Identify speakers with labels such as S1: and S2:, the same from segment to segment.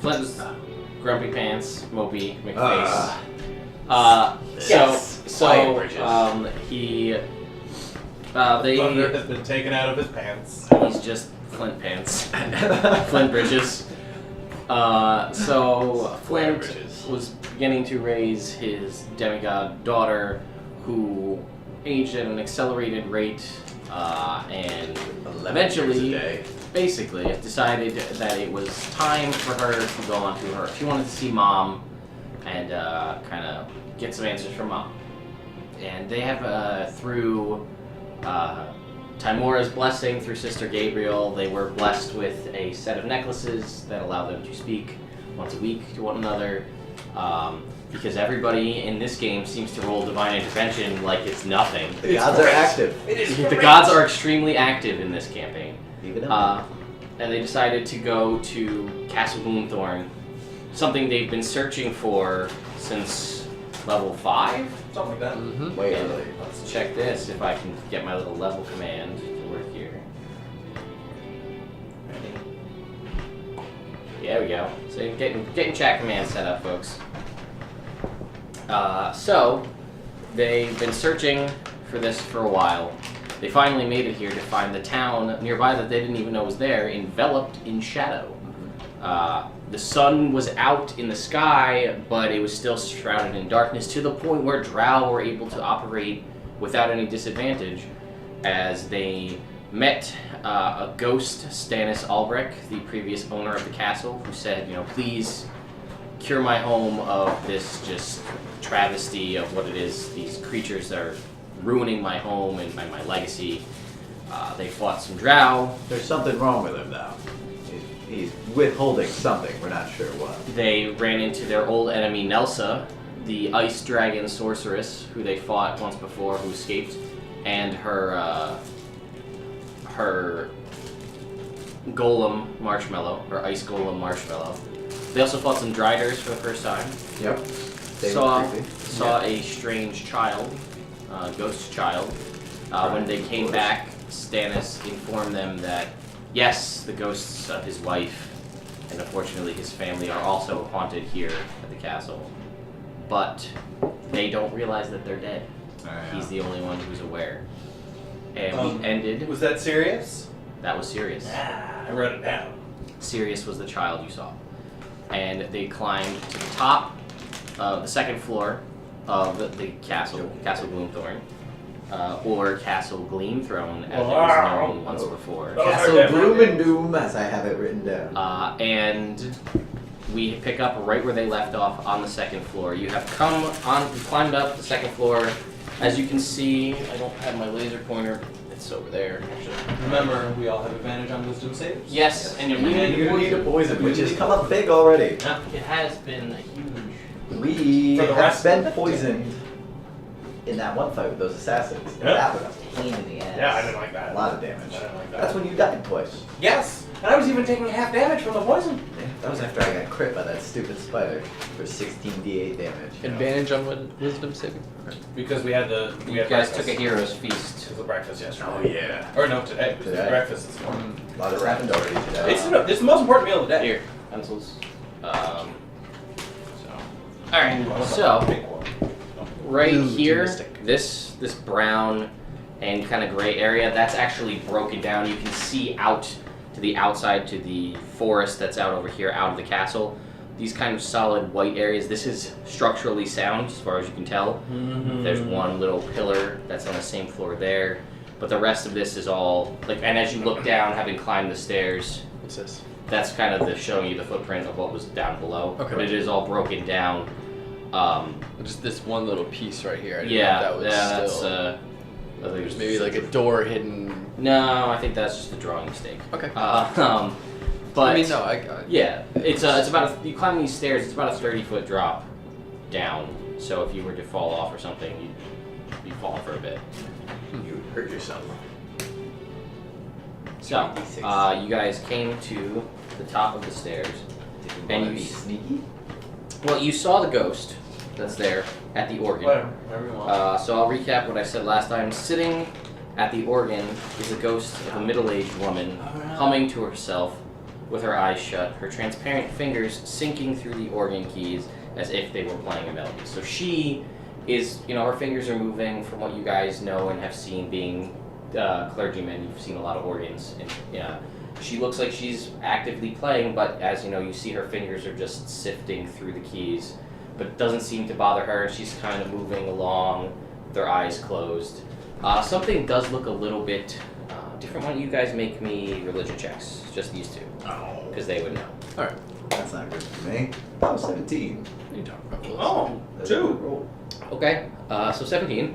S1: Flint's grumpy pants, mopey, McFace.
S2: Thunder has been taken out of his pants.
S1: He's just Flint pants. Flint britches. Flint was beginning to raise his demigod daughter, who aged at an accelerated rate, and eventually, basically, decided that it was time for her to go on to her. She wanted to see Mom and kind of get some answers from Mom. And they have, through Timora's blessing, through Sister Gabriel, they were blessed with a set of necklaces that allow them to speak once a week to one another. Because everybody in this game seems to roll divine intervention like it's nothing.
S3: The gods are active.
S1: The gods are extremely active in this campaign.
S3: Even
S1: and they decided to go to Castle Gloomthorne, something they've been searching for since level 5?
S2: Something like that.
S3: Mm-hmm. Way early.
S1: Let's check this, if I can get my little level command to work here. Ready? Yeah, there we go. So you're getting chat command set up, folks. So, they've been searching for this for a while. They finally made it here to find the town nearby that they didn't even know was there, enveloped in shadow. The sun was out in the sky, but it was still shrouded in darkness to the point where Drow were able to operate without any disadvantage, as they met a ghost, Stannis Albrek, the previous owner of the castle, who said, please cure my home of this just travesty of what it is. These creatures are ruining my home and my legacy. They fought some Drow.
S3: There's something wrong with him now. He's withholding something. We're not sure what.
S1: They ran into their old enemy Nelsa, the ice dragon sorceress, who they fought once before, who escaped, and her golem Marshmallow, her ice golem Marshmallow. They also fought some Driders for the first time.
S3: Yep.
S1: Saw a strange child, ghost child. When they came back, Stannis informed them that, yes, the ghosts of his wife and unfortunately his family are also haunted here at the castle, but they don't realize that they're dead. He's the only one who's aware. And we ended...
S2: Was that Sirius?
S1: That was Sirius.
S2: I wrote it down.
S1: Sirius was the child you saw. And they climbed to the top of the second floor of the castle, Castle Gloomthorne. Or Castle Gleamthrone, as it was known once before.
S3: Castle Gloom and Doom, as I have it written down.
S1: And we pick up right where they left off on the second floor. You have climbed up the second floor. As you can see, I don't have my laser pointer. It's over there. Actually.
S2: Remember, we all have advantage on wisdom saves?
S1: Yes, and you
S3: need a poison, which has come up big already.
S1: It has been a huge...
S3: We have been poisoned in that one fight with those assassins.
S2: Yeah.
S3: That was a pain in the ass.
S2: Yeah, I didn't like that.
S3: A lot of damage.
S2: I didn't like that.
S3: That's when you died twice.
S2: Yes! And I was even taking half damage from the poison.
S3: Yeah, that was after I got crit by that stupid spider for 16d8 damage.
S4: Advantage on wisdom saving? Okay.
S2: Because we had the...
S1: You guys took a hero's feast.
S2: It was the breakfast yesterday.
S3: Oh yeah.
S2: Or no, today. It was the breakfast this morning.
S3: A lot has happened already today.
S2: It's the most important meal of the day.
S1: Here, pencils. Alright, so... Right here, this brown and kind of gray area, that's actually broken down. You can see out to the outside, to the forest that's out over here, out of the castle. These kind of solid white areas, this is structurally sound as far as you can tell. Mm-hmm. There's one little pillar that's on the same floor there, but the rest of this is all, and as you look down, having climbed the stairs,
S4: What's this?
S1: that's kind of showing you the footprint of what was down below.
S4: Okay.
S1: But it is all broken down.
S4: Just this one little piece right here. I didn't
S1: Yeah,
S4: know if that was still...
S1: that's I think
S4: There's maybe like a door hidden...
S1: No, I think that's just a drawing mistake.
S4: Okay.
S1: But
S4: I mean, no, I
S1: yeah, it's about you climb these stairs. It's about a 30-foot drop down. So if you were to fall off or something, you'd be falling for a bit.
S3: You would hurt yourself.
S1: So you guys came to the top of the stairs,
S3: and you be sneaky.
S1: Well, you saw the ghost that's there at the organ.
S2: Whatever you want.
S1: So I'll recap what I said last time. Sitting at the organ is a ghost of a middle-aged woman humming to herself. with her eyes shut, her transparent fingers sinking through the organ keys as if they were playing a melody. So she is, her fingers are moving from what you guys know and have seen being clergymen. You've seen a lot of organs. And, she looks like she's actively playing, but as you see her fingers are just sifting through the keys, but it doesn't seem to bother her. She's kind of moving along with her eyes closed. Something does look a little bit different. Why don't you guys make me religion checks? Just these two.
S2: Oh.
S1: Because they would know.
S4: Alright.
S3: That's not good for me. Oh, 17.
S4: What are you talking about?
S2: Oh,
S3: That's a good
S2: 2.
S3: roll.
S1: Okay, so 17.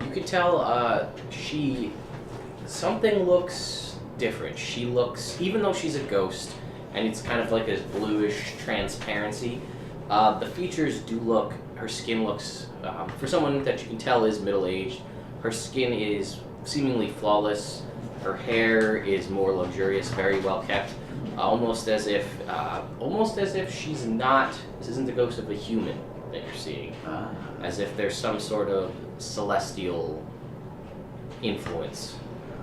S1: You could tell something looks different. She looks, even though she's a ghost, and it's kind of like this bluish transparency, the features do look, her skin looks, for someone that you can tell is middle-aged, her skin is seemingly flawless, her hair is more luxurious, very well kept, almost as if she's not, this isn't the ghost of a human that you're seeing, as if there's some sort of celestial influence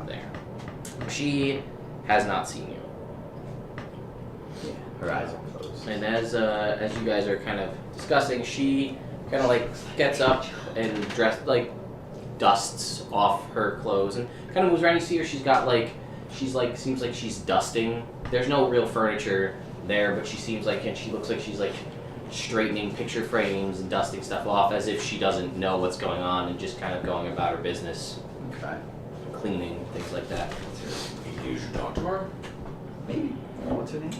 S1: there. She has not seen you.
S3: Yeah, her eyes are closed.
S1: And as you guys are kind of discussing, she kind of like gets up and dusts off her clothes and kind of moves around. You see her, seems like she's dusting. There's no real furniture there, but she looks like she's like straightening picture frames and dusting stuff off as if she doesn't know what's going on and just kind of going about her business,
S3: Okay.
S1: cleaning, things like that.
S2: You should talk to her.
S3: Maybe. What's her name?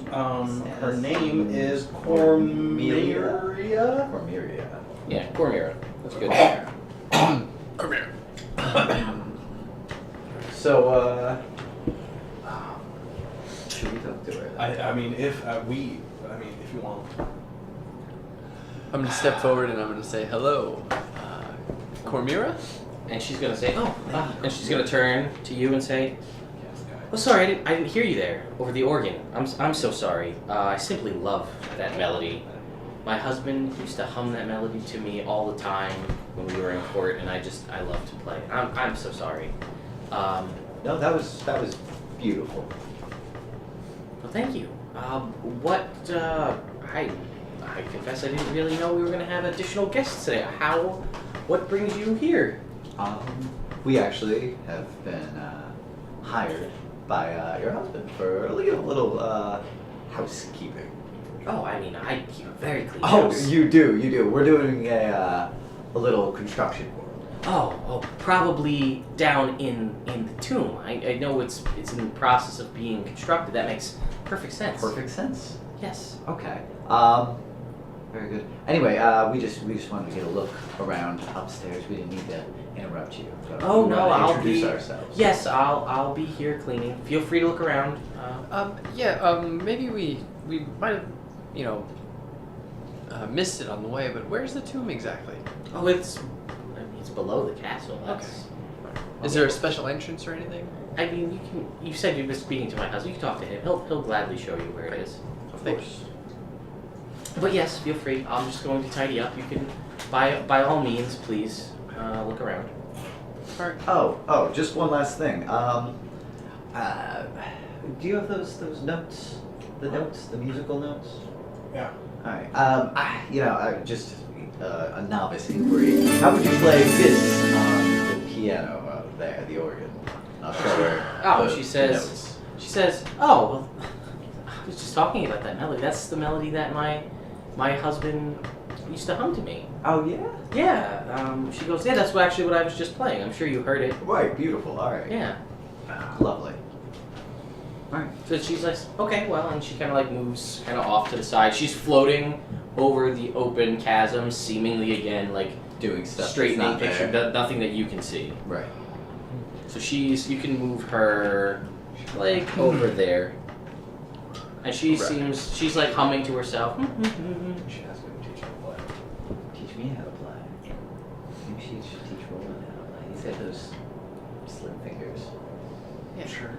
S2: Her name is Cormeria.
S3: Cormeria.
S1: Yeah, Cormira. That's good.
S4: Come here.
S3: So, should we talk to her?
S2: I mean, if you want.
S4: I'm gonna step forward and I'm gonna say hello, Cormira.
S1: And she's gonna say, and she's gonna turn to you and say, "Oh, sorry, I didn't hear you there over the organ. I'm so sorry. I simply love that melody. My husband used to hum that melody to me all the time when we were in court, and I love to play. I'm so sorry.
S3: No, that was beautiful.
S1: Well, thank you. I confess I didn't really know we were gonna have additional guests today. What brings you here?
S3: We actually have been hired by your husband for a little housekeeping.
S1: Oh, I mean, I keep a very clean
S3: Oh,
S1: house.
S3: you do. We're doing a little construction work.
S1: Oh, probably down in the tomb. I know it's in the process of being constructed. That makes perfect sense.
S3: Perfect sense.
S1: Yes.
S3: Okay. Very good. Anyway, we just wanted to get a look around upstairs. We didn't need to interrupt you. So
S1: Oh
S3: we
S1: no,
S3: wanted to
S1: I'll
S3: introduce
S1: be.
S3: ourselves.
S1: Yes, I'll be here cleaning. Feel free to look around.
S4: Maybe we might have, missed it on the way, but where's the tomb exactly?
S1: Oh, it's below the castle. That's,
S4: Is there a special entrance or anything?
S1: I mean, you said you were speaking to my husband. You can talk to him. He'll gladly show you where it is.
S3: Of
S4: Thank
S3: course.
S1: But yes, feel free. I'm just going to tidy up. You can, by all means, please look around.
S4: Alright.
S3: Oh, just one last thing. Do you have those notes? The musical notes?
S2: Yeah.
S3: All right. Just a novice inquiry. How would you play this on the piano there, the organ? I'll show her.
S1: Oh,
S3: the
S1: she says.
S3: notes.
S1: She says, "Oh, well, I was just talking about that melody. That's the melody that my husband used to hum to me."
S3: Oh yeah.
S1: Yeah. She goes, "Yeah, that's what I was just playing. I'm sure you heard it."
S3: Right. Beautiful. All right.
S1: Yeah.
S3: Lovely. All right.
S1: So she's like, "Okay, well," and she kind of like moves kind of off to the side. She's floating over the open chasm, seemingly again like
S3: Doing stuff. that's
S1: straightening
S3: not
S1: picture,
S3: there.
S1: nothing that you can see.
S3: Right.
S1: So you can move her like over there. And she seems, she's like humming to herself.
S2: She has to teach her to play.
S3: Teach me how to play. Maybe she should teach Roland how to play. He's got those slim fingers.
S4: Yeah, sure.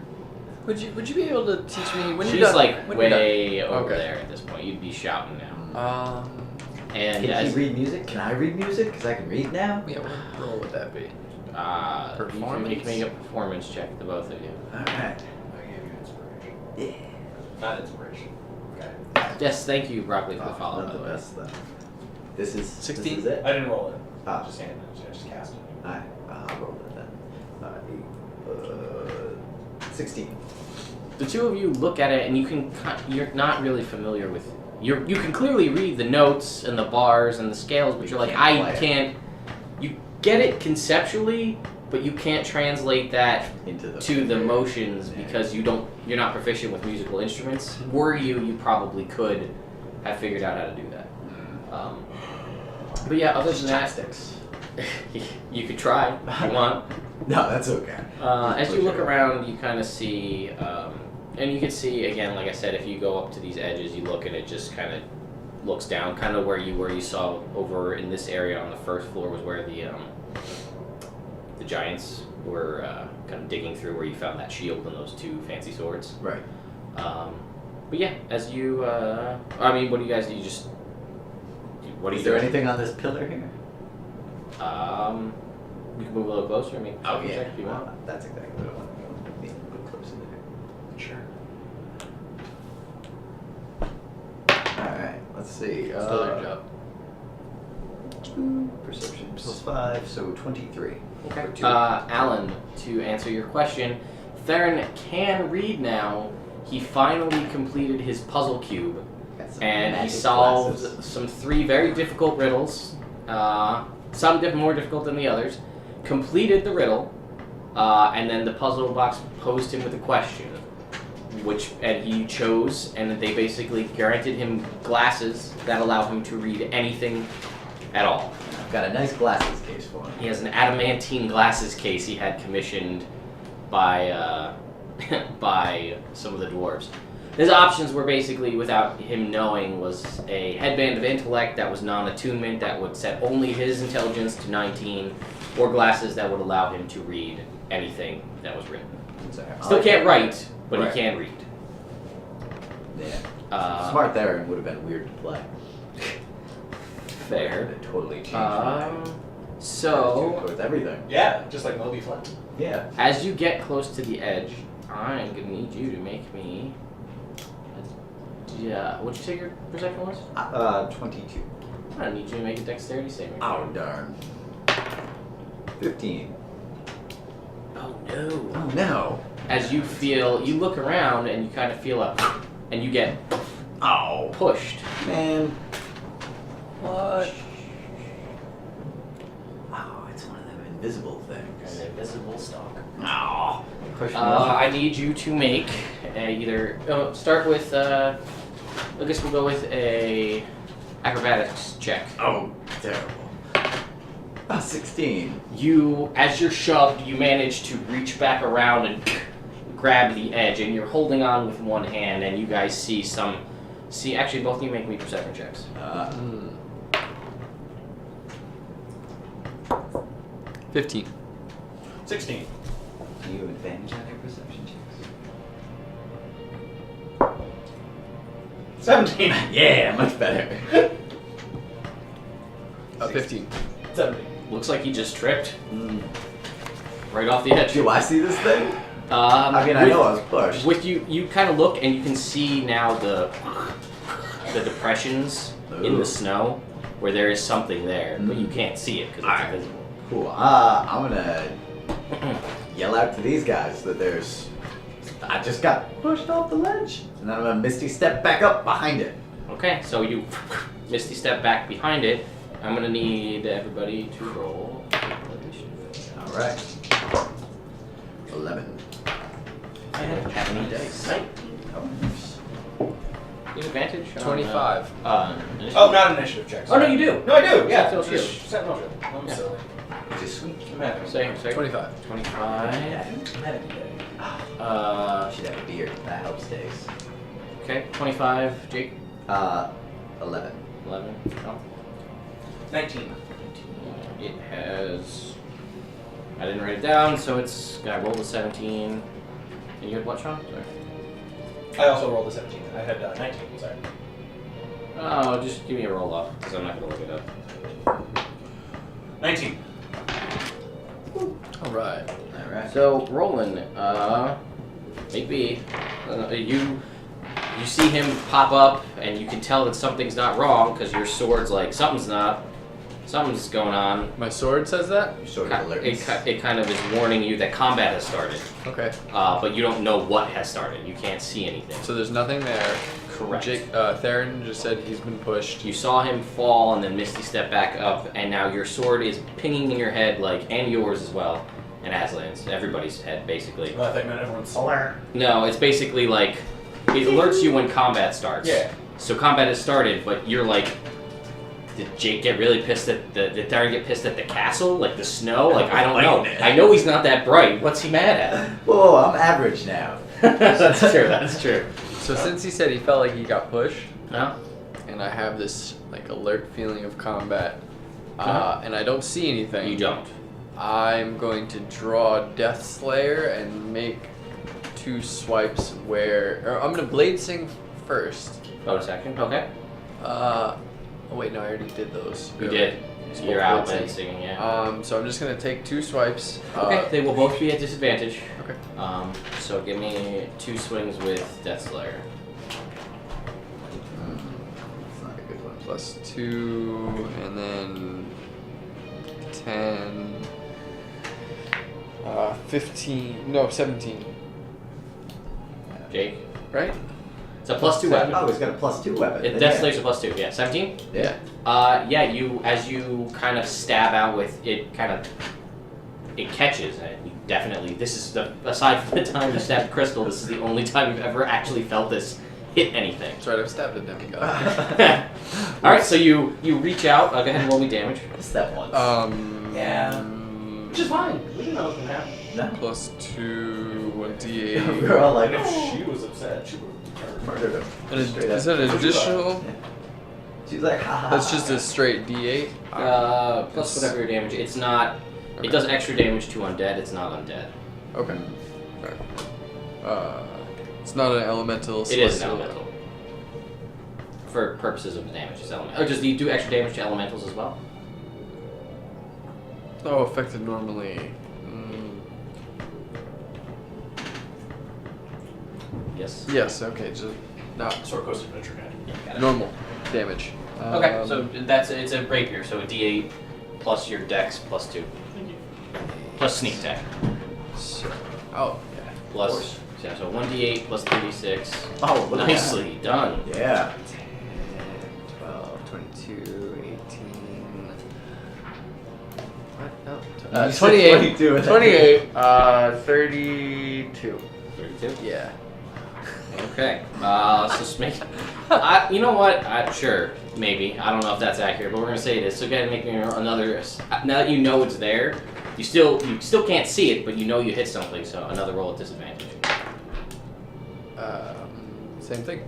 S4: Would you be able to teach me when
S1: She's
S4: you're done?
S1: like
S4: when you're
S1: way
S4: done?
S1: over
S4: Okay.
S1: there at this point. You'd be shouting now. And
S3: Can
S1: as
S3: he read music? Can I read music? Because I can read now.
S4: Yeah, what role would that be?
S1: you can make
S4: Performance?
S1: me a performance check, the both of you.
S3: All right.
S2: I gave you inspiration.
S3: Yeah.
S2: Not inspiration. Okay.
S1: Yes, thank you, Broccoli, for the follow.
S3: Not
S1: By
S3: the
S1: the way.
S3: best though. This is
S4: 16?
S3: This is it.
S2: I didn't roll it.
S3: Ah,
S2: Just handed it. I just cast it.
S3: Alright, I'll roll it then. 16.
S1: The two of you look at it, and you're not really familiar with. You can clearly read the notes and the bars and the scales, but you're like,
S3: can't
S1: I
S3: play it.
S1: can't. You get it conceptually, but you can't translate that
S3: Into the
S1: to the motions
S3: Yeah.
S1: because you're not proficient with musical instruments. Were you probably could have figured out how to do that. But yeah, other than that,
S3: Chopsticks.
S1: you could try if you want.
S3: No, that's okay.
S1: As you
S3: For
S1: look
S3: sure.
S1: around, you kind of see, and you can see again, like I said, if you go up to these edges, you look and it just kind of looks down, kind of where you saw over in this area on the first floor was where the giants were kind of digging through, where you found that shield and those two fancy swords.
S3: Right.
S1: But yeah, as you, I mean, what do you guys do? You just, what do you
S3: Is there
S1: do?
S3: anything on this pillar here?
S1: You can move a little closer. I mean,
S3: Oh
S1: check
S3: yeah.
S1: if you want.
S3: That's exactly what I want to go. Yeah, put clips in there.
S2: Sure.
S3: Alright, let's see.
S4: Still your job.
S3: Perception plus 5, so 23.
S1: Okay.
S3: For two.
S1: Alan, to answer your question, Theron can read now. He finally completed his puzzle cube,
S3: Got some
S1: and he
S3: magic
S1: solved
S3: glasses.
S1: some 3 very difficult riddles. Some more difficult than the others. Completed the riddle, and then the puzzle box posed him with a question, and he chose, and they basically granted him glasses that allow him to read anything at all.
S3: I've got a nice glasses case for him.
S1: He has an adamantine glasses case he had commissioned by by some of the dwarves. His options were basically, without him knowing, was a headband of intellect that was non-attunement that would set only his intelligence to 19, or glasses that would allow him to read anything that was written. Still can't write, but
S3: Right.
S1: he can read.
S3: Yeah. Smart Theron would have been weird to play.
S1: Fair.
S3: It totally changed my
S1: So,
S3: attitude towards everything.
S2: Yeah, just like Moby Flint.
S3: Yeah.
S1: as you get close to the edge, I'm gonna need you to make me. Yeah, what'd you say your perception was?
S3: 22.
S1: I'm gonna need you to make a dexterity saving.
S3: Oh, darn. 15.
S1: Oh no.
S3: Oh, no.
S1: As you look around and you kind of feel and you get
S3: Oh,
S1: pushed.
S3: man.
S4: What?
S3: Oh, it's one of them invisible things.
S1: An invisible stalk.
S3: Oh. Push me off.
S1: I need you to make either start with. I guess we'll go with a acrobatics check.
S3: Oh, terrible. 16.
S1: As you're shoved, you manage to reach back around and grab the edge, and you're holding on with one hand, and you guys see actually both of you make me perception checks.
S4: 15.
S2: 16.
S3: Do you have advantage on your perception checks?
S2: 17.
S3: Yeah, much better.
S4: 15.
S2: 17.
S1: Looks like he just tripped right off the edge.
S3: Do I see this thing? I mean, I
S1: with-
S3: know I was pushed.
S1: With you kind of look and you can see now the depressions in
S3: Ooh.
S1: the snow where there is something there, but you can't see it because it's
S3: Alright.
S1: invisible.
S3: Cool. I'm gonna yell out to these guys that I just got pushed off the ledge. And then I'm gonna misty step back up behind it.
S1: Okay, so you misty step back behind it. I'm gonna need everybody to roll initiative.
S3: Alright. 11.
S1: I don't have any dice.
S3: Oh, nice.
S1: You have advantage? on,
S4: 25.
S1: Initiative.
S2: Oh, not initiative checks.
S1: Oh, no, you do.
S2: No, I do. Yeah.
S1: Sentinel
S2: Just
S1: shield.
S2: Sentinel shield. I'm
S1: Yeah.
S2: silly.
S3: Which is sweet.
S2: I'm happy.
S1: Say
S4: 25.
S1: 25.
S3: I should have a beard. That helps days.
S1: Okay, 25. Jake.
S3: 11.
S1: 11. Oh.
S2: 19.
S1: It has. I didn't write it down, so it's. I rolled a 17. And you had what, Sean? Sorry.
S2: I also rolled a 17. I had 19. Sorry.
S1: Oh, just give me a roll off, because I'm not going to look it up.
S2: 19.
S4: Alright.
S3: Alright.
S1: So, rolling. Make B. You see him pop up, and you can tell that something's not wrong because your sword's like something's going on.
S4: My sword says that?
S3: Your sword alerts.
S1: It kind of is warning you that combat has started,
S4: Okay.
S1: but you don't know what has started. You can't see anything.
S4: So there's nothing there.
S1: Correct.
S4: Theron just said he's been pushed.
S1: You saw him fall, and then Misty step back up, and now your sword is pinging in your head, and yours as well, and Aslan's, everybody's head, basically.
S2: I think that everyone's alert.
S1: No, it's basically like, it alerts you when combat starts.
S2: Yeah.
S1: So combat has started, but you're like, did Jake get really pissed at did Theron get pissed at the castle? Like the snow? Like, I don't know. I know he's not that bright. What's he mad at?
S3: Whoa, I'm average now.
S1: That's true, that's true.
S4: So since he said he felt like he got pushed,
S1: No?
S4: and I have this like alert feeling of combat,
S1: Uh-huh.
S4: and I don't see anything.
S1: You don't.
S4: I'm going to draw Death Slayer and make 2 swipes or I'm gonna Blade Sing first.
S1: Bonus action. Okay.
S4: Oh wait, no, I already did those.
S1: You did.
S4: So
S1: You're
S4: both
S1: out
S4: Blade
S1: and
S4: Sing.
S1: singing, yeah.
S4: So I'm just gonna take 2 swipes.
S1: Okay, they will both be at disadvantage.
S4: Okay.
S1: So give me 2 swings with Death Slayer.
S3: That's not a good one.
S4: Plus 2, and then 10, 15, no, 17.
S1: Jake?
S4: Right?
S1: It's a +2 weapon.
S3: Oh, he's got a +2 weapon.
S1: Death Slayer's a +2, yeah. 17?
S3: Yeah.
S1: Yeah, as you kind of stab out with it, it catches, and you definitely, this is aside from the time you stabbed Crystal, this is the only time you've ever actually felt this hit anything.
S4: That's right, I've stabbed a demigod.
S1: Alright, so you reach out, go ahead and roll me damage.
S3: Missed that once.
S2: Yeah. Which is fine. We didn't know what can happen.
S3: No.
S4: Plus 2,
S3: We
S4: 1d8.
S3: were all like,
S2: If
S3: oh,
S2: she was upset, she would have
S3: murdered him. Straight
S4: Is
S3: up.
S4: that an additional?
S3: Yeah. She's like, ha ha.
S4: That's just a straight d8?
S1: Plus whatever your damage, it's not, it does extra damage to undead, it's not undead.
S4: Okay. Alright. It's not an elemental.
S1: It is an
S4: celestial.
S1: elemental. For purposes of the damage, it's elemental. Oh, does you do extra damage to elementals as well?
S4: Oh, affected normally.
S1: Yes.
S4: Yes, okay, just not
S2: Sword Coast Adventure Guide.
S1: Yeah, got it.
S4: normal damage.
S1: Okay, so it's a rapier, so a d8 plus your dex plus 2. Plus sneak attack.
S4: So, oh, yeah.
S1: Plus, yeah, so 1d8 plus 3d6.
S3: Oh, look at
S1: Nicely done.
S3: that. Yeah.
S4: 10, 12, 22, 18. What? No.
S3: You said 22 and then
S4: 28, 32.
S1: 32.
S4: Yeah.
S1: Okay. So make. You know what? Sure, maybe. I don't know if that's accurate, but we're gonna say it is. So go ahead and make me another. Now that you know it's there, you still can't see it, but you know you hit something. So another roll at disadvantage.
S4: Same thing.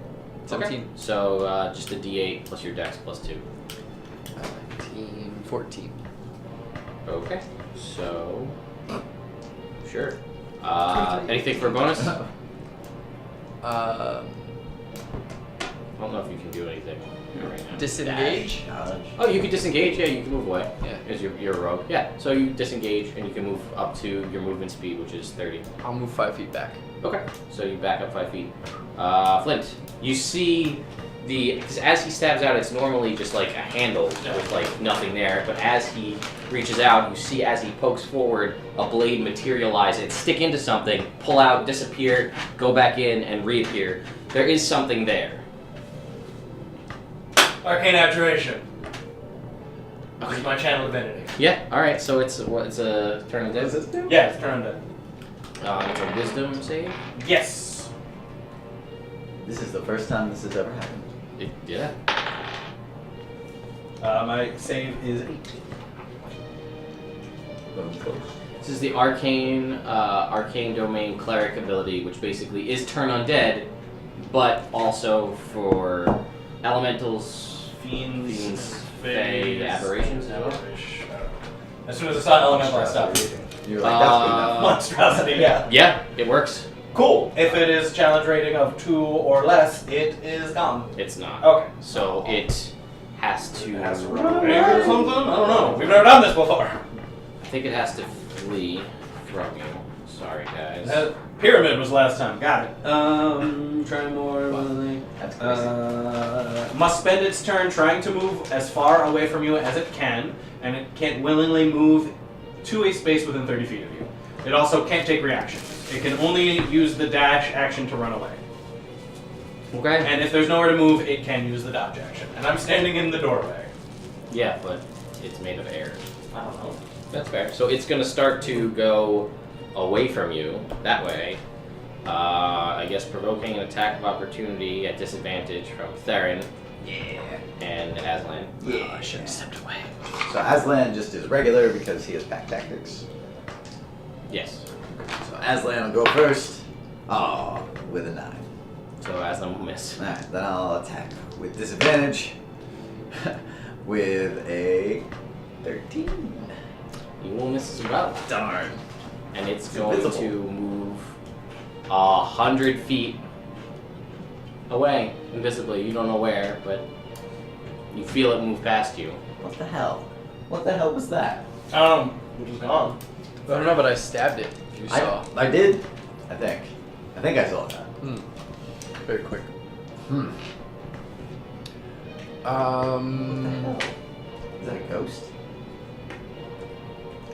S4: 17.
S1: Okay. So just a d8 plus your dex plus 2.
S4: 19, 14.
S1: Okay. So. Sure. Anything for a bonus? I don't know if you can do anything right now.
S4: Disengage?
S3: Challenge.
S1: Oh, you can disengage. Yeah, you can move away.
S4: Yeah.
S1: Because you're a rogue. Yeah. So you disengage and you can move up to your movement speed, which is 30.
S4: I'll move 5 feet back.
S1: Okay. So you back up 5 feet. Flint, you see because as he stabs out, it's normally just like a handle with like nothing there. But as he reaches out, you see as he pokes forward, a blade materialize and stick into something, pull out, disappear, go back in, and reappear. There is something there.
S2: Arcane Abjuration. This is my channel divinity.
S1: Yeah. All right. So it's a turn of
S3: What does
S1: death.
S3: this do?
S2: Yeah, it's turned in.
S1: It's a wisdom save.
S2: Yes.
S3: This is the first time this has ever happened.
S1: Yeah.
S2: My save is 18.
S3: Close.
S1: This is the arcane domain cleric ability, which basically is turn undead, but also for elementals, fiends, fae, aberrations. Is that what?
S2: As soon as I saw elemental, I stopped reading.
S3: You're like, that's good enough.
S2: Monstrosity, yeah.
S1: Yeah, it works.
S2: Cool. If it is challenge rating of 2 or less, it is gone.
S1: It's not.
S2: Okay.
S1: So it has to.
S2: It has to run away or something? I don't know. We've never done this before.
S1: I think it has to flee from you. Sorry, guys.
S2: Pyramid was last time. Got it. Try more.
S3: That's crazy.
S2: Must spend its turn trying to move as far away from you as it can, and it can't willingly move to a space within 30 feet of you. It also can't take reactions. It can only use the dash action to run away.
S1: Okay.
S2: And if there's nowhere to move, it can use the dodge action. And I'm standing in the doorway.
S1: Yeah, but it's made of air.
S2: I don't know.
S1: That's fair. So it's going to start to go away from you that way. I guess provoking an attack of opportunity at disadvantage from Theron
S3: Yeah.
S1: and Aslan.
S3: Yeah.
S4: Oh, I should have stepped away.
S3: So Aslan just is regular because he has pack tactics.
S1: Yes.
S3: So Aslan will go first. Oh, with a 9.
S1: So Aslan will miss.
S3: Alright, then I'll attack with disadvantage with a 13.
S1: You will miss as well.
S3: Darn.
S1: And it's
S3: It's
S1: going
S3: invisible.
S1: to move 100 feet away, invisibly. You don't know where, but you feel it move past you.
S3: What the hell? What the hell was that?
S2: Which is gone.
S4: I don't know, but I stabbed it. If you saw.
S3: I did. I think I saw that.
S4: Very quick.
S3: What the hell? Is that a ghost?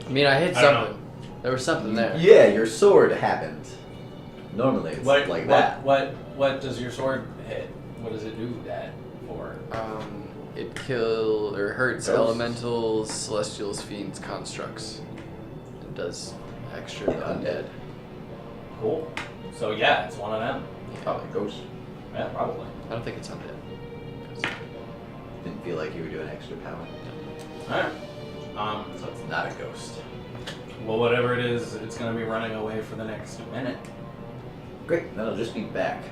S4: I mean, I hit
S2: I don't
S4: something. There was something there.
S3: Yeah, your sword happened. Normally it's
S2: What,
S3: like
S2: what,
S3: that.
S2: what does your sword hit? What does it do that for?
S4: It kills or hurts
S3: Ghosts?
S4: elementals, celestials, fiends, constructs. It does extra to undead.
S2: Cool. So yeah, it's one of them.
S3: Probably ghost.
S2: Yeah, probably.
S4: I don't think it's undead.
S3: Didn't feel like you were doing extra power.
S2: Alright.
S3: So it's not a ghost.
S2: Well, whatever it is, it's gonna be running away for the next minute.
S3: Great, then I'll just be back.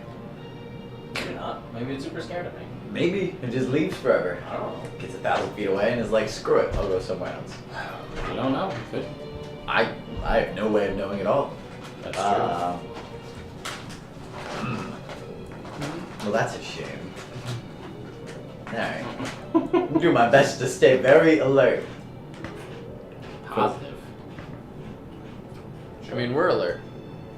S2: Maybe not. Maybe it's super scared of me.
S3: Maybe it just leaves forever.
S2: I don't know.
S3: Gets 1,000 feet away and is like, screw it, I'll go somewhere else.
S1: You don't know. Good.
S3: I have no way of knowing at all.
S1: That's true.
S3: Well, that's a shame. Alright. I'll do my best to stay very alert.
S1: Positive.
S4: I mean, we're alert.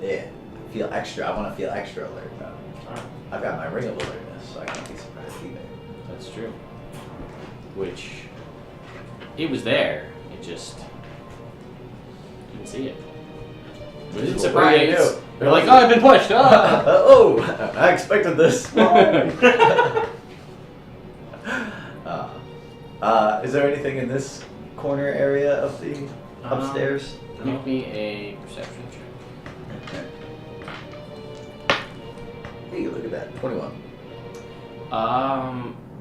S3: Yeah. Feel extra. I want to feel extra alert though.
S2: Alright.
S3: I've got my ring of alertness, so I can't be surprised either.
S1: That's true. Which, it was there. It just didn't see it.
S3: What
S1: Didn't
S3: are you gonna
S1: surprise.
S3: do?
S1: They're like, oh, I've been pushed. Ah!
S3: Oh, I expected this. Is there anything in this corner area of the upstairs?
S1: Make me a perception check.
S3: Okay. Hey, look at that. 21.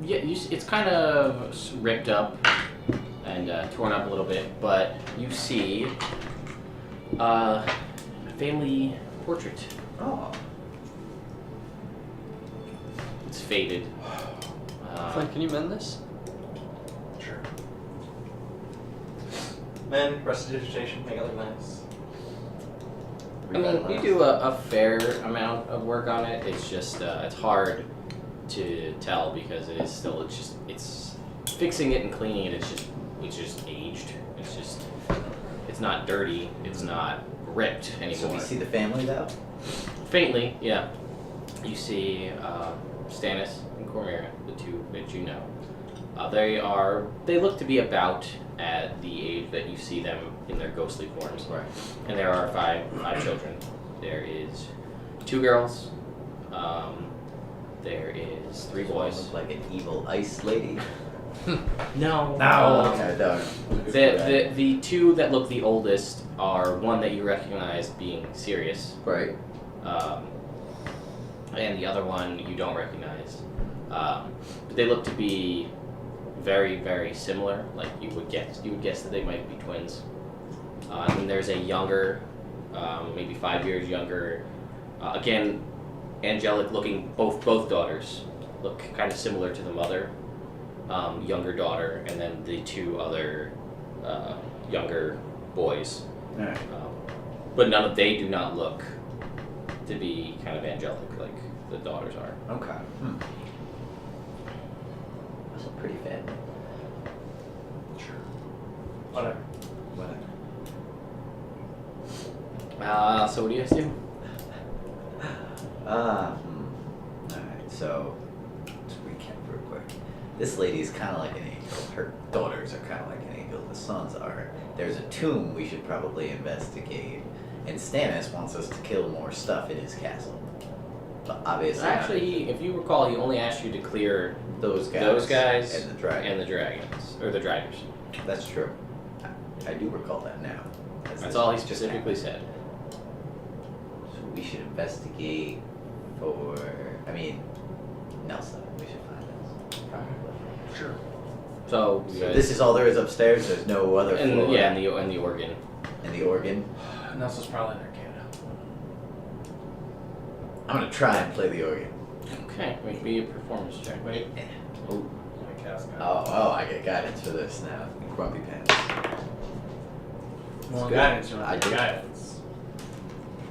S1: Yeah, it's kind of ripped up and torn up a little bit, but you see a family portrait.
S3: Oh.
S1: It's faded.
S4: Flynn, can you mend this?
S2: Sure. Man, prestidigitation, make it look nice.
S1: I mean, you do a fair amount of work on it. It's just it's hard to tell because it is still it's fixing it and cleaning it. It's just aged. It's not dirty. It's not ripped anymore.
S3: So we see the family though?
S1: Faintly, yeah. You see Stannis and Cormyra, the two that you know. They look to be about at the age that you see them in their ghostly forms.
S3: Right.
S1: And there are five children. There is 2 girls. There is 3 boys.
S3: Look like an evil ice lady.
S1: No.
S3: Okay, no.
S1: The 2 that look the oldest are one that you recognize being Sirius.
S3: Right.
S1: And the other one you don't recognize. But they look to be very, very similar. Like you would guess that they might be twins. And then there's a younger, maybe 5 years younger, again, angelic looking. Both daughters look kind of similar to the mother. Younger daughter, and then the 2 other younger boys.
S3: Alright.
S1: But they do not look to be kind of angelic like the daughters are.
S3: Okay. That's a pretty family.
S2: Sure. Whatever.
S3: Whatever.
S1: So what do you guys do?
S3: Alright, so let's recap real quick. This lady is kind of like an angel. Her daughters are kind of like an angel. The sons are. There's a tomb we should probably investigate. And Stannis wants us to kill more stuff in his castle. But obviously,
S1: Actually, if you recall, he only asked you to clear
S3: those
S1: guys
S3: and the dragon.
S1: and the dragons. Or the dragons.
S3: That's true. I do recall that now.
S1: That's all he specifically said.
S3: So we should investigate for. I mean, Nelson. We should find Nelson.
S2: Sure.
S1: So, you guys,
S3: This is all there is upstairs. There's no other
S1: and
S3: floor.
S1: yeah, and the organ.
S3: And the organ.
S2: Nelson's probably in Arcana.
S3: I'm gonna try and play the organ.
S1: Okay, make me a performance check. Wait.
S3: Oh,
S2: My cast guy.
S3: I get guidance for this now. Grumpy pants.
S2: Well,
S3: good.
S2: guidance, you
S3: I
S2: want
S3: did.
S2: guidance.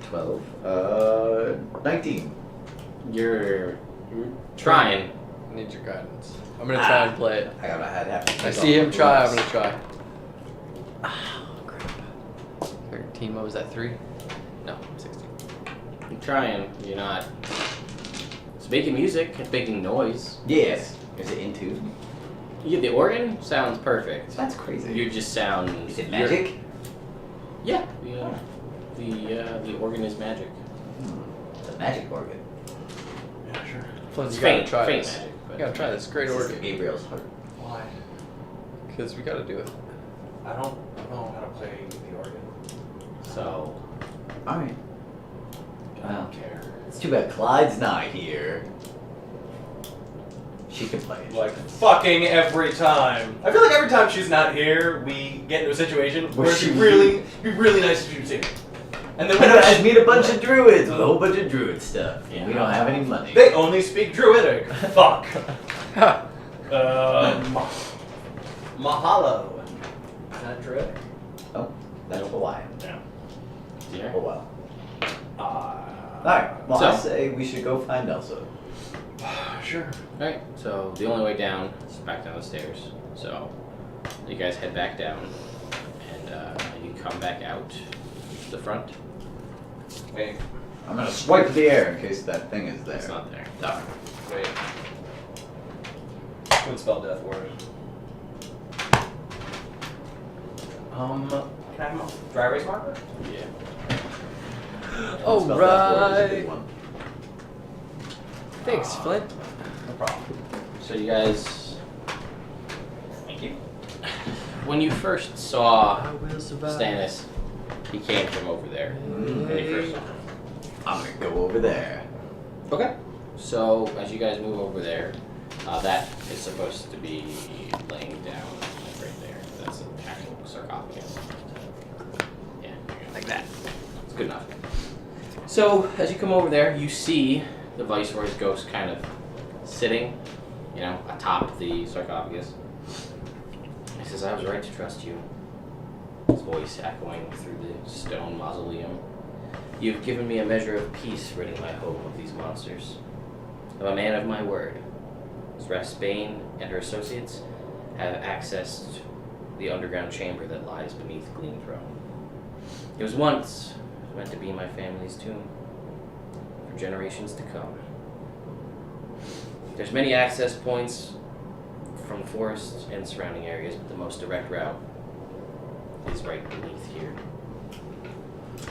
S3: 12. 19.
S1: You're trying.
S4: I need your guidance. I'm gonna try and play it.
S3: I'd have to.
S4: I
S3: take
S4: see
S3: off
S4: him
S3: the
S4: try, I'm
S3: gloves.
S4: gonna try. Oh, crap. 13, what was that, 3? No, 16.
S1: You're trying. You're not. It's making music. It's making noise.
S3: Yes. Is it in tune?
S1: Yeah, the organ sounds perfect.
S3: That's crazy.
S1: You just sound.
S3: Is it
S1: you're-
S3: magic?
S1: Yeah. The organ is magic.
S3: It's a magic organ.
S2: Yeah, sure.
S4: Flynn,
S1: It's
S4: you gotta
S1: faint,
S4: try
S1: faint
S4: this.
S1: magic.
S4: You gotta try this great
S3: This is
S4: organ.
S3: Gabriel's heart.
S2: Why?
S4: Because we gotta do it.
S2: I don't know how to play the organ.
S1: So,
S3: Alright.
S2: I don't care.
S3: It's too bad Clyde's not here. She can play it.
S2: Like fucking every time. I feel like every time she's not here, we get into a situation where it'd be really nice if she was here. And then
S3: Why
S2: we
S3: don't I meet a bunch of druids with a whole bunch of druid stuff?
S1: Yeah.
S3: We don't have any money.
S2: They only speak Druidic. Fuck. Mahalo. Is that Druidic?
S3: Oh, that's Hawaiian.
S2: Yeah.
S3: Oh well.
S2: Uh,
S3: Alright, well I
S1: So-
S3: say we should go find Elsa.
S2: Sure.
S1: alright. So the only way down is back down the stairs. So you guys head back down, and you come back out the front.
S2: Wait.
S3: I'm gonna swipe the air in case that thing is there.
S1: It's not there.
S3: Darn.
S2: Wait. Would spell death word. Can I have a dry erase marker?
S1: Yeah.
S3: Spell that word is a good
S4: Alright.
S3: one.
S4: Thanks, Flint.
S2: No problem.
S1: So you guys,
S2: Thank you.
S1: when you first saw
S4: I will survive.
S1: Stannis, he came from over there. When you first saw him.
S3: I'm gonna go over there.
S1: Okay. So as you guys move over there, that is supposed to be laying down right there. That's an actual sarcophagus. Yeah, like that. It's good enough. So as you come over there, you see the Viceroy's ghost kind of sitting, atop the sarcophagus. He says, "I was right to trust you." His voice echoing through the stone mausoleum. "You've given me a measure of peace, ridding my home of these monsters. I'm a man of my word. Spain and her associates have accessed the underground chamber that lies beneath Gloomthorne. It was once meant to be my family's tomb for generations to come. There's many access points from the forest and surrounding areas, but the most direct route is right beneath here.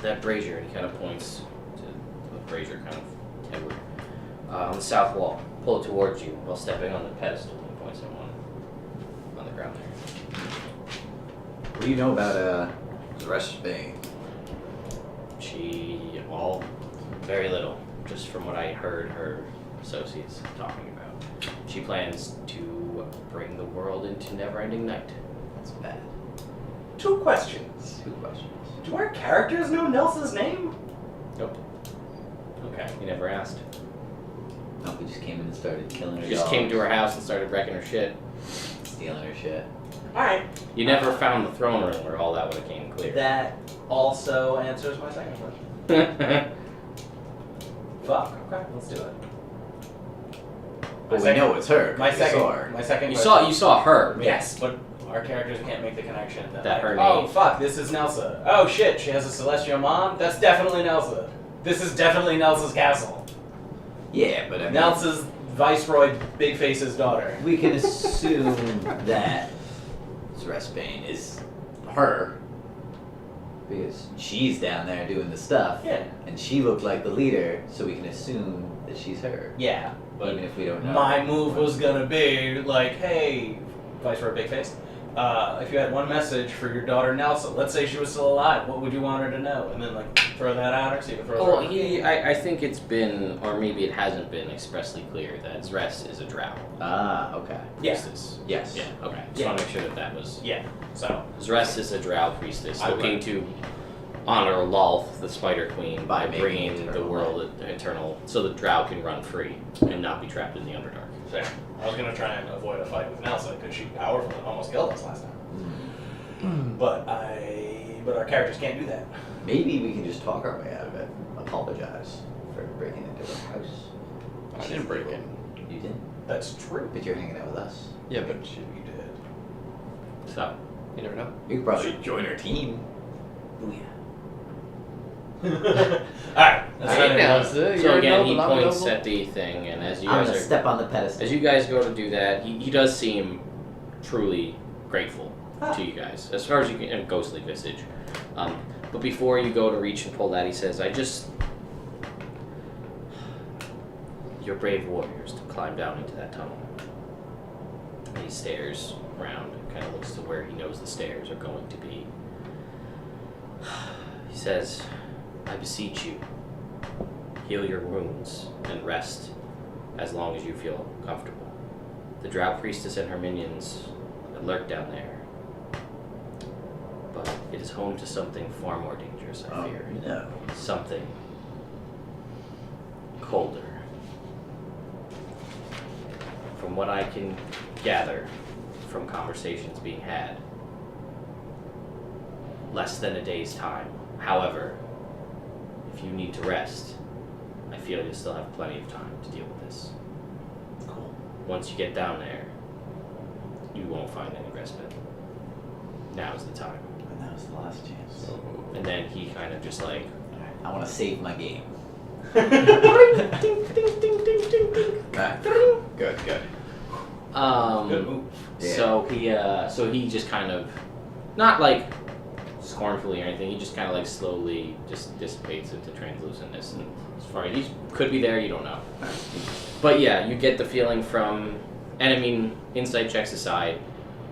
S1: That brazier," and he kind of points to the brazier kind of timber, on the south wall. Pull it towards you while stepping on the pedestal. He points at one on the ground there.
S3: What do you know about the rest of Spain?
S1: Very little, just from what I heard her associates talking about. She plans to bring the world into never-ending night.
S3: That's bad.
S2: 2 questions.
S3: 2 questions.
S2: Do our characters know Nelson's name?
S1: Nope.
S2: Okay.
S1: You never asked.
S3: No, we just came in and started killing her
S1: You just
S3: dogs,
S1: came to her house and started wrecking her shit.
S3: stealing her shit.
S2: Alright.
S1: You never found the throne room where all that would have came clear.
S2: That also answers my second question. Fuck. Okay, let's do it.
S3: But we know it's her. 'cause
S2: My
S3: we saw
S2: second.
S3: her.
S2: My second.
S1: you
S2: question.
S1: saw her.
S2: Yes, but our characters can't make the connection that,
S1: That her
S2: oh
S1: name.
S2: fuck, this is Nelsa. Oh shit, she has a celestial mom? That's definitely Nelsa. This is definitely Nelsa's castle.
S3: Yeah, but I mean,
S2: Nels's Viceroy Big Face's daughter.
S3: we can assume that Zrespane is her because she's down there doing the stuff,
S2: Yeah.
S3: and she looked like the leader, so we can assume that she's her,
S2: Yeah, but
S3: even if we don't know.
S2: my move was gonna be like, hey, Viceroy Big Face, if you had one message for your daughter Nelsa, let's say she was still alive, what would you want her to know? And then like throw that at her, see if it throws her.
S1: Well,
S2: off.
S1: I think it's been, or maybe it hasn't been expressly clear that Zrest is a Drow
S3: Ah, okay.
S2: Yeah.
S1: priestess.
S3: Yes.
S1: Yeah. Okay. Just
S2: Yeah.
S1: want to make sure that that was.
S2: Yeah. So
S1: Zrest is a Drow priestess
S2: I
S1: looking
S2: would-
S1: to honor Lolth, the Spider Queen, by
S3: By making
S1: bringing
S3: eternal
S1: the world eternal, so the Drow can run free and not be trapped in the Underdark.
S2: same. I was gonna try and avoid a fight with Nelsa because she's powerful and almost killed us last time. But our characters can't do that.
S3: Maybe we can just talk our way out of it. Apologize for breaking into her house.
S4: I didn't break in.
S3: You did,
S2: That's true.
S3: but you're hanging out with us.
S4: Yeah, but
S2: You did.
S1: So,
S4: you never know.
S3: You could probably join our team.
S1: oh yeah.
S2: Alright, that's
S4: Hey,
S2: not
S4: now,
S2: it.
S4: sir,
S1: So
S4: you're
S1: again, he
S4: noble, I'm
S1: points
S4: noble.
S1: at the thing, and as you
S3: I'm
S1: guys
S3: gonna
S1: are,
S3: step on the pedestal.
S1: as you guys go to do that, he does seem truly grateful to you guys, as far as you can, and ghostly visage. But before you go to reach and pull that, he says, you're brave warriors to climb down into that tunnel. And he stares around, kind of looks to where he knows the stairs are going to be. He says, I beseech you, heal your wounds and rest as long as you feel comfortable. The Drow priestess and her minions lurk down there, but it is home to something far more dangerous, I fear.
S3: No.
S1: Something colder. From what I can gather from conversations being had, less than a day's time. However, if you need to rest, I feel you'll still have plenty of time to deal with this.
S2: Cool.
S1: Once you get down there, you won't find any respite. Now's the time.
S3: And that was the last chance.
S1: And then he kind of just like,
S3: I want to save my game.
S1: ding, ding, ding, ding, ding, ding.
S3: Good, good.
S2: Good move.
S3: Yeah.
S1: So he just kind of, not like scornfully or anything, he just kind of like slowly just dissipates into translucentness, and as far as he could be there, you don't know. But yeah, you get the feeling from, and I mean, insight checks aside,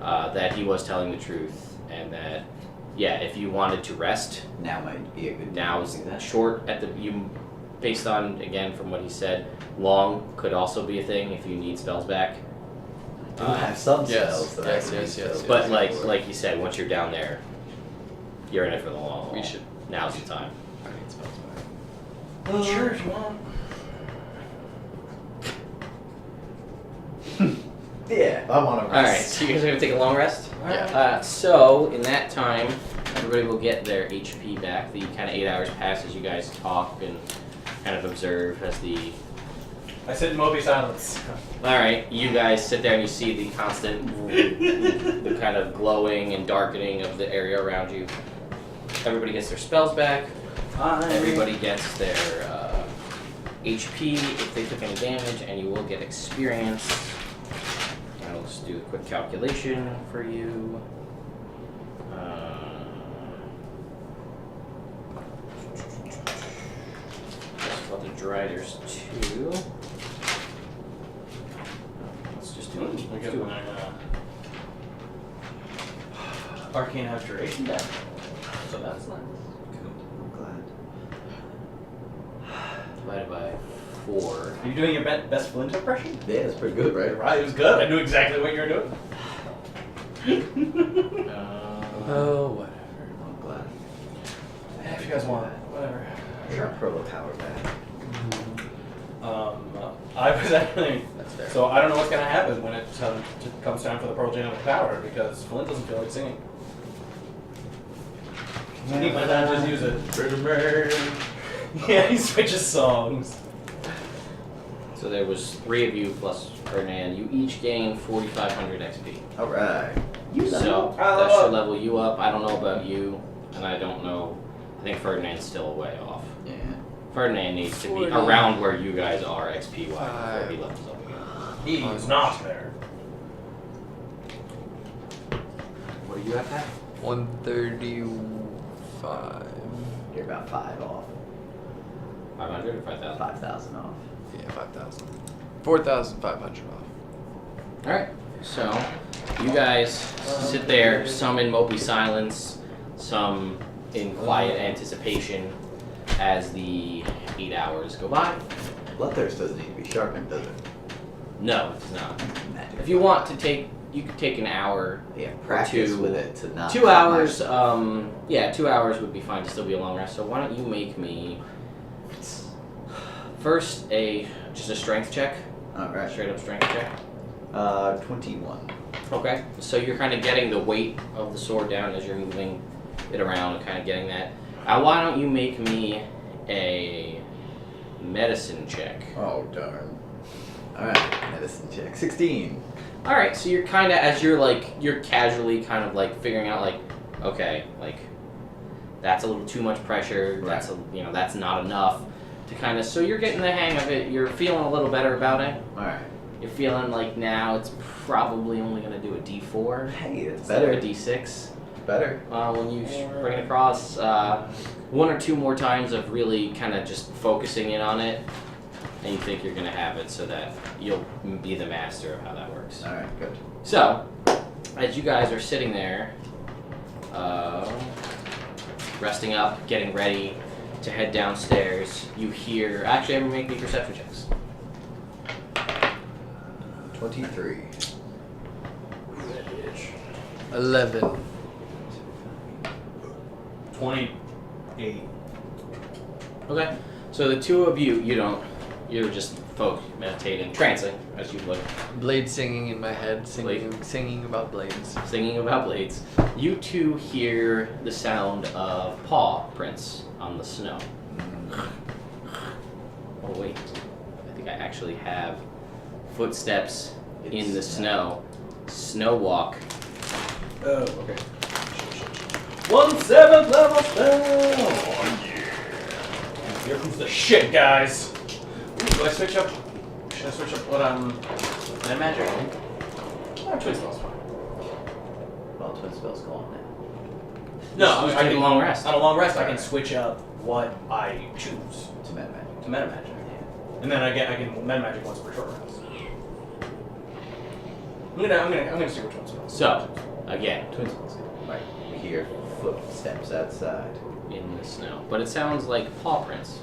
S1: that he was telling the truth, and that, yeah, if you wanted to rest,
S3: Now might be a good
S1: now's
S3: time to do that.
S1: short at the, you, based on, again, from what he said, long could also be a thing if you need spells back.
S3: I do have some
S4: Yes,
S3: spells that
S4: yes,
S3: I can
S4: yes,
S3: use,
S4: yes,
S3: though.
S1: But like you said, once you're down there, you're in it for the long haul.
S4: We should.
S1: Now's the time.
S4: I need spells back.
S2: Sure, if you want.
S3: Yeah, I'm on a rest.
S1: All right, so you guys are gonna take a long rest.
S4: Yeah.
S1: So in that time, everybody will get their HP back. The kind of 8 hours pass as you guys talk and kind of observe as the.
S2: I sit in Moby silence.
S1: All right, you guys sit there and you see the constant, the kind of glowing and darkening of the area around you. Everybody gets their spells back. Everybody gets their HP if they took any damage, and you will get experience. I'll just do a quick calculation for you. For the Driders too. Let's just do
S2: I
S1: let's
S2: get
S1: do
S2: my Arcane Abjuration back. So that's nice.
S3: I'm glad.
S1: divided by 4.
S2: Are you doing your best Flint impression?
S3: Yeah, it's pretty good, right?
S2: Right, it was good. I knew exactly what you were doing.
S4: Oh, whatever.
S3: I'm glad.
S2: If you guys want, whatever.
S3: Sure. Pearl of Power back.
S2: I was actually.
S4: That's fair.
S2: So I don't know what's gonna happen when it comes time for the Pearl Gem of Power because Flint doesn't feel like singing. He might not just use it. Yeah, he switches songs.
S1: So there was 3 of you plus Ferdinand. You each gain 4,500 XP.
S3: All right.
S1: So
S2: I
S1: that
S2: level
S1: should level you up. I don't know about you, and I don't know. I think Ferdinand's still a way off.
S3: Yeah.
S1: Ferdinand needs to be
S4: 40.
S1: around where you guys are XP wise before he levels up again.
S2: He is not there.
S1: What are you at, Pat?
S4: 135.
S3: You're about 5 off.
S1: 500 or 5,000?
S3: 5,000 off.
S4: Yeah, 5,000. 4,500 off.
S1: Alright, so you guys sit there, some in mopey silence, some in quiet anticipation as the 8 hours go by.
S3: Bloodthirst doesn't need to be sharpened, does it?
S1: No, it's not.
S3: Magic.
S1: If you want to take, you could take an hour.
S3: Yeah, practice
S1: two-
S3: with it to not.
S1: 2 hours, yeah, 2 hours would be fine to still be a long rest. So why don't you make me first just a strength check,
S3: Alright.
S1: straight up strength check.
S3: 21.
S1: Okay, so you're kind of getting the weight of the sword down as you're moving it around and kind of getting that. Why don't you make me a medicine check?
S3: Oh, darn. Alright, medicine check. 16.
S1: All right, so you're kind of you're casually kind of like figuring out like, okay, like that's a little too much pressure.
S3: Right.
S1: That's that's not enough to kind of. So you're getting the hang of it. You're feeling a little better about it.
S3: Alright.
S1: You're feeling like now it's probably only gonna do a D4
S3: Hey, it's
S1: instead of
S3: better.
S1: a D6.
S3: Better.
S1: When you bring it across, 1 or 2 more times of really kind of just focusing in on it, and you think you're gonna have it, so that you'll be the master of how that works.
S3: Alright, good.
S1: So, as you guys are sitting there, resting up, getting ready to head downstairs, you hear. Actually, I'm gonna make me perception checks.
S3: 23.
S4: 11.
S2: 28.
S1: Okay. So the two of you, you're just meditating, trancing, as you would.
S4: Blade singing in my head, singing about blades.
S1: Singing about blades. You two hear the sound of paw prints on the snow. Oh wait, I think I actually have footsteps in the snow. Snow walk.
S2: Oh, okay. 1/7 level spell! Oh, yeah. Here comes the shit, guys. Ooh, do I switch up? Should I switch up what
S1: That magic.
S2: Oh, twin spell's fine.
S3: Well, twin spells go on now.
S2: No,
S1: Just
S2: I
S1: take
S2: can,
S1: a long rest.
S2: on a long rest, I can switch up what I choose
S3: To meta magic.
S2: to meta magic, and then I can meta magic once per short rest. I'm gonna see which one's spells.
S1: So, again,
S3: Twin spells. Right. We hear footsteps outside.
S1: in the snow. But it sounds like paw prints.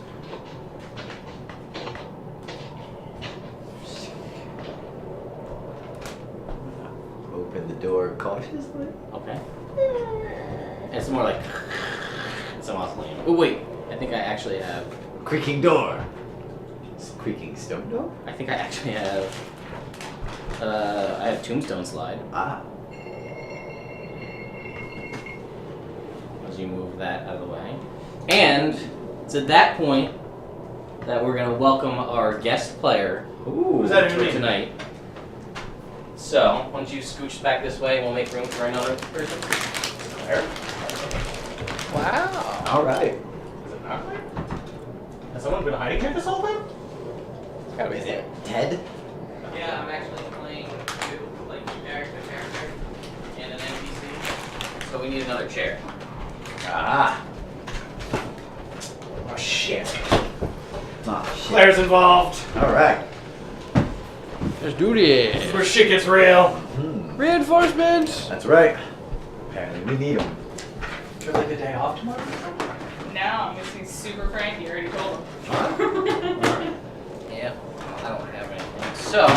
S3: Open the door cautiously.
S1: Okay. It's more like it's almost lame. Oh wait, I think I actually have.
S3: Creaking door. Creaking stone door?
S1: I think I actually have. I have tombstone slide.
S3: Ah.
S1: As you move that out of the way, and it's at that point that we're gonna welcome our guest player
S3: Ooh.
S2: Who's that even
S1: for
S2: mean?
S1: tonight. So, once you scooch back this way, we'll make room for another person. There.
S4: Wow.
S3: Alright.
S2: Is it not right? Has someone been hiding here this whole time?
S4: Gotta be
S3: Is
S4: there.
S3: it Ted?
S1: Yeah, I'm actually playing two, like character, and an NPC. So we need another chair.
S3: Ah.
S2: Oh shit.
S3: Ah, shit.
S2: Players involved.
S3: Alright.
S4: Let's do
S2: This is
S4: this.
S2: where shit gets real.
S4: Reinforcements.
S3: That's right. Apparently we need them.
S2: Should I take the day off tomorrow?
S5: No, I'm gonna be super cranky. I already told him.
S1: Yeah, I don't have anything. So,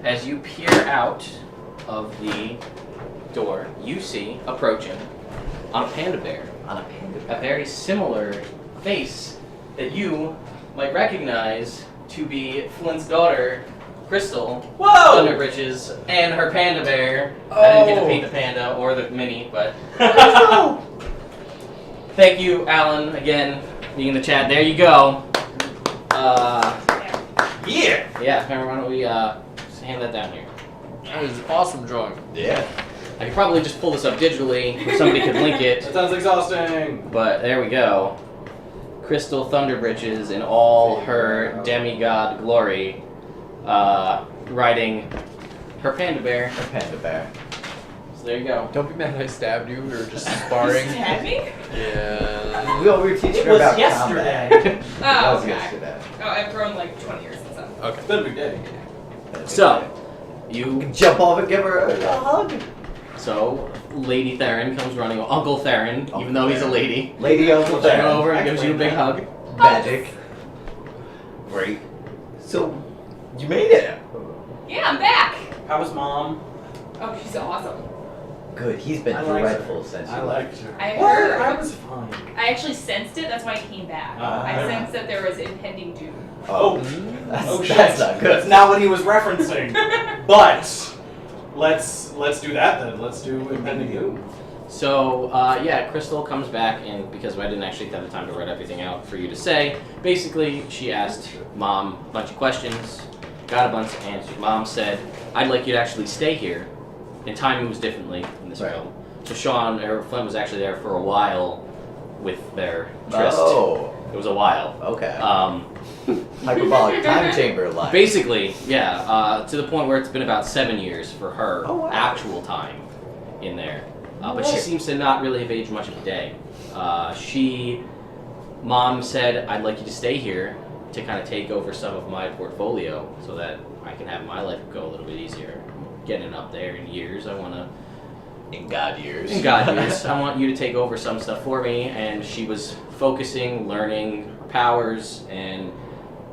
S1: as you peer out of the door, you see approaching on a panda bear,
S3: On a panda.
S1: a very similar face that you might recognize to be Flint's daughter, Crystal
S2: Whoa!
S1: Thunderbritches, and her panda bear. I didn't get to paint the panda or the mini, but thank you, Alan, again, being in the chat. There you go.
S2: Yeah!
S1: Yeah, Cameron, why don't we just hand that down here?
S4: That is an awesome drawing.
S3: Yeah.
S1: I could probably just pull this up digitally, or somebody could link
S2: That
S1: it,
S2: sounds exhausting.
S1: but there we go. Crystal Thunderbritches in all her demigod glory, riding her panda bear.
S3: A panda bear.
S1: So there you go.
S4: Don't be mad I stabbed you. We were just sparring.
S5: You stabbed me?
S4: Yeah.
S3: We were teaching
S2: It
S3: her
S2: was
S3: about
S2: yesterday.
S3: combat.
S5: Oh,
S3: It was
S5: okay.
S3: yesterday.
S5: Oh, I've grown like 20 years since then.
S4: Okay.
S2: It's been a big day.
S1: So, you.
S3: Jump off and give her a hug.
S1: So, Lady Theron comes running. Uncle Theron, even though he's a lady,
S3: Lady Uncle
S1: comes
S3: Theron.
S1: over and gives you a big hug.
S3: Magic. Great. So, you made it.
S5: Yeah, I'm back.
S2: How was mom?
S5: Oh, she's awesome.
S3: Good. He's been
S2: I liked her.
S3: dreadful since you
S2: I
S3: left.
S2: liked her.
S5: I
S2: What?
S5: heard.
S2: I was fine.
S5: I actually sensed it. That's why I came back. I
S2: yeah.
S5: sensed that there was impending doom.
S2: Oh,
S3: That's,
S2: oh shit.
S3: that's not good.
S2: That's not what he was referencing. But let's do that then. Let's do impending doom.
S1: So, yeah, Crystal comes back, and because I didn't actually have the time to write everything out for you to say, basically, she asked Mom a bunch of questions, got a bunch of answers. Mom said, I'd like you to actually stay here, and time moves differently in this
S3: Right.
S1: realm. So Sean, or Flint was actually there for a while with their tryst.
S3: Oh,
S1: It was a while.
S3: okay.
S1: Hyperbolic
S3: time chamber life.
S1: Basically, yeah, to the point where it's been about 7 years for her
S3: Oh, wow.
S1: actual time in there. But she
S3: Alright.
S1: seems to not really have aged much of a day. Mom said, I'd like you to stay here to kind of take over some of my portfolio so that I can have my life go a little bit easier. Getting up there in years, I want to...
S3: In God years.
S1: In God years, I want you to take over some stuff for me. And she was focusing, learning her powers, and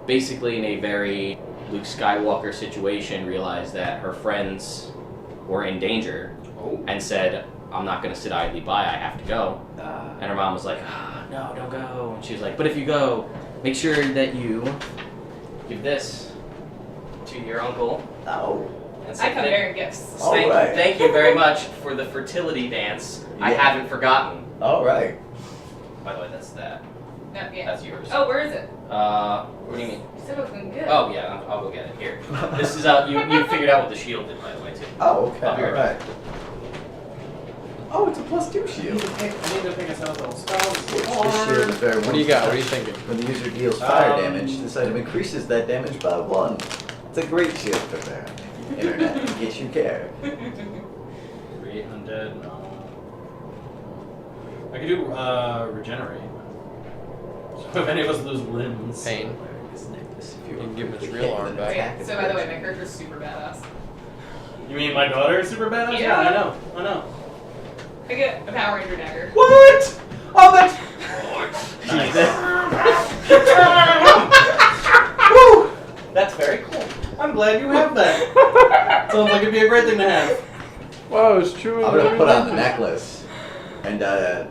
S1: basically in a very Luke Skywalker situation realized that her friends were in danger
S2: Oh.
S1: and said, I'm not going to sit idly by, I have to go.
S3: Ah.
S1: And her mom was like, no, don't go. And she was like, but if you go, make sure that you give this to your uncle.
S3: Oh.
S1: And
S5: I
S1: say,
S5: come bearing gifts.
S3: Alright.
S1: thank you very much for the fertility dance. I
S3: Yeah.
S1: haven't forgotten.
S3: All right.
S1: By the way, that's that.
S5: No, yeah.
S1: That's yours.
S5: Oh, where is it?
S1: What do you mean?
S5: You said it was going good.
S1: Oh yeah, I'll go get it. Here. This is you figured out what the shield did, by the way, too.
S3: Oh, okay.
S1: I'll be
S3: All
S1: right
S3: right. Oh, it's a +2
S2: I
S3: shield.
S2: need to pick a spell.
S3: This shield is very
S4: What do you got? What are you thinking?
S3: When the user deals fire
S2: Um,
S3: damage, this item increases that damage by 1. It's a great shield for there. Internet, in case you care.
S2: Create undead. No. I could do regenerate. So if any of us lose limbs.
S4: Pain.
S3: This necklace, if
S4: You can give him his
S3: quickly
S4: real
S3: hit
S4: arm
S3: with an
S4: back.
S3: attack
S5: Wait,
S3: of
S5: so by the way, my
S3: courage.
S5: character's super badass.
S2: You mean my daughter is super badass?
S5: Yeah.
S2: I know.
S5: I get a Power Ranger dagger.
S2: What? Oh, that's. Woo! That's very cool. I'm glad you have that. Sounds like it'd be a great thing to have.
S4: Wow, it's true.
S3: I'm gonna put on the necklace. And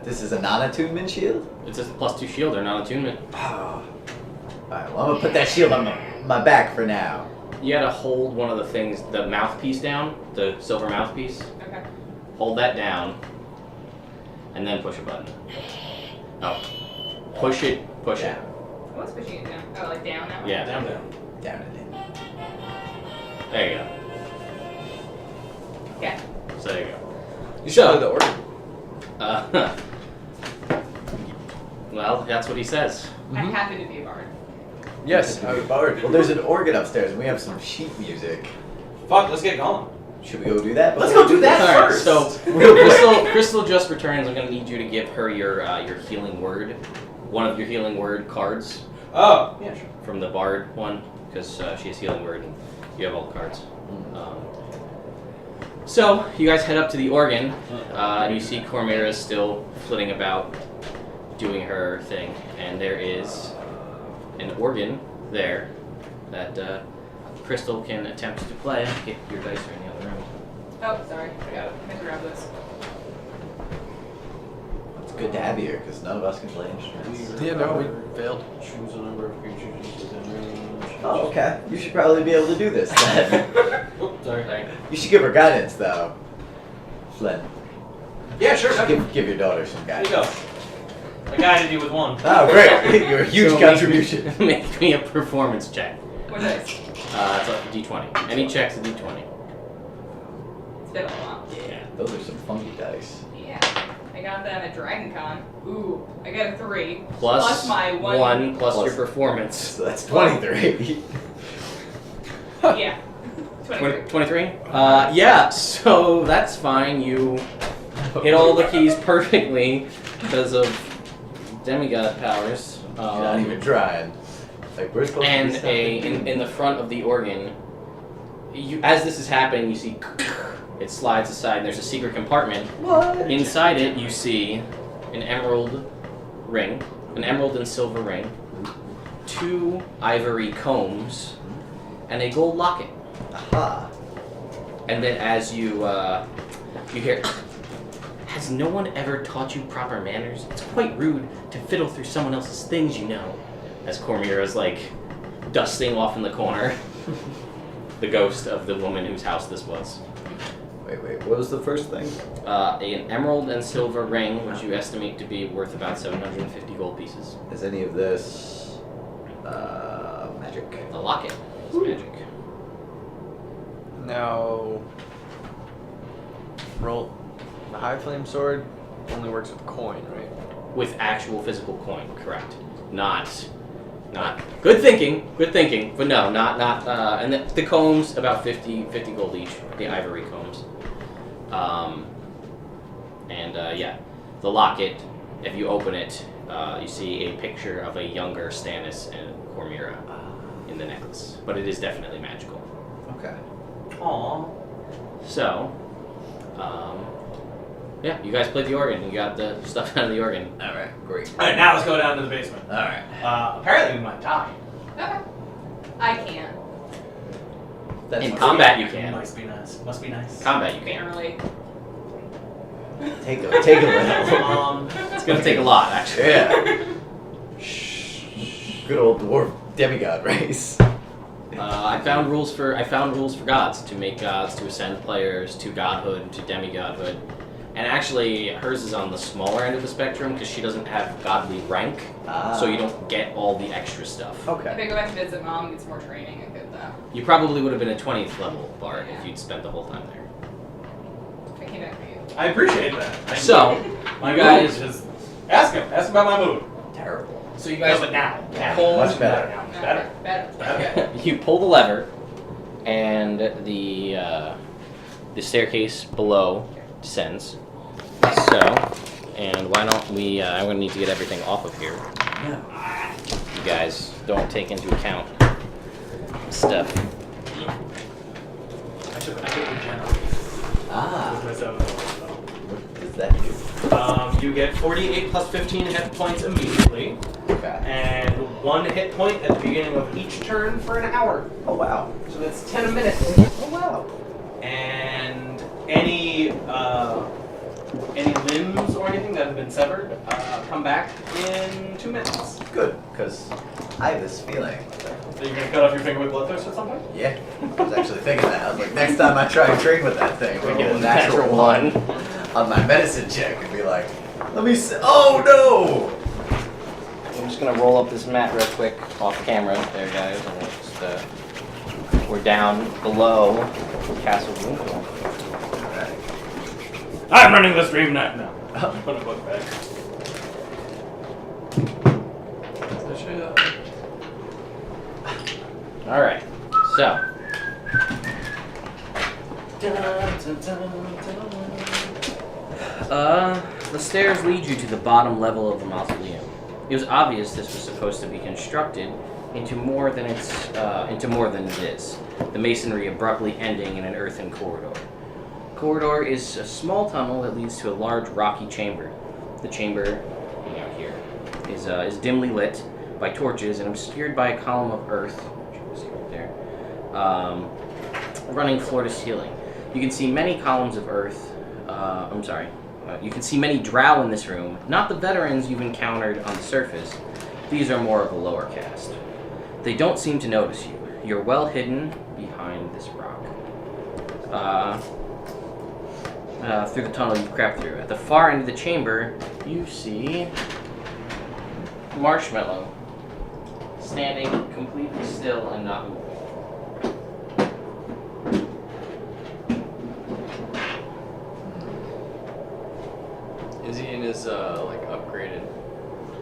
S3: this is a non-attunement shield?
S1: It says +2 shield or non-attunement.
S3: Oh. Alright, well I'm gonna put that shield on my back for now.
S1: You had to hold one of the things, the mouthpiece down, the silver mouthpiece.
S5: Okay.
S1: Hold that down, and then push a button. No. Push it. Push it.
S5: What's pushing it down? Oh, like down now?
S1: Yeah.
S2: Down.
S3: Down and in.
S1: There you go.
S5: Yeah.
S1: So there you go.
S4: You should play the organ.
S1: Well, that's what he says.
S5: I happen to be a bard.
S4: Yes.
S3: Well, there's an organ upstairs and we have some sheet music.
S2: Fuck, let's get going.
S3: Should we go do that?
S2: Let's
S3: before
S2: go
S3: we
S2: do that
S1: Alright,
S2: first.
S1: so Crystal just returns. I'm gonna need you to give her your healing word, one of your healing word cards
S2: Oh, yeah, sure.
S1: from the bard one, because she has healing word and you have all the cards. So you guys head up to the organ, and you see Cormira's still flitting about, doing her thing, and there is an organ there that Crystal can attempt to play. Get your dice are in the other room.
S5: Oh, sorry. I got it. I meant to grab this.
S3: It's good to have you here because none of us can play instruments.
S4: Yeah, no, we failed.
S2: Choose a number of creatures within range.
S3: Oh, okay. You should probably be able to do this then.
S2: Oops, sorry.
S3: You should give her guidance though. Flynn.
S2: Yeah, sure.
S3: Give your daughter some
S2: There you
S3: guidance.
S2: go. I guided you with one.
S3: Oh, great. You're a huge
S1: So
S3: contribution.
S1: Make me a performance check.
S5: What dice?
S1: It's a D20. Any check's a D20.
S5: It's been a while.
S3: Yeah, those are some funky dice.
S5: Yeah. I I got them at Dragon Con. Ooh, I got a 3.
S1: Plus
S5: my
S1: 1 plus
S3: Plus-
S1: your performance.
S3: So that's 23.
S5: Yeah. 23.
S1: 23? Yeah, so that's fine. You hit all the keys perfectly because of demigod powers.
S3: You're not even trying. Like, we're supposed
S1: And
S3: to be
S1: in the front of the organ, as this is happening, you see it slides aside, and there's a secret compartment.
S3: What?
S1: Inside it, you see an emerald ring, an emerald and silver ring, 2 ivory combs, and a gold locket.
S3: Aha.
S1: And then as you hear, has no one ever taught you proper manners? It's quite rude to fiddle through someone else's things, you know. As Cormira's like dusting off in the corner, the ghost of the woman whose house this was.
S3: Wait, what was the first thing?
S1: An emerald and silver ring, which you estimate to be worth about 750 gold pieces.
S3: Is any of this magic?
S1: The locket is magic.
S4: Now, roll the high flame sword only works with coin, right?
S1: With actual physical coin, correct? Not. Good thinking, but no, not. And the combs about 50 gold each. The ivory combs. Yeah, the locket. If you open it, you see a picture of a younger Stannis and Cormira in the necklace, but it is definitely magical.
S3: Okay.
S2: Aww.
S1: So, yeah, you guys played the organ. You got the stuff out of the organ.
S3: All right. Great.
S2: Alright, now let's go down to the basement.
S3: All right.
S2: Apparently we might die.
S5: Okay. I can.
S3: That's
S1: In combat, you can.
S2: Must be nice. Must be nice.
S1: Combat, you can.
S5: Barely.
S3: Take a little.
S1: It's gonna take a lot, actually.
S3: Yeah. Good old dwarf demigod race.
S1: I found rules for gods, to make gods, to ascend players, to godhood, to demigodhood. And actually, hers is on the smaller end of the spectrum because she doesn't have godly rank, so you don't get all the extra stuff.
S5: If
S3: Okay.
S5: I go back to visit mom and get some more training, I could though.
S1: You probably would have been a 20th level bard if you'd spent the whole time there.
S5: I came back for you.
S2: I appreciate that.
S1: So,
S2: my
S1: you guys-
S2: mood is ask him about my mood.
S3: Terrible.
S1: So you
S2: No,
S1: guys
S2: but now.
S1: pull,
S3: Much better.
S2: Now.
S5: No,
S2: Better.
S5: Better.
S1: you pull the lever, and the staircase below descends. So, and why don't we? I'm gonna need to get everything off of here.
S3: Yeah.
S1: You guys don't take into account stuff.
S2: I took regenerate.
S3: Ah.
S2: With my 7
S3: What does that do?
S2: You get 48 plus 15 hit points immediately,
S3: Okay.
S2: and 1 hit point at the beginning of each turn for an hour.
S3: Oh wow.
S2: So that's 10 a minute.
S3: Oh wow.
S2: And any limbs or anything that have been severed come back in 2 minutes.
S3: Good, because I have this feeling.
S2: So you're gonna cut off your finger with bloodthirst at some point?
S3: Yeah. I was actually thinking that. I was like, next time I try and train with that thing,
S1: We
S3: we'll
S1: get
S3: roll
S1: a
S3: a natural
S1: natural
S3: one on my medicine check and be like, let me see. Oh no!
S1: I'm just gonna roll up this mat real quick off camera there, guys, and just, we're down below Castle Gloomthorne.
S3: Alright.
S2: I'm running the stream now. No. Put a book back.
S1: All right, so the stairs lead you to the bottom level of the mausoleum. It was obvious this was supposed to be constructed into more than it is. The masonry abruptly ending in an earthen corridor. The corridor is a small tunnel that leads to a large rocky chamber. The chamber, here, is dimly lit by torches and obscured by a column of earth, which you can see right there, running floor to ceiling. You can see many columns of earth. You can see many drow in this room, not the veterans you've encountered on the surface. These are more of a lower caste. They don't seem to notice you. You're well hidden behind this rock. Through the tunnel you've crept through. At the far end of the chamber, you see Marshmallow standing completely still and not moving.
S4: Is he his like upgraded?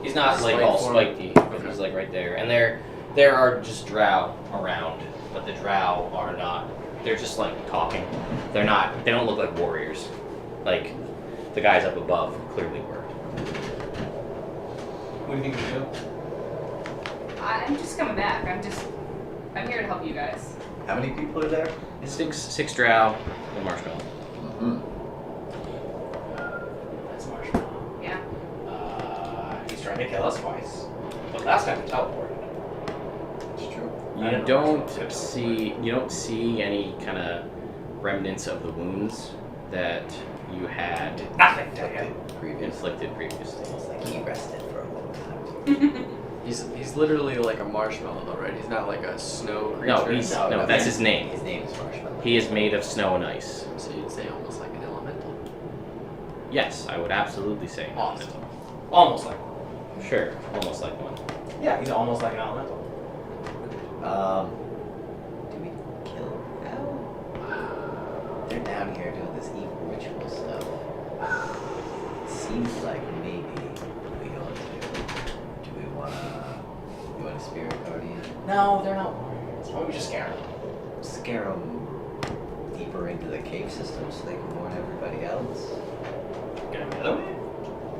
S1: He's not like
S4: Spike
S1: all
S4: form.
S1: spiky, but he's like right there. And there are just Drow around, but the Drow are not. They're just like talking. They're not. They don't look like warriors, like the guys up above clearly were.
S2: What do you think we do?
S5: I'm just coming back. I'm here to help you guys.
S3: How many people are there?
S1: Six Drow and Marshmallow.
S3: Mm-hmm.
S2: That's Marshmallow.
S5: Yeah.
S2: He's trying to kill us twice. But last time he teleported.
S3: It's true.
S1: You don't see any kind of remnants of the wounds that you had
S2: Nothing to him.
S1: inflicted previously.
S3: It's like he rested for a long time.
S4: He's literally like a marshmallow, though, right? He's not like a snow creature.
S1: No, that's his name.
S3: His name is Marshmallow.
S1: He is made of snow and ice.
S4: So you'd say almost like an elemental.
S1: Yes, I would absolutely say.
S4: Awesome.
S2: Almost like one.
S1: Sure, almost like one.
S2: Yeah, he's almost like an elemental.
S3: Do we kill Al? They're down here doing this evil ritual stuff. Seems like maybe we ought to. Do we wanna spirit guardian?
S2: No, they're not warriors. Why don't we just scare them?
S3: Scare them deeper into the cave system so they can warn everybody else?
S2: Gonna get them?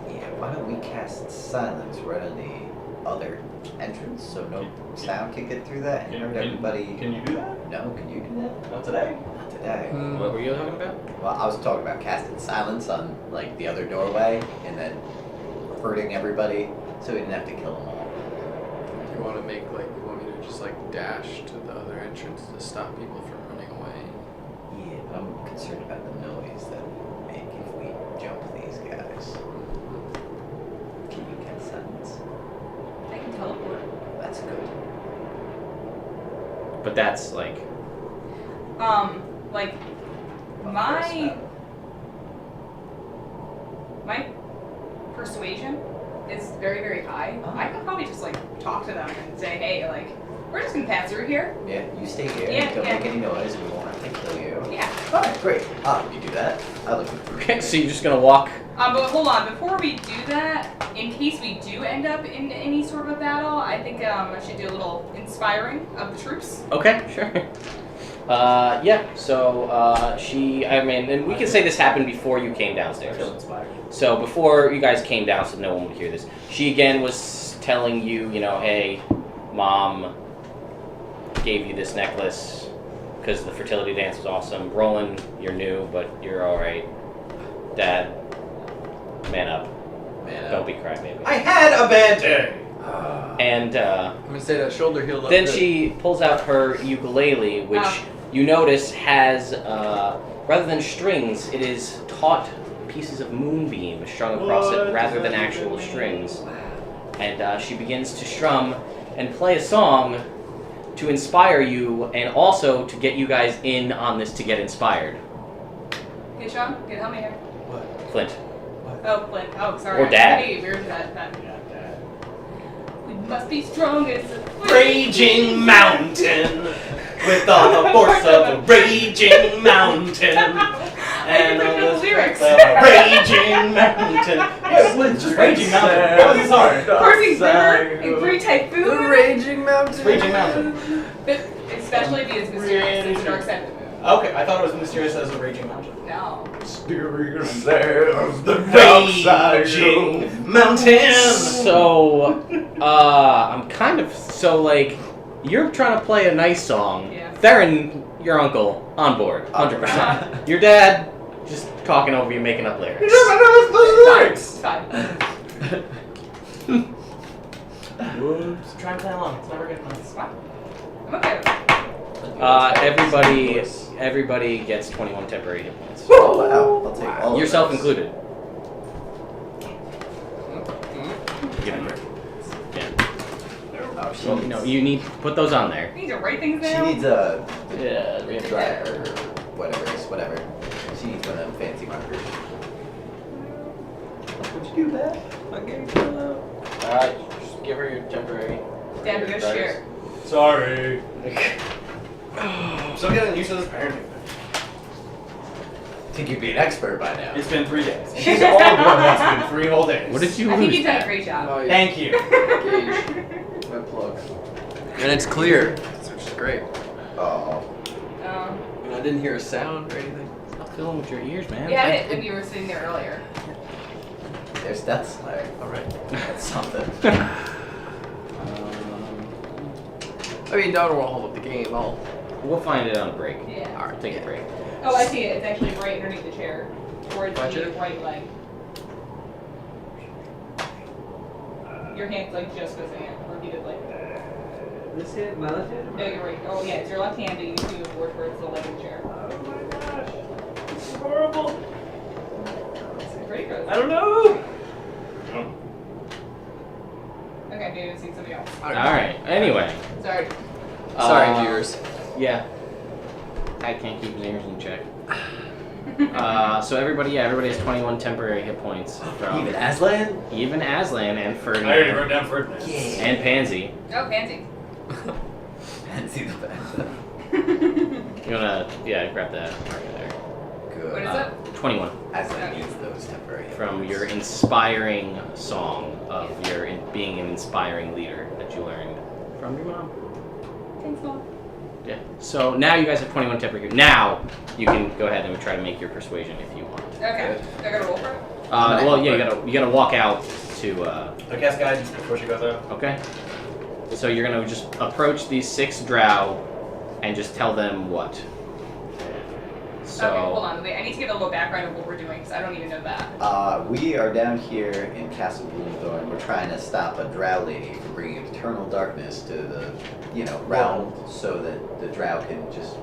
S3: Yeah, why don't we cast silence right on the other entrance so no sound can get through that and hurt everybody?
S2: Can you do that?
S3: No, can you do that?
S2: Not today.
S3: Not today.
S1: What were you talking about?
S3: Well, I was talking about casting silence on like the other doorway and then hurting everybody so we didn't have to kill them all.
S4: You want me to just like dash to the other entrance to stop people from running away?
S3: Yeah, but I'm concerned about the noise that we make if we jump these guys. Can you cast silence?
S5: I can teleport.
S3: That's good.
S1: But that's like
S5: Like
S3: Well, first
S5: my persuasion is very, very high.
S3: Oh.
S5: I could probably just like talk to them and say, hey, like, we're just gonna pass through here.
S3: Yeah, you stay here.
S5: Yeah,
S3: Don't
S5: yeah.
S3: make any noise. We won't have to kill you.
S5: Yeah.
S3: Alright, great. You do that. I look for
S1: okay. So you're just gonna walk.
S5: But hold on, before we do that, in case we do end up in any sort of a battle, I think I should do a little inspiring of the troops.
S1: Okay, sure. Yeah. So and we can say this happened before you came
S2: I
S1: downstairs.
S2: feel inspired.
S1: So before you guys came down, so no one would hear this. She again was telling you, hey, Mom gave you this necklace because the fertility dance was awesome. Roland, you're new, but you're all right. Dad, man up.
S3: Man
S1: Don't be crybaby.
S2: I had a bad day.
S1: And
S4: I'm gonna say that shoulder healed up.
S1: then
S4: good.
S1: she pulls out her ukulele, which
S5: Oh.
S1: you notice has, rather than strings, it is taut pieces of moonbeam strung across it rather than actual strings. And she begins to strum and play a song to inspire you and also to get you guys in on this to get inspired.
S5: Get Sean, get help me here.
S2: What?
S1: Flint.
S5: Oh, Flint. Oh, sorry.
S1: Or Dad.
S5: Hey, we're that.
S2: Yeah, Dad.
S5: We must be strong as a
S2: Raging mountain with all the force of the raging mountain.
S5: I can bring up the lyrics.
S2: Raging mountain. It's just raging mountain. That was hard.
S5: Coursing river, a great typhoon.
S4: The raging mountain.
S2: Raging mountain.
S5: But especially because mysterious is the dark side of the moon.
S2: Okay, I thought it was mysterious as a raging mountain.
S5: No.
S3: Mysterious as the
S2: Raging mountain.
S1: So, I'm kind of, you're trying to play a nice song.
S5: Yeah.
S1: Theron, your uncle, on board, 100%. Your dad, just talking over you, making up lyrics.
S5: It's fine.
S2: Whoops. Try and play along. It's never good enough.
S5: It's fine. I'm okay with it.
S1: Everybody gets 21 temporary hit points.
S3: Oh wow! I'll take all of
S1: Yourself
S3: those.
S1: included. Give it. Yeah.
S3: Oh, she
S1: Well,
S3: needs,
S1: no, you need to put those on there.
S5: You need to write things
S3: She
S5: down.
S3: needs a
S1: Yeah.
S3: driver, whatever. She needs one of them fancy markers. Would you do that? Okay.
S1: Just give her your temporary.
S5: Dad, we gotta share.
S2: Sorry. I'm still getting used to this parenting.
S3: think you'd be an expert by now.
S2: It's been 3 days. She's all grown. It's been 3 whole days.
S1: What did you
S5: I think
S1: lose?
S5: you've done a
S1: Pat?
S5: great job.
S4: My
S2: Thank you.
S4: gauge. My plug. And it's clear, which is great.
S3: Oh.
S4: And I didn't hear a sound or anything.
S1: Stop filling with your ears, man.
S5: We had it when you were sitting there earlier.
S3: There's Death Slayer.
S4: Alright.
S3: That's something.
S4: I mean, don't hold up the game.
S1: We'll find it on a break.
S5: Yeah.
S1: Alright, take a break.
S5: Oh, I see it. It's actually right underneath the chair. Towards
S4: Gotcha.
S5: your right leg. Your hand's like just missing it repeatedly.
S6: This hand, my left hand?
S5: No, you're right. Oh, yeah, it's your left hand that you do forward towards the leg of the chair.
S6: Oh my gosh. This is horrible.
S5: It's pretty gross.
S6: I don't know.
S5: Okay, maybe I've seen somebody else.
S1: Alright, anyway.
S5: Sorry.
S4: Sorry, viewers.
S1: Yeah. I can't keep his ears in check. So everybody has 21 temporary hit points from
S3: Even Aslan?
S1: even Aslan and
S2: I already
S1: Ferdinand
S2: wrote down Ferdinand.
S1: and Pansy.
S5: Oh, Pansy.
S3: And see the back.
S1: You wanna grab that marker there.
S3: Good.
S5: What is it?
S1: 21
S3: Aslan needs those temporary hit
S1: from
S3: points.
S1: your inspiring song of your being an inspiring leader that you learned from your mom.
S5: Thanks, Mom.
S1: Yeah. So now you guys have 21 temporary. Now you can go ahead and try to make your persuasion if you want.
S5: Okay. I gotta roll for it?
S1: Well, yeah, you gotta walk out to.
S2: I cast guidance before she goes out.
S1: Okay. So you're gonna just approach these 6 drow and just tell them what. So.
S5: Okay, hold on. Wait, I need to get a little background of what we're doing because I don't even know that.
S3: We are down here in Castle Gloomthorne. We're trying to stop a drow lady from bringing eternal darkness to the, realm, so that the drow can just,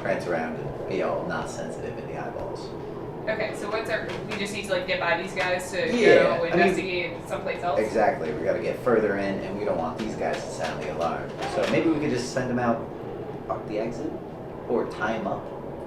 S3: prance around and be all not sensitive in the eyeballs.
S5: Okay, so what's our... We just need to, get by these guys to
S3: Yeah,
S5: go
S3: I mean-
S5: investigate someplace else?
S3: Exactly. We got to get further in, and we don't want these guys to sound the alarm. So maybe we could just send them out the exit, or tie them up.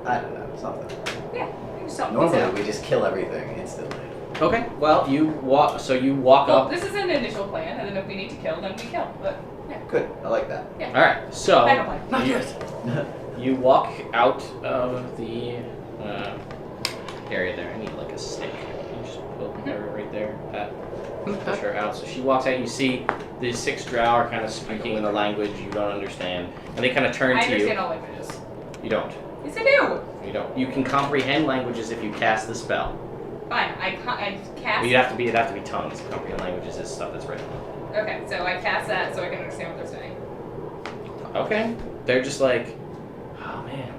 S3: I don't know, something.
S5: Yeah, we just help
S3: Normally
S5: these out.
S3: we just kill everything instantly.
S1: Okay. Well, you walk. So you walk
S5: Well,
S1: up.
S5: this is an initial plan, and then if we need to kill, then we kill. But, yeah.
S3: Good. I like that.
S5: Yeah.
S1: All right. So.
S5: Backup plan.
S3: Not yet.
S1: You walk out of the area there. I need like a stick. You just put her right there. Push her out. So she walks out. You see the 6 drow are kind of speaking in a language you don't understand, and they kind of turn
S5: I
S1: to you.
S5: understand all languages.
S1: You don't.
S5: Yes, I do.
S1: You don't. You can comprehend languages if you cast the spell.
S5: Fine, I cast...
S1: But it'd have to be tongues. Comprehend languages is stuff that's written.
S5: Okay, so I cast that so I can understand what they're saying.
S1: Okay. They're just like, oh man.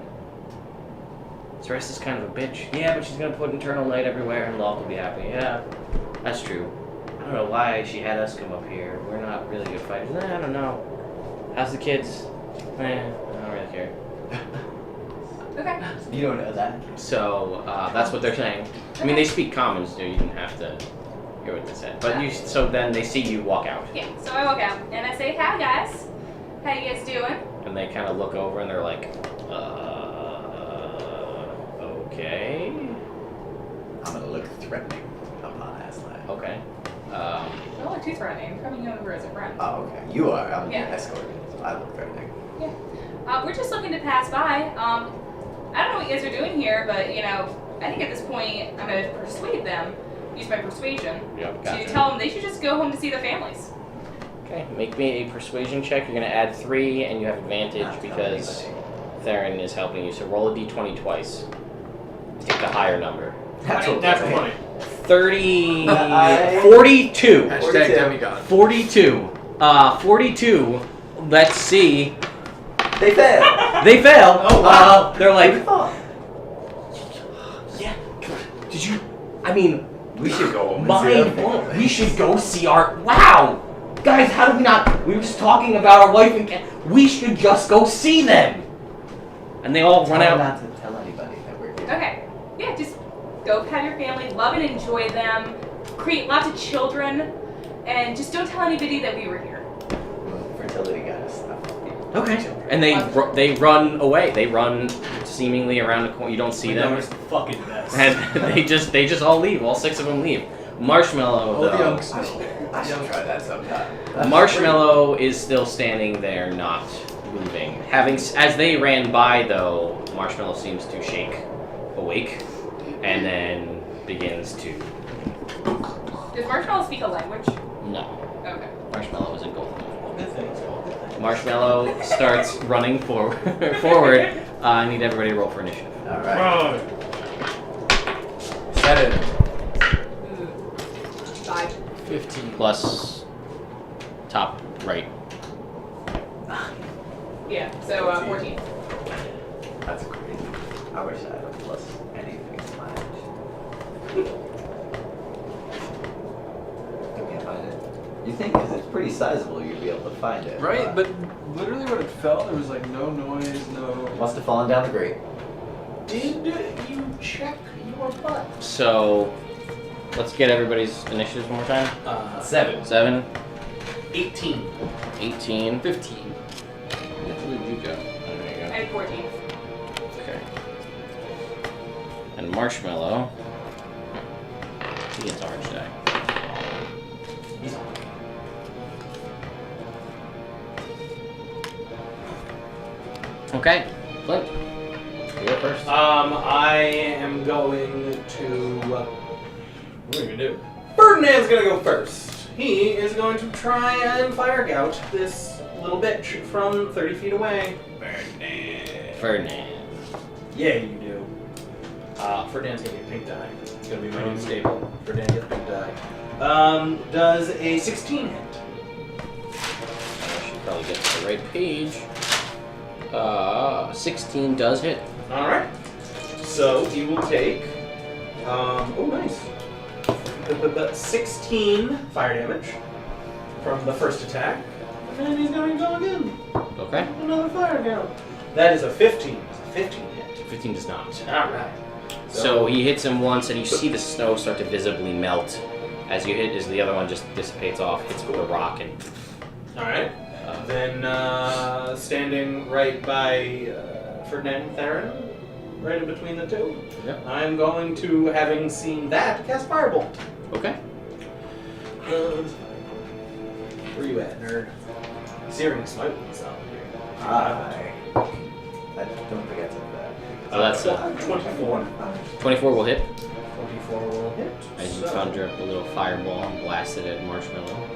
S1: Ceres is kind of a bitch. Yeah, but she's gonna put eternal light everywhere and Locke will be happy. Yeah, that's true. I don't know why she had us come up here. We're not really good fighters. I don't know. How's the kids? I don't really care.
S5: Okay.
S3: You don't know that?
S1: So that's what they're saying. I mean, they speak common, so you didn't have to hear what they said. But you. So then they see you walk out,
S5: Yeah, so I walk out and I say, hi guys. How you guys doing?
S1: and they kind of look over and they're like, okay.
S3: I'm gonna look threatening upon Aslan.
S1: Okay.
S5: I'm only too threatening. I'm coming over as a friend.
S3: Oh, okay. You are. I'm
S5: Yeah.
S3: the escort, so I look threatening.
S5: We're just looking to pass by. I don't know what you guys are doing here, but, I think at this point I'm going to persuade them, use my persuasion,
S1: Yep.
S5: to tell them they should just go home to see their families.
S1: Okay. Make me a persuasion check. You're gonna add 3, and you have advantage
S3: Not tell
S1: because
S3: anybody.
S1: Theron is helping you. So roll a d20 twice. Take the higher number.
S3: Natural
S2: Natural
S3: 20.
S1: 30.
S3: I-
S1: 42.
S4: Hashtag
S3: 42.
S4: demigod.
S1: 42. 42. Let's see.
S3: They failed.
S1: They fail.
S2: Oh, wow.
S1: They're
S3: What do you
S1: like,
S3: thought?
S1: yeah. Did you? I mean,
S3: We should go home and see
S1: mind
S3: our
S1: blown.
S3: families.
S1: We should go see our. Wow, guys, how did we not? We were just talking about our wife and cat. We should just go see them. And they all run
S3: Tell
S1: out.
S3: not to tell anybody that we're here.
S5: Okay. Yeah, just go have your family, love and enjoy them, create lots of children, and just don't tell anybody that we were here.
S3: Fertility goddess stuff.
S1: Okay. And they run away. They run seemingly around the corner. You don't see them.
S2: It's the fucking best.
S1: And they just all leave. All 6 of them leave. Marshmallow,
S4: All the
S1: though.
S4: youngs.
S3: I should try that sometime.
S1: Marshmallow is still standing there, not moving. As they ran by, though, Marshmallow seems to shake awake. and then begins to.
S5: Does Marshmallow speak a language?
S1: No.
S5: Okay.
S1: Marshmallow is a gold.
S2: Good things.
S1: Marshmallow starts running forward. Forward. I need everybody to roll for initiative.
S3: Alright.
S4: 7.
S5: 5.
S4: 15.
S1: Plus top right.
S5: Yeah, so 14.
S3: That's great. I wish I had a plus anything in my You can't find it. You think, because it's pretty sizable, you'd be able to find it.
S4: Right, but literally when it fell, there was like no noise, no.
S3: Must have fallen down the grate.
S2: Did you check your butt?
S1: So let's get everybody's initiatives one more time.
S3: 7.
S1: 7,
S2: 18.
S1: 18.
S4: 15.
S1: Where did you go? Oh, there you
S5: I had 14.
S1: go. Okay. And Marshmallow. He gets orange die. Okay, Flint. You go first.
S2: I am going to. What are we gonna do? Ferdinand's gonna go first. He is going to try and fire gout this little bitch from 30 feet away.
S1: Ferdinand.
S2: Yeah, you do. Ferdinand's gonna get pink die. It's gonna be my new staple. Ferdinand gets pink die. Does a 16 hit?
S1: I should probably get to the right page. 16 does hit.
S2: Alright. So he will take. Oh, nice. 16 fire damage from the first attack. And he's going to go again.
S1: Okay.
S2: Another fire gout. That is a 15. It's a 15 hit.
S1: 15 does not.
S2: Alright.
S1: So he hits him once, and you see the snow start to visibly melt as you hit. As the other one just dissipates off, hits the rock, and
S2: Alright. Then standing right by Ferdinand and Theron, right in between the two,
S1: Yep.
S2: I'm going to, having seen that, cast Firebolt.
S1: Okay.
S2: Where you at, nerd? Searing Smite is out here.
S3: I don't think I took that.
S1: So that's
S2: 24.
S1: 24 will hit.
S2: 24 will hit.
S1: As you conjure up a little fireball and blast it at Marshmallow.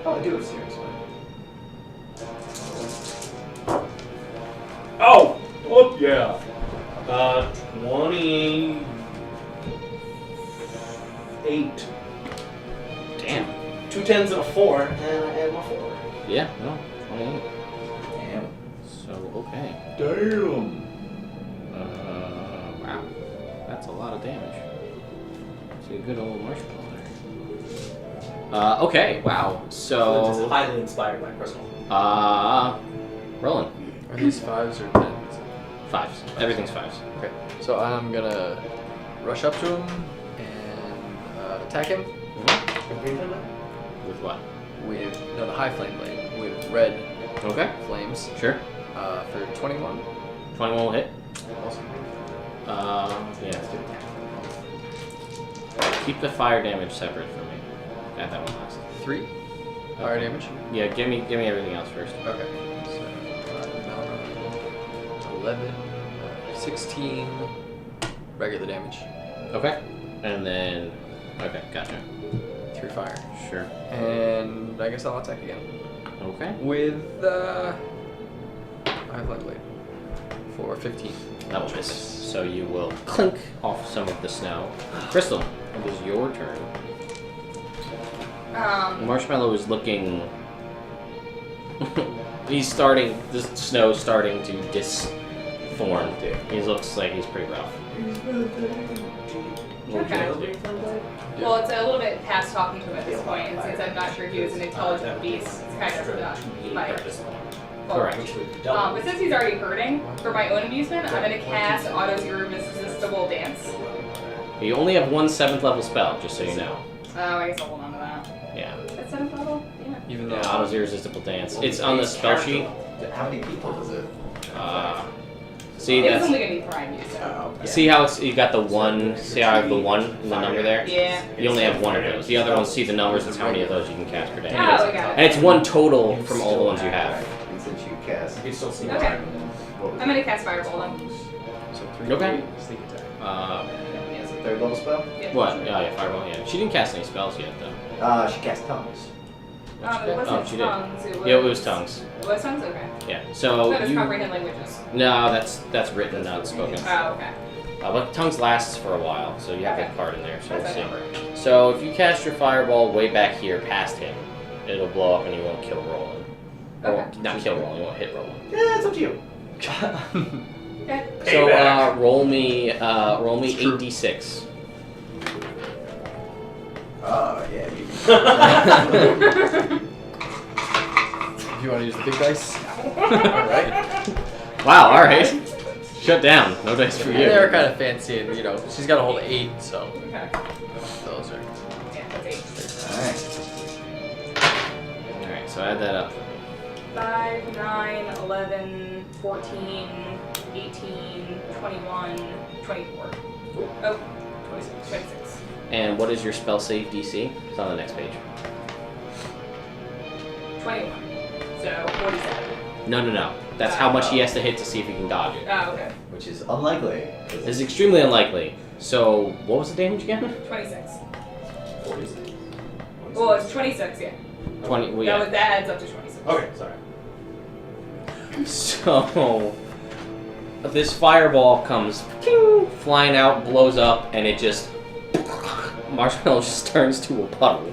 S3: Oh, I do have serious one.
S2: Oh! Oh, yeah. 28.
S1: Damn.
S2: 2 10s and a 4, and I add my 4.
S1: Yeah, no, 28.
S3: Damn.
S1: So, okay.
S3: Damn.
S1: Wow. That's a lot of damage. See a good old Marshmallow there. Okay, wow.
S2: This is
S1: So,
S2: highly inspired by Crystal.
S1: Roland.
S4: Are these 5s or 10s?
S1: 5s. Everything's 5s.
S4: Okay, so I'm gonna rush up to him and attack him
S1: With what?
S4: with the high flame blade with red
S1: Okay.
S4: flames
S1: Sure.
S4: for 21.
S1: 21 will hit.
S4: Awesome.
S1: Yeah. Keep the fire damage separate from me. Got that one last.
S4: 3 fire damage.
S1: Yeah, give me everything else first.
S4: Okay. So 11, 16 regular damage.
S1: Okay. And then, okay, gotcha.
S4: 3 fire.
S1: Sure.
S4: And I guess I'll attack again
S1: Okay.
S4: with high flame blade for 15.
S1: That will miss. So you will clink off some of the snow. Crystal, it is your turn. Marshmallow is looking. He's starting. The snow's starting to disform. He looks like he's pretty rough.
S5: Okay. Well, it's a little bit past talking to him at this point, and since I'm not sure he was an intelligent beast, it's kind of like
S1: Correct.
S5: But since he's already hurting, for my own amusement, I'm gonna cast Otto's Irresistible Dance.
S1: You only have one 7th level spell, just so you know.
S5: Oh, I guess I'll hold on to that.
S1: Yeah.
S5: That's 7th level? Yeah.
S4: Even though
S1: Yeah, Otto's Irresistible Dance. It's on the spell sheet.
S3: How many people is it?
S1: See,
S5: It was
S1: that's.
S5: only gonna be prime use.
S3: Oh, okay.
S1: See how it's you got the 1. See how I have the 1 in the number there?
S5: Yeah.
S1: You only have 1 of those. The other ones, see the numbers. That's how many of those you can cast per day.
S5: Oh, I got it.
S1: And it's 1 total from all the ones you have.
S3: And since you cast,
S2: You still see
S5: Okay.
S3: what was
S5: I'm gonna cast Fireball then.
S4: So 3
S1: Okay.
S4: sneak attack.
S3: It's a third level spell?
S1: What? Yeah, fireball. Yeah. She didn't cast any spells yet, though.
S3: She cast tongues.
S5: It wasn't
S1: she did.
S5: tongues. It was,
S1: Yeah, it was tongues.
S5: It was tongues? Okay.
S1: Yeah.
S5: I
S1: So
S5: thought it was
S1: you.
S5: comprehend languages.
S1: No, that's written, not spoken.
S5: Oh, okay.
S1: But tongues lasts for a while, so you have that card in there. So we'll
S5: That's
S1: see.
S5: a number.
S1: So if you cast your fireball way back here past him, it'll blow up and you won't kill Roland. Or
S5: Okay.
S1: not kill Roland, you won't hit Roland.
S2: Yeah, it's up to you.
S5: Okay.
S1: So
S2: Payback.
S1: roll me
S4: It's true.
S1: 8d6.
S3: Oh, yeah, you
S4: If you want to use the big dice.
S1: Right? Wow, alright. Shut down. No dice for you.
S4: They're kind of fancy, and she's got a hold 8, so
S5: Okay.
S4: those are.
S5: Yeah, that's 8.
S3: Alright.
S1: Alright, so add that up.
S5: 5, 9, 11, 14, 18, 21, 24. Oh, 26. 26.
S1: And what is your spell save DC? It's on the next page.
S5: 21. So 47.
S1: No. That's how much he has to hit to see if he can dodge it.
S5: Oh, okay.
S3: Which is unlikely.
S1: This is extremely unlikely. So, what was the damage again?
S5: 26.
S2: 46.
S5: Well, it's 26, yeah.
S1: 20. Well, yeah.
S5: That adds up to 26.
S2: Okay, sorry.
S1: So, this fireball comes ting, flying out, blows up, and it just Marshmallow just turns to a puddle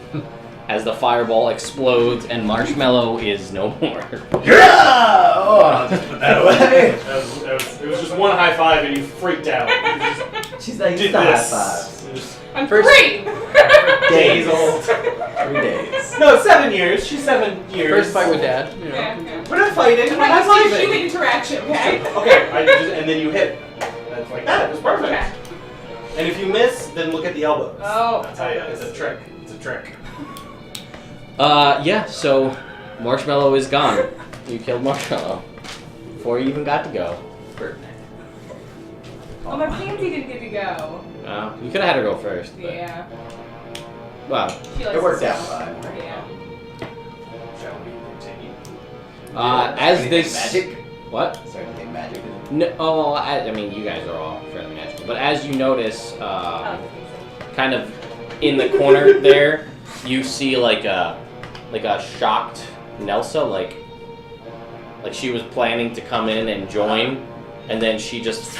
S1: as the fireball explodes, and Marshmallow is no more.
S3: Yeah! Oh, I'll just put that away.
S2: It was just one high five and you freaked out. You just
S3: She's like,
S2: did
S3: "Stop high
S2: this.
S3: fives."
S2: It was
S5: I'm
S4: First-
S5: free!
S2: days old.
S3: 3 days.
S2: No, 7 years. She's 7 years.
S4: First fight with Dad.
S5: Yeah, yeah.
S2: We're not fighting. We're
S5: Right,
S2: high
S5: it's a
S2: fiving.
S5: human interaction, okay?
S2: Okay, and then you hit. That's like that. It was perfect.
S5: Okay.
S2: And if you miss, then look at the elbows.
S5: Oh.
S2: That's how you. It's a trick. It's a trick.
S1: Yeah, so Marshmallow is gone. You killed Marshmallow before you even got to go.
S5: Oh, my pansy didn't get to go.
S1: You could have had her go first. But,
S5: Yeah.
S1: Well,
S5: She likes
S3: It worked
S5: to
S3: out
S5: sell.
S3: fine.
S5: Yeah.
S2: Shall we continue?
S1: as
S3: Anything
S1: this
S3: magic?
S1: what?
S3: Is there anything magic?
S1: No, I mean you guys are all fairly magical, but as you notice, kind of in the corner there, you see like a shocked Nelsa, like she was planning to come in and join, and then she just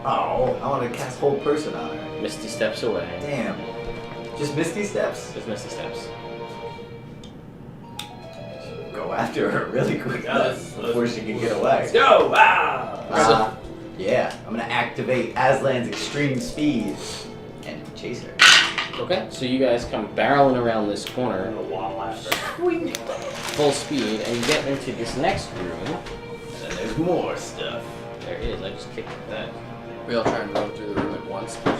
S3: Oh, I want to cast whole person on her.
S1: misty steps away.
S3: Damn. Just Misty Steps?
S1: Just misty steps.
S3: Go after her really quick
S2: Yeah, let's-
S3: before she can get away.
S2: Go! Wow!
S3: Yeah, I'm gonna activate Aslan's extreme speed and chase her.
S1: Okay, so you guys come barreling around this corner,
S2: I'm gonna waddle after.
S1: full speed, and you get into this next room.
S3: And then there's more stuff.
S1: There is. I just kicked that.
S4: We all try and run through the room at once.
S1: Well,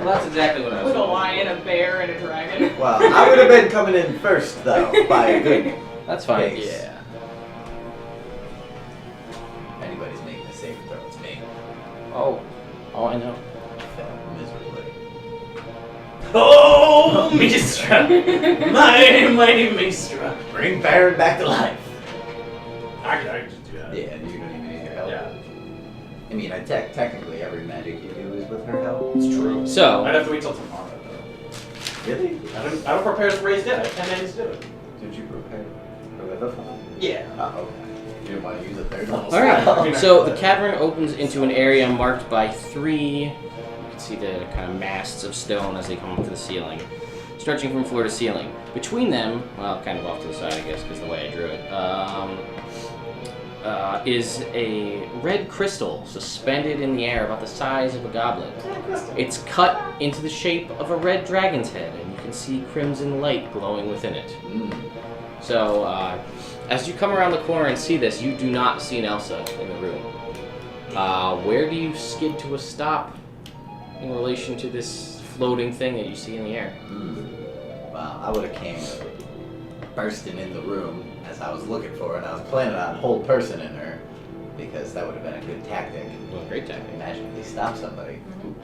S1: that's exactly what I was.
S5: With a lion, a bear, and a dragon.
S3: Well, I would have been coming in first though, by a good
S1: That's fine.
S3: pace.
S4: Yeah.
S3: If anybody's making a saving throw, it's me.
S1: Oh, I know.
S3: Failed miserably.
S2: Oh, Mistra! My mighty Mistra!
S3: Bring Baron back to life.
S2: I can just do that.
S3: Yeah, you don't even need your help.
S2: Yeah,
S3: I mean, technically every magic you do is with her help.
S2: it's true.
S1: So,
S2: I'd have to wait till tomorrow, though.
S3: Really?
S2: I don't prepare to raise dead. I have 10 days to do it.
S3: Did you prepare for the other one?
S2: Yeah.
S3: Oh, okay. You didn't want to use a third level
S1: all right.
S3: spell?
S1: So the cavern opens into an area marked by 3. You can see the kind of masts of stone as they come up to the ceiling, stretching from floor to ceiling. Between them, well, kind of off to the side, I guess, because the way I drew it, is a red crystal suspended in the air about the size of a goblet. It's cut into the shape of a red dragon's head, and you can see crimson light glowing within it.
S3: Mm.
S1: So, as you come around the corner and see this, you do not see Nelsa in the room. Where do you skid to a stop in relation to this floating thing that you see in the air?
S3: Wow, I would have came bursting in the room as I was looking for her, and I was planning on whole person in her, because that would have been a good tactic.
S1: It was a great tactic.
S3: Magically stop somebody who,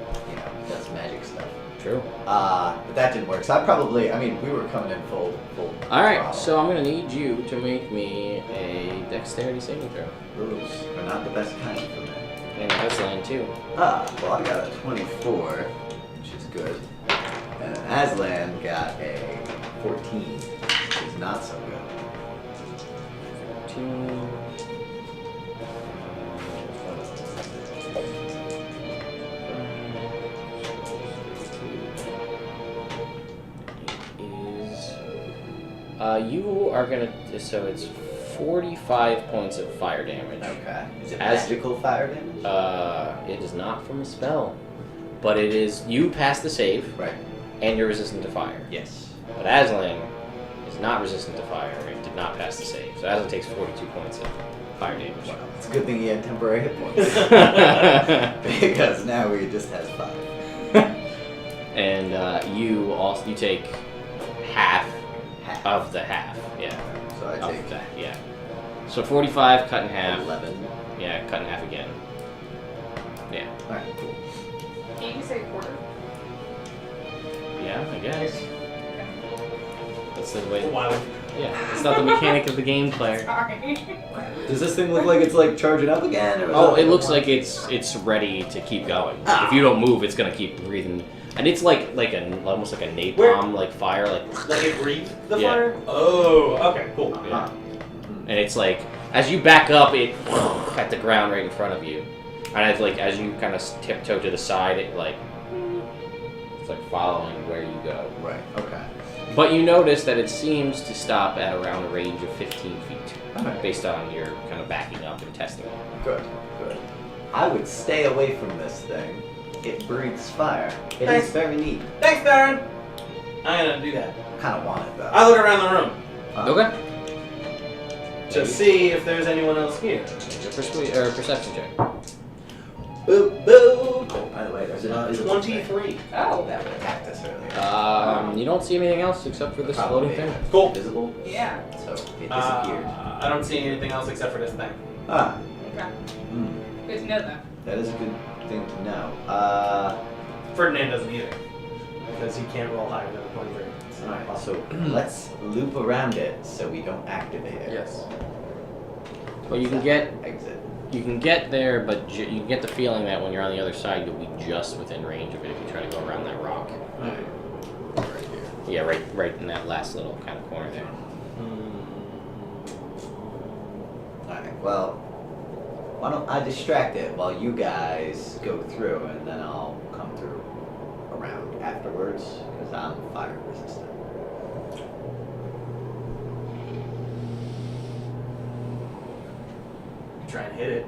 S3: does magic stuff.
S1: True.
S3: But that didn't work. So we were coming in full.
S1: Alright,
S3: throttle.
S1: so I'm gonna need you to make me a dexterity saving throw.
S3: Rules are not the best kind for me.
S1: And Aslan too.
S3: Well, I got a 24, which is good. And Aslan got a 14, which is not so good.
S1: 14. You are gonna. So it's 45 points of fire damage.
S3: Okay. Is it
S1: As-
S3: magical fire damage?
S1: It is not from a spell, but it is. You pass the save,
S3: Right.
S1: and you're resistant to fire.
S3: Yes.
S1: But Aslan is not resistant to fire. It did not pass the save, so Aslan takes 42 points of fire damage.
S3: Well, it's a good thing he had temporary hit points. Because now he just has 5.
S1: And you take half
S3: Half.
S1: of the half. Yeah.
S3: So I
S1: Of
S3: take
S1: that. Yeah. So 45 cut in half.
S3: 11.
S1: Yeah, cut in half again. Yeah.
S3: Alright, cool.
S5: Can you say quarter?
S1: Yeah, I guess. That's the way.
S2: Wow.
S1: Yeah. It's not the mechanic of the game, Claire.
S5: Sorry.
S3: Does this thing look like it's like charging up again? Or is
S1: Oh,
S3: that
S1: it looks
S3: one?
S1: like it's ready to keep going.
S3: Ah.
S1: If you don't move, it's gonna keep breathing, and it's like almost like a napalm like fire, like
S2: It breathed the
S1: Yeah.
S2: fire? Oh, okay, cool.
S3: Uh-huh.
S1: and it's like as you back up, it at the ground right in front of you, and it's like as you kind of tiptoe to the side, it's like following where you go.
S3: Right, okay.
S1: But you notice that it seems to stop at around a range of 15 feet,
S3: Alright.
S1: based on your kind of backing up and testing it.
S3: Good, good. I would stay away from this thing. It breathes fire. It
S2: Thanks.
S3: is very neat.
S2: Thanks, Darren. I'm gonna do that.
S3: I kind of want it though.
S2: I look around the room
S1: Okay.
S2: to see if there's anyone else here.
S1: Make a perception check.
S3: Boo, boo! Oh, by the way, there's a
S2: 23.
S5: Oh.
S3: that would attack us earlier.
S1: You don't see anything else except for this
S3: Probably
S1: floating thing.
S2: Cool.
S3: Visible,
S5: Yeah.
S3: so it disappeared.
S2: I don't see anything else except for this thing.
S3: Ah,
S5: Okay.
S3: hmm.
S5: Good to know that.
S3: That is a good thing to know.
S2: Ferdinand doesn't either. Because he can't roll higher than a 23. It's not
S3: Alright,
S2: possible.
S3: so let's loop around it so we don't activate it.
S4: Yes.
S1: Well, you can get
S3: Exit.
S1: there, but you can get the feeling that when you're on the other side, you'll be just within range of it if you try to go around that rock.
S3: Alright.
S4: Right here.
S1: Yeah, right in that last little kind of corner there.
S3: Alright, well, why don't I distract it while you guys go through and then I'll come through around afterwards because I'm fire resistant.
S2: Try and hit it.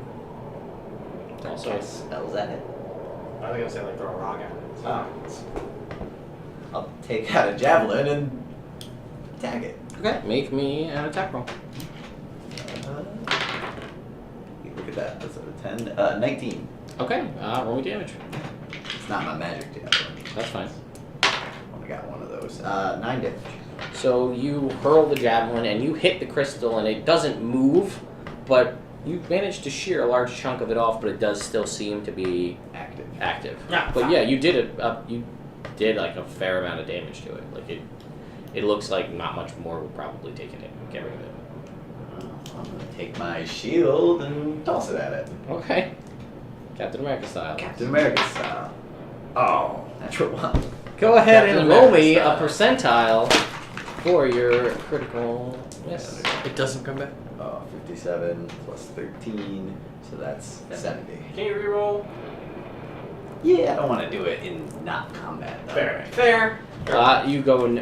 S1: Also,
S3: Cast spells at it.
S2: I was gonna say like throw a rock at it. So
S3: I'll take out a javelin and tag it.
S1: okay, make me an attack roll.
S3: Look at that. That's a 10. 19.
S1: Okay, roll me damage.
S3: It's not my magic javelin.
S1: That's fine.
S3: Only got one of those. 9 damage.
S1: So you hurl the javelin and you hit the crystal and it doesn't move, but you managed to shear a large chunk of it off, but it does still seem to be
S3: Active.
S1: active.
S2: Yeah.
S1: But yeah, you did like a fair amount of damage to it. Like it looks like not much more will probably take it in. Get rid of it.
S3: I'm gonna take my shield and toss it at it.
S1: Okay. Captain America style.
S3: Captain America style. Oh, natural 1.
S1: Go ahead
S3: Captain
S1: and roll
S3: America
S1: me
S3: style.
S1: a percentile for your critical miss.
S4: It doesn't come back.
S3: 57 plus 13, so that's 70.
S2: can you reroll?
S3: Yeah, I don't want to do it in not combat though.
S2: Fair.
S1: You go in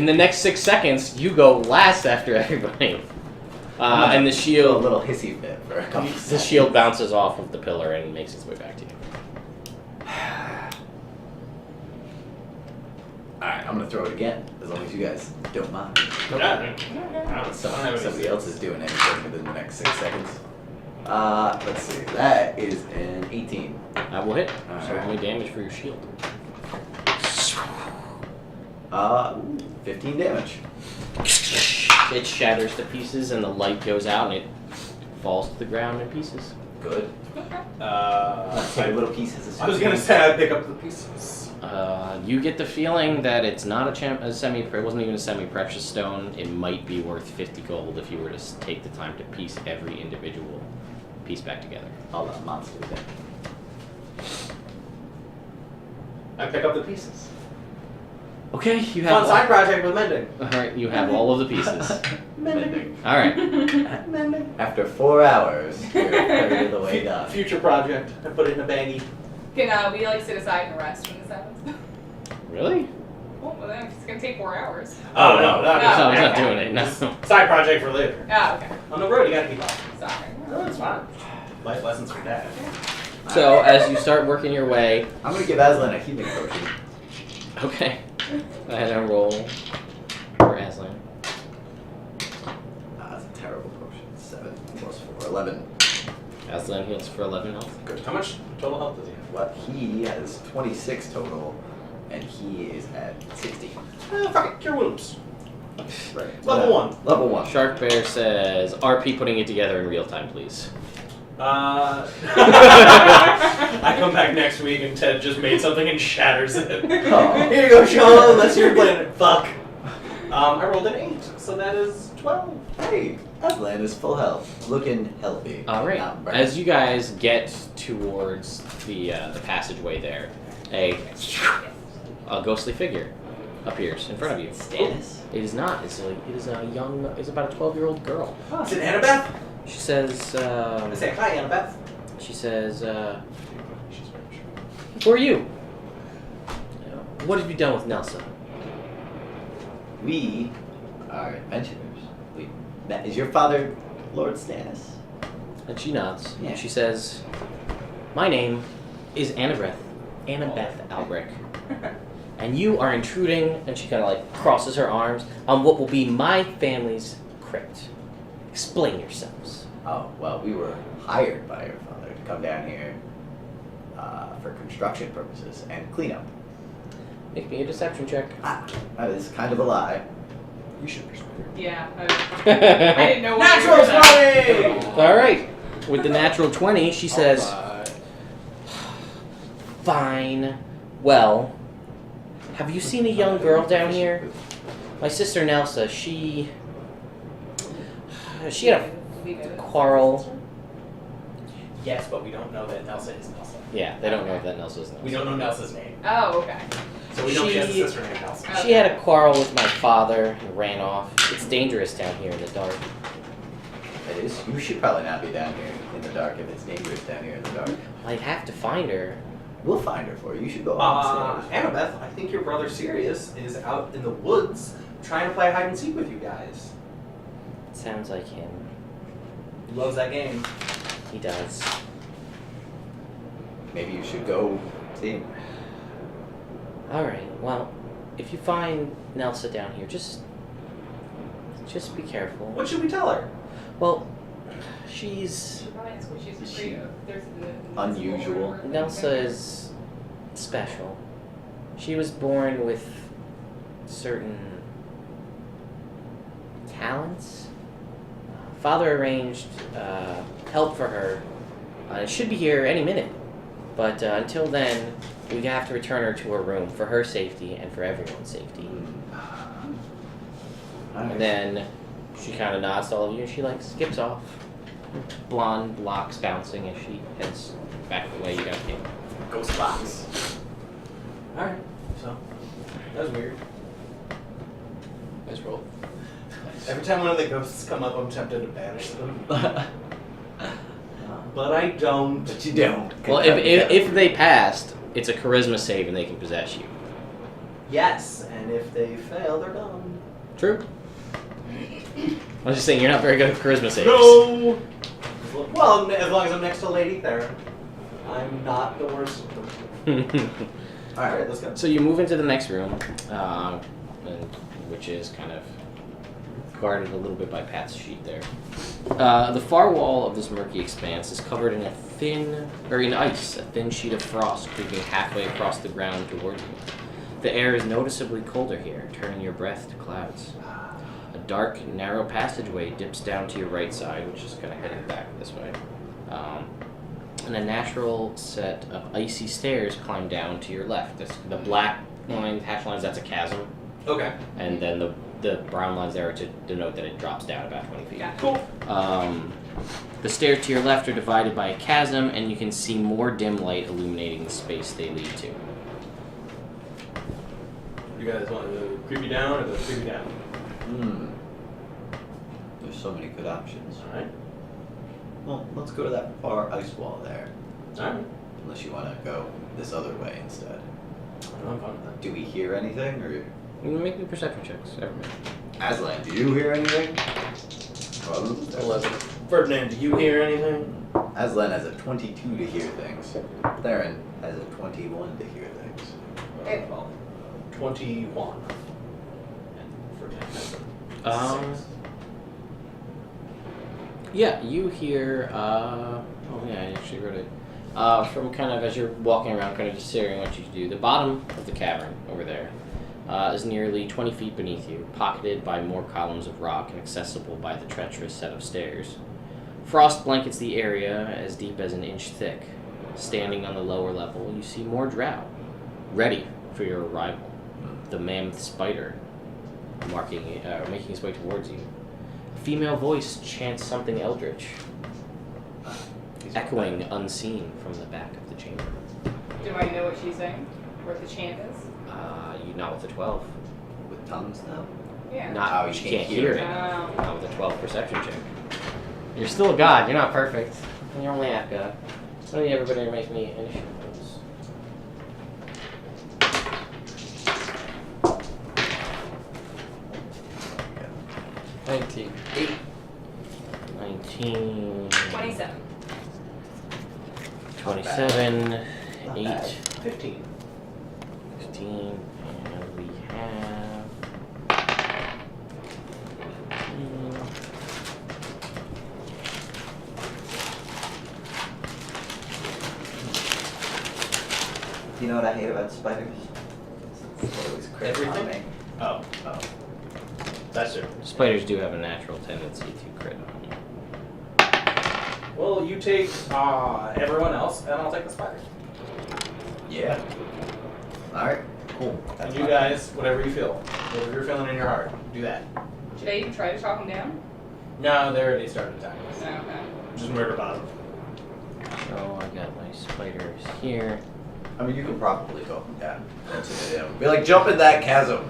S1: the next 6 seconds. You go last after everybody, and the
S3: Do a
S1: shield.
S3: little hissy fit for a couple
S1: The
S3: seconds.
S1: shield bounces off of the pillar and makes its way back to you.
S3: Alright, I'm gonna throw it again, as long as you guys don't mind.
S2: Yeah.
S3: Somebody else is doing anything within the next 6 seconds. Let's see. That is an 18.
S1: That will hit. So
S3: Alright.
S1: roll me damage for your shield.
S3: 15 damage.
S1: It shatters to pieces and the light goes out and it falls to the ground in pieces.
S3: Good. Take little pieces.
S2: I was gonna say I'd pick up the pieces.
S1: You get the feeling that it's not it wasn't even a semi-precious stone. It might be worth 50 gold if you were to take the time to piece every individual piece back together.
S3: All the monsters in.
S2: I pick up the pieces.
S1: Okay, you
S2: Fun
S1: have.
S2: side project with mending.
S1: All right, you have all of the pieces.
S2: Mending.
S1: All right.
S2: Mending.
S3: After 4 hours, you're a third of the way done.
S2: Future project. I put it in a baggie.
S5: Can we like sit aside and rest when this happens?
S1: Really?
S5: Well, then it's gonna take 4 hours.
S2: Oh no,
S1: No, he's not
S5: okay.
S1: doing it. No.
S2: Side project for later.
S5: Oh, okay.
S2: On the road, you gotta keep up.
S5: Sorry.
S2: No, it's fine. Life lessons for dad.
S1: So as you start working your way,
S3: I'm gonna give Aslan a healing potion.
S1: okay, I had a roll for Aslan.
S3: That's a terrible potion. 7 plus 4, 11.
S1: Aslan heals for 11 health.
S2: Good. How much total health does he have?
S3: What? He has 26 total, and he is at 16.
S2: Fuck it. Cure wounds.
S3: Right.
S2: Level 1.
S3: Level 1.
S1: Shark Bear says, "RP putting it together in real time, please."
S2: I come back next week and Ted just made something and shatters it.
S3: Oh.
S2: Here you go, Sean. That's your planet. Fuck. I rolled an 8, so that is 12.
S3: Hey, Aslan is full health, looking healthy.
S1: All right.
S3: Not burnt.
S1: As you guys get towards the passageway there, a ghostly figure appears in front of you.
S3: Stannis?
S1: It is not. It is a young. It's about a 12-year-old girl.
S2: Oh, is it Annabeth?
S1: She says.
S2: I say, hi, Annabeth.
S1: She says, "Who are you? What have you done with Nelsa?"
S3: We are adventurers. Is your father Lord Stannis?
S1: And she nods.
S3: Yeah.
S1: And she says, "My name is Annabeth Albrek. And you are intruding," and she kind of like crosses her arms, "on what will be my family's crypt. Explain yourselves."
S3: Oh, well, we were hired by your father to come down here for construction purposes and clean up.
S1: Make me a deception check.
S3: That is kind of a lie.
S1: You should persuade her.
S5: Yeah. I didn't know what
S2: Natural
S5: you were saying.
S2: 20!
S1: All right. With the natural 20, she says, "Fine. Well, have you seen a young girl down here? My sister Nelsa, she had a quarrel."
S2: Yes, but we don't know that Nelsa is Nelsa.
S1: Yeah, they don't know if that Nelsa's Nelsa.
S2: We don't know Nelsa's name.
S5: Oh, okay.
S2: So we know she has a
S1: She-
S2: sister named Nelsa.
S1: She had a quarrel with my father and ran off. It's dangerous down here in the dark.
S3: It is. You should probably not be down here in the dark if it's dangerous down here in the dark.
S1: I'd have to find her.
S3: We'll find her for you. You should go upstairs.
S2: Annabeth, I think your brother Sirius is out in the woods trying to play hide and seek with you guys.
S1: Sounds like him.
S2: He loves that game.
S1: He does.
S3: Maybe you should go see him.
S1: All right. Well, if you find Nelsa down here, just be careful.
S2: What should we tell her?
S1: Well, she's
S5: Should probably ask what she's
S3: Is
S5: afraid
S3: she
S5: of. There's
S3: unusual?
S1: Nelsa is special. She was born with certain talents. Father arranged help for her. It should be here any minute. But until then, we have to return her to her room for her safety and for everyone's safety.
S3: Alright.
S1: And then she kind of nods to all of you and she like skips off. Blonde locks bouncing as she heads back the way you guys came.
S3: Ghost box.
S2: Alright, so that was weird.
S4: Nice roll.
S2: Every time one of the ghosts come up, I'm tempted to banish them. But I don't.
S3: But you don't.
S1: Well, if they passed, it's a charisma save and they can possess you.
S2: Yes, and if they fail, they're done.
S1: True. I was just saying you're not very good at charisma saves.
S2: No! Well, as long as I'm next to Lady Theron, I'm not the worst of them. Alright, let's go.
S1: So you move into the next room, which is kind of guarded a little bit by Pat's sheet there. The far wall of this murky expanse is covered in in ice, a thin sheet of frost creeping halfway across the ground toward you. The air is noticeably colder here, turning your breath to clouds. A dark, narrow passageway dips down to your right side, which is kind of heading back this way. And a natural set of icy stairs climb down to your left. The black line, hatch lines, that's a chasm.
S2: Okay.
S1: And then the brown lines there are to denote that it drops down about 20 feet.
S5: Gotcha.
S2: Cool.
S1: The stairs to your left are divided by a chasm, and you can see more dim light illuminating the space they lead to.
S2: You guys want to creep you down or the creep you down?
S3: There's so many good options.
S2: Alright.
S3: Well, let's go to that far ice wall there.
S2: Alright.
S3: Unless you want to go this other way instead.
S2: I'm fine with that.
S3: Do we hear anything, or
S1: You can make me perception checks, everybody.
S3: Aslan? Do you hear anything?
S4: 11.
S2: Ferdinand, do you hear anything?
S3: Aslan has a 22 to hear things. Theron has a 21 to hear things.
S2: Well, 21. And Ferdinand has a 6.
S1: Yeah, you hear, oh yeah, I actually wrote it. From kind of, as you're walking around, kind of just staring what you do, the bottom of the cavern over there is nearly 20 feet beneath you, pocketed by more columns of rock and accessible by the treacherous set of stairs. Frost blankets the area as deep as an inch thick. Standing on the lower level, you see more Drow, ready for your arrival. The mammoth spider, making its way towards you. A female voice chants something eldritch, echoing unseen from the back of the chamber.
S5: Do I know what she's saying? What the chant is?
S1: You not with a 12.
S3: With tongues now?
S5: Yeah.
S1: Not,
S3: Oh,
S1: you can't hear it.
S5: Oh.
S1: Not with a 12 perception check. You're still a god. You're not perfect. You're only half god. I don't need everybody to make me initiative rolls.
S3: Yeah.
S4: 19.
S1: 19.
S5: 27.
S1: 27.
S3: Not
S1: 8.
S3: bad.
S2: 15.
S1: 15. And we have. 18.
S3: You know what I hate about spiders? It's always crit on
S2: Everything?
S3: me.
S2: Oh.
S3: Oh.
S2: That's it.
S1: Spiders do have a natural tendency to crit on you.
S2: Well, you take everyone else, and I'll take the spider.
S3: Yeah. Alright, cool. That's
S2: And you
S3: fine.
S2: guys, whatever you feel. Whatever you're feeling in your heart, do that.
S5: Should I even try to talk him down?
S2: No, they already started attacking.
S5: No, okay.
S2: Just murder bottom.
S1: So I got my spiders here.
S3: I mean, you could probably go down. That's it. Be like, jump in that chasm.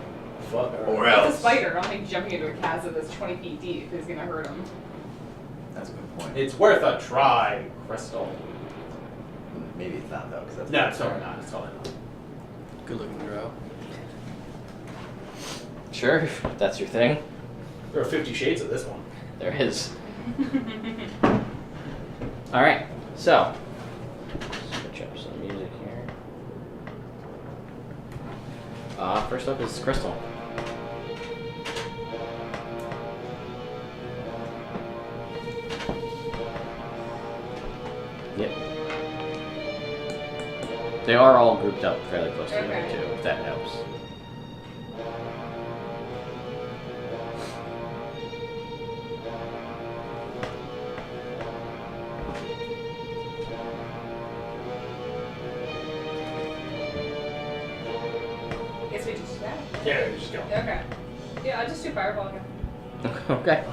S2: Fuck.
S3: Or
S5: It's
S3: else.
S5: a spider. I don't think jumping into a chasm that's 20 feet deep is gonna hurt him.
S3: That's a good point.
S2: It's worth a try, Crystal.
S3: Maybe it's not, though, because that's.
S2: No, it's totally not. It's totally not.
S4: Good looking Drow.
S1: Sure, if that's your thing.
S2: There are 50 shades of this one.
S1: There is. Alright, so. Switch up some music here. First up is Crystal. Yep. They are all grouped up fairly close together
S5: Okay.
S1: too, if that helps.
S5: Guess we just do that.
S2: Yeah, you just go.
S5: Okay. Yeah, I'll just do fireball again.
S1: Okay.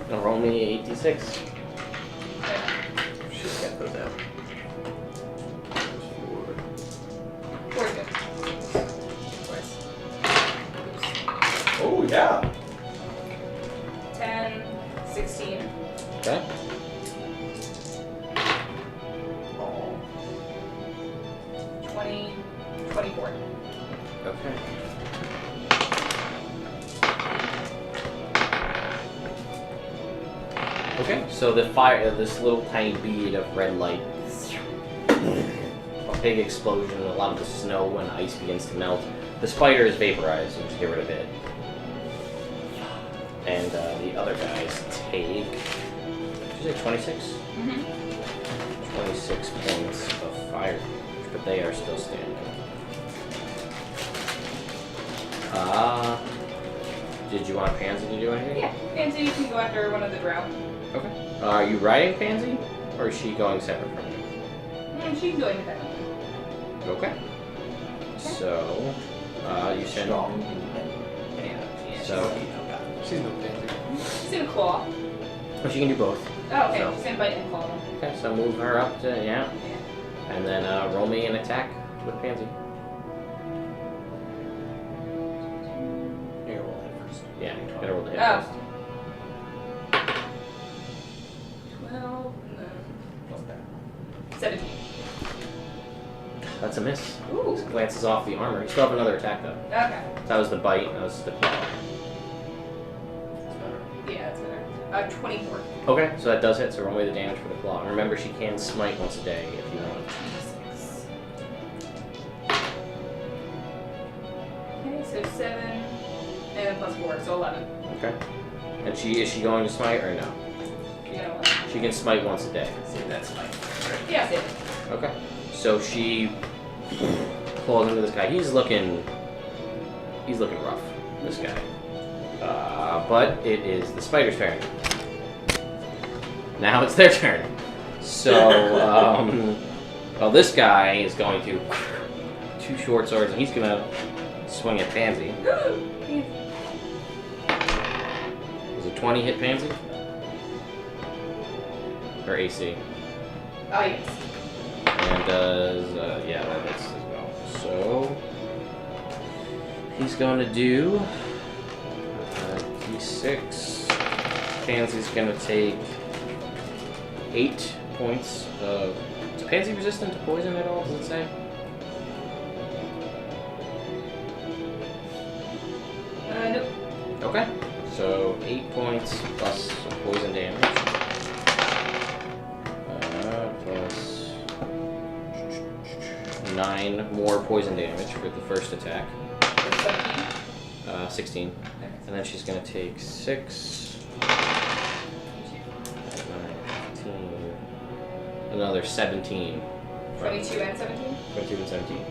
S1: Now roll me 8d6.
S3: Should get those out.
S5: Four good.
S2: Oh, yeah.
S5: 10, 16.
S1: Okay.
S3: Oh.
S5: 20, 24.
S1: Okay. Okay, so the fire, this little tiny bead of red light, a big explosion, a lot of the snow and ice begins to melt. The spider is vaporized, you just get rid of it. And the other guys take, did you say 26?
S5: Mm-hmm.
S1: 26 points of fire, but they are still standing. Did you want Pansy to do anything?
S5: Yeah, Pansy, you can go after one of the Drow.
S1: Okay. Are you riding Pansy, or is she going separate from you?
S5: She can go independently.
S1: Okay. So, you send
S3: Strong independent.
S1: So,
S4: She's no pansy.
S5: She's in a claw.
S1: but she can do both.
S5: Oh, okay.
S1: So.
S5: She's in bite and claw.
S1: Okay, so move her up to, yeah. And then roll me an attack with Pansy.
S2: Here, roll that first.
S1: Yeah, gotta roll the hit
S5: Oh.
S1: first.
S5: 12.
S2: What's that?
S5: 17.
S1: That's a miss.
S5: Ooh.
S1: Just glances off the armor. You still have another attack though.
S5: Okay.
S1: That was the bite, that was the claw.
S5: Yeah, that's better. 24.
S1: Okay, so that does hit, so roll me the damage for the claw. And remember, she can smite once a day if you want.
S5: 6. Okay, so 7. And then plus 4, so 11.
S1: Okay. And is she going to smite or no?
S5: You know what?
S1: She can smite once a day.
S3: See, that's my.
S5: Yeah, save it.
S1: Okay. So she claws into this guy. He's looking rough, this guy. But it is the spider's turn. Now it's their turn. So, well, this guy is going to 2 short swords, and he's gonna swing at Pansy. Is it 20 hit Pansy? Or AC?
S5: Oh, yes.
S1: And does, yeah, that hits as well. So, he's going to do D6. Pansy's going to take 8 points of... Is Pansy resistant to poison at all, does it say?
S5: Nope.
S1: Okay. So, 8 points plus some poison damage. Plus 9 more poison damage for the first attack. 16. And then she's going to take 6, 9, 15, another 17.
S5: 22 and 17?
S1: 22 and 17.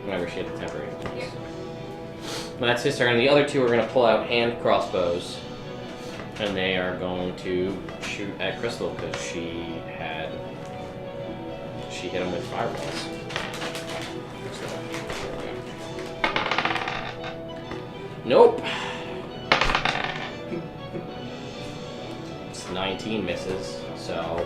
S1: Remember, she had the temporary.
S5: Yeah.
S1: Well, that's his turn. The other 2 are going to pull out hand crossbows. And they are going to shoot at Crystal because she hit him with fireballs. Nope. It's 19 misses, so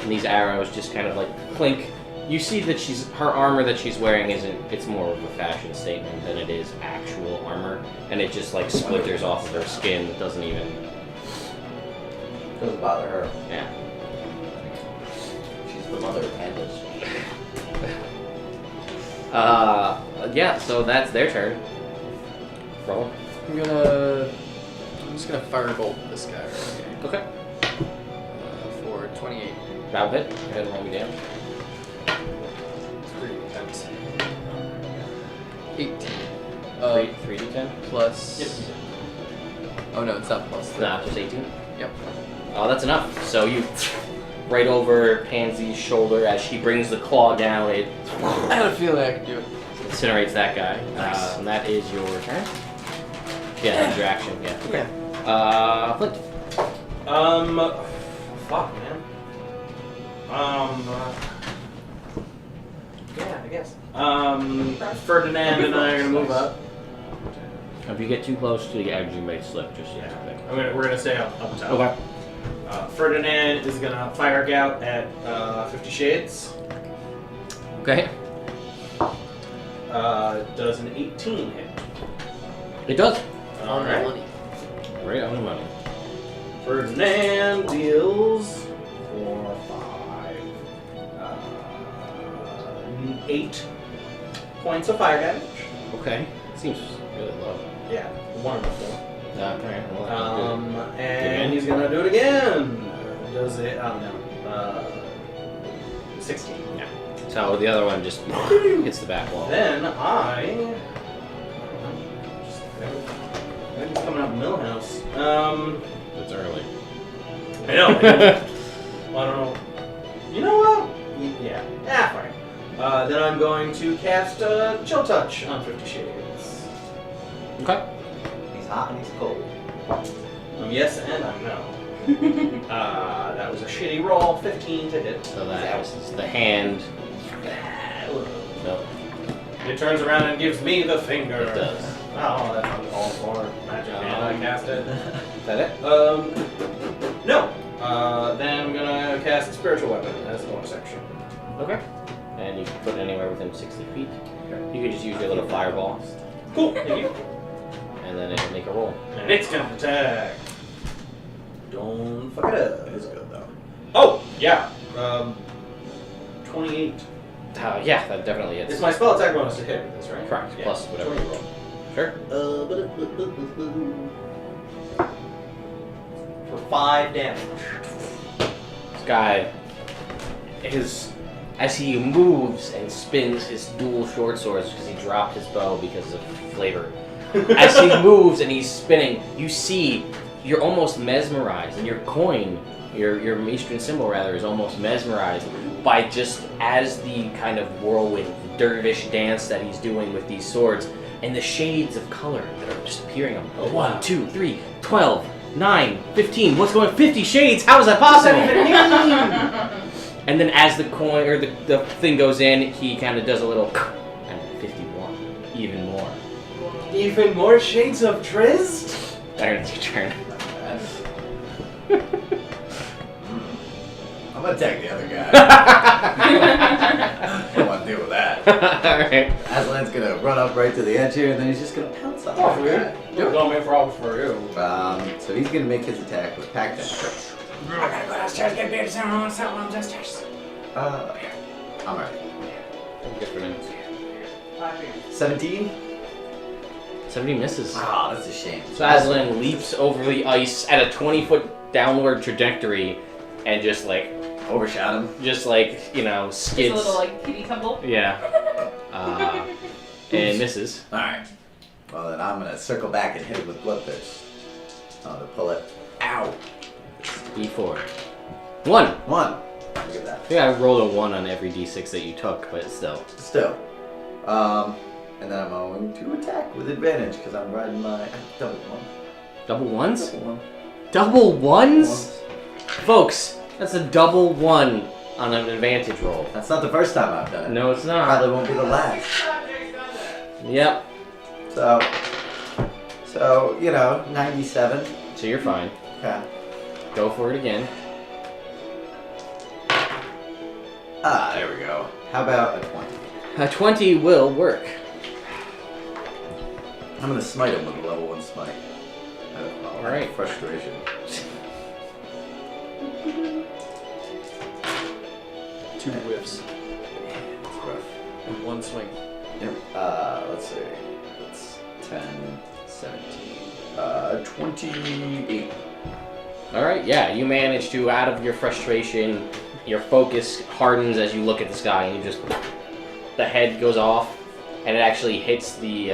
S1: and these arrows just kind of like clink. You see that her armor that she's wearing it's more of a fashion statement than it is actual armor, and it just like splinters off of her skin. It doesn't even.
S3: Doesn't bother her.
S1: Yeah.
S3: She's the mother of pandas.
S1: Yeah. So that's their turn. Roll.
S4: I'm just gonna firebolt this guy right here.
S1: Okay.
S4: For 28.
S1: Grab it. Go ahead and roll me damage.
S4: 3 times 18.
S1: 3d10.
S4: Plus.
S2: Yep.
S4: Oh no, it's not plus.
S1: Nah, just 18.
S4: Yep.
S1: Oh, that's enough. So you right over Pansy's shoulder as she brings the claw down. It
S4: I had a feeling I could do it.
S1: incinerates that guy.
S4: Nice.
S1: And that is your turn. Yeah, that's your action. Yeah.
S4: Okay.
S1: Flint.
S2: Fuck, man. Yeah, I guess. Ferdinand and I are gonna move up.
S1: If you get too close to the edge, you may slip. Just yeah.
S2: We're gonna stay up top.
S1: Okay.
S2: Ferdinand is gonna fire gout at 50 Shades.
S1: Okay.
S2: Does an 18 hit?
S1: It does.
S2: All right.
S1: Right on the money.
S2: Ferdinand deals 8 points of fire damage.
S1: Okay. Seems really low.
S2: Yeah, one of them.
S1: Okay. Well,
S2: And he's gonna do it again. Does it? I don't know. 16.
S1: yeah. So the other one just hits the back wall.
S2: Then everything's coming up Millhouse.
S1: It's early.
S2: I know. Well, I don't know. You know what? Yeah. Fine. Then I'm going to cast Chill Touch on 50 Shades.
S1: Okay.
S3: He's hot and he's cold.
S2: Yes and I'm no. That was a shitty roll. 15 to hit.
S1: So that is the hand. No.
S2: It turns around and gives me the finger.
S1: It does.
S2: Oh, that's on all four. Magic hand, I cast it.
S1: Is that it?
S2: No. Then I'm gonna cast Spiritual Weapon as a bonus action.
S1: Okay. And you can put it anywhere within 60 feet. You can just use your little fireball,
S2: Cool, thank you.
S1: and then it'll make a roll.
S2: And it's gonna attack. Don't fuck it up.
S3: It is good though.
S2: Oh, yeah. 28.
S1: Yeah, that definitely is.
S2: It's my spell attack bonus to hit with this, right?
S1: Correct.
S2: Yeah.
S1: Plus whatever you roll. Sure.
S2: For 5 damage.
S1: This guy, as he moves and spins his dual short swords because he dropped his bow because of flavor. As he moves and he's spinning, you see you're almost mesmerized, and your coin, your Eastern symbol rather, is almost mesmerized by just as the kind of whirlwind, dervish dance that he's doing with these swords, and the shades of color that are just appearing on
S2: Oh,
S1: 1,
S2: wow.
S1: 2, 3, 12, 9, 15. What's going on? 50 shades? How is that possible? And then as the coin or the thing goes in, he kind of does a little and 51, even more.
S2: Even more shades of Drizzt?
S1: Iron, it's your turn.
S3: I'm gonna attack the other guy. I don't want to deal with that.
S1: Alright.
S3: Aslan's gonna run up right to the edge here, and then he's just gonna pounce on
S2: Oh,
S3: the
S2: weird.
S3: guy.
S2: Don't make problems for you.
S3: So he's gonna make his attack with pack damage.
S5: I gotta go downstairs, get beer, someone downstairs.
S3: I'm ready.
S1: Good for him.
S3: 17?
S1: 70 misses.
S3: Ah, that's a shame.
S1: So Aslan leaps over the ice at a 20-foot downward trajectory and just like,
S3: Overshot him.
S1: you know,
S5: Just
S1: skids.
S5: a little like kitty tumble.
S1: Yeah. And misses.
S3: Alright. Well, then I'm gonna circle back and hit him with Bloodthirst. I'm gonna pull it. Ow!
S1: D4. 1.
S3: 1. Look at that.
S1: I think I rolled a 1 on every D6 that you took, but still.
S3: Still. And then I'm going to attack with advantage because I'm riding my double one.
S1: Double ones?
S3: Double one.
S1: Double ones? Folks, that's a double 1 on an advantage roll.
S3: That's not the first time I've done it.
S1: No, it's not.
S3: Probably won't be the last.
S1: Yep.
S3: So, 97.
S1: So you're fine.
S3: Okay.
S1: Go for it again.
S3: Ah, there we go. How about a 20?
S1: A 20 will work.
S3: I'm gonna smite him with a level 1 smite.
S1: All right.
S3: Frustration.
S4: Two whiffs
S3: It's rough.
S4: in one swing.
S3: Yep. Let's see. That's 10, 17. 28.
S1: All right, yeah, you manage to, out of your frustration, your focus hardens as you look at this guy, and you just, the head goes off, and it actually hits the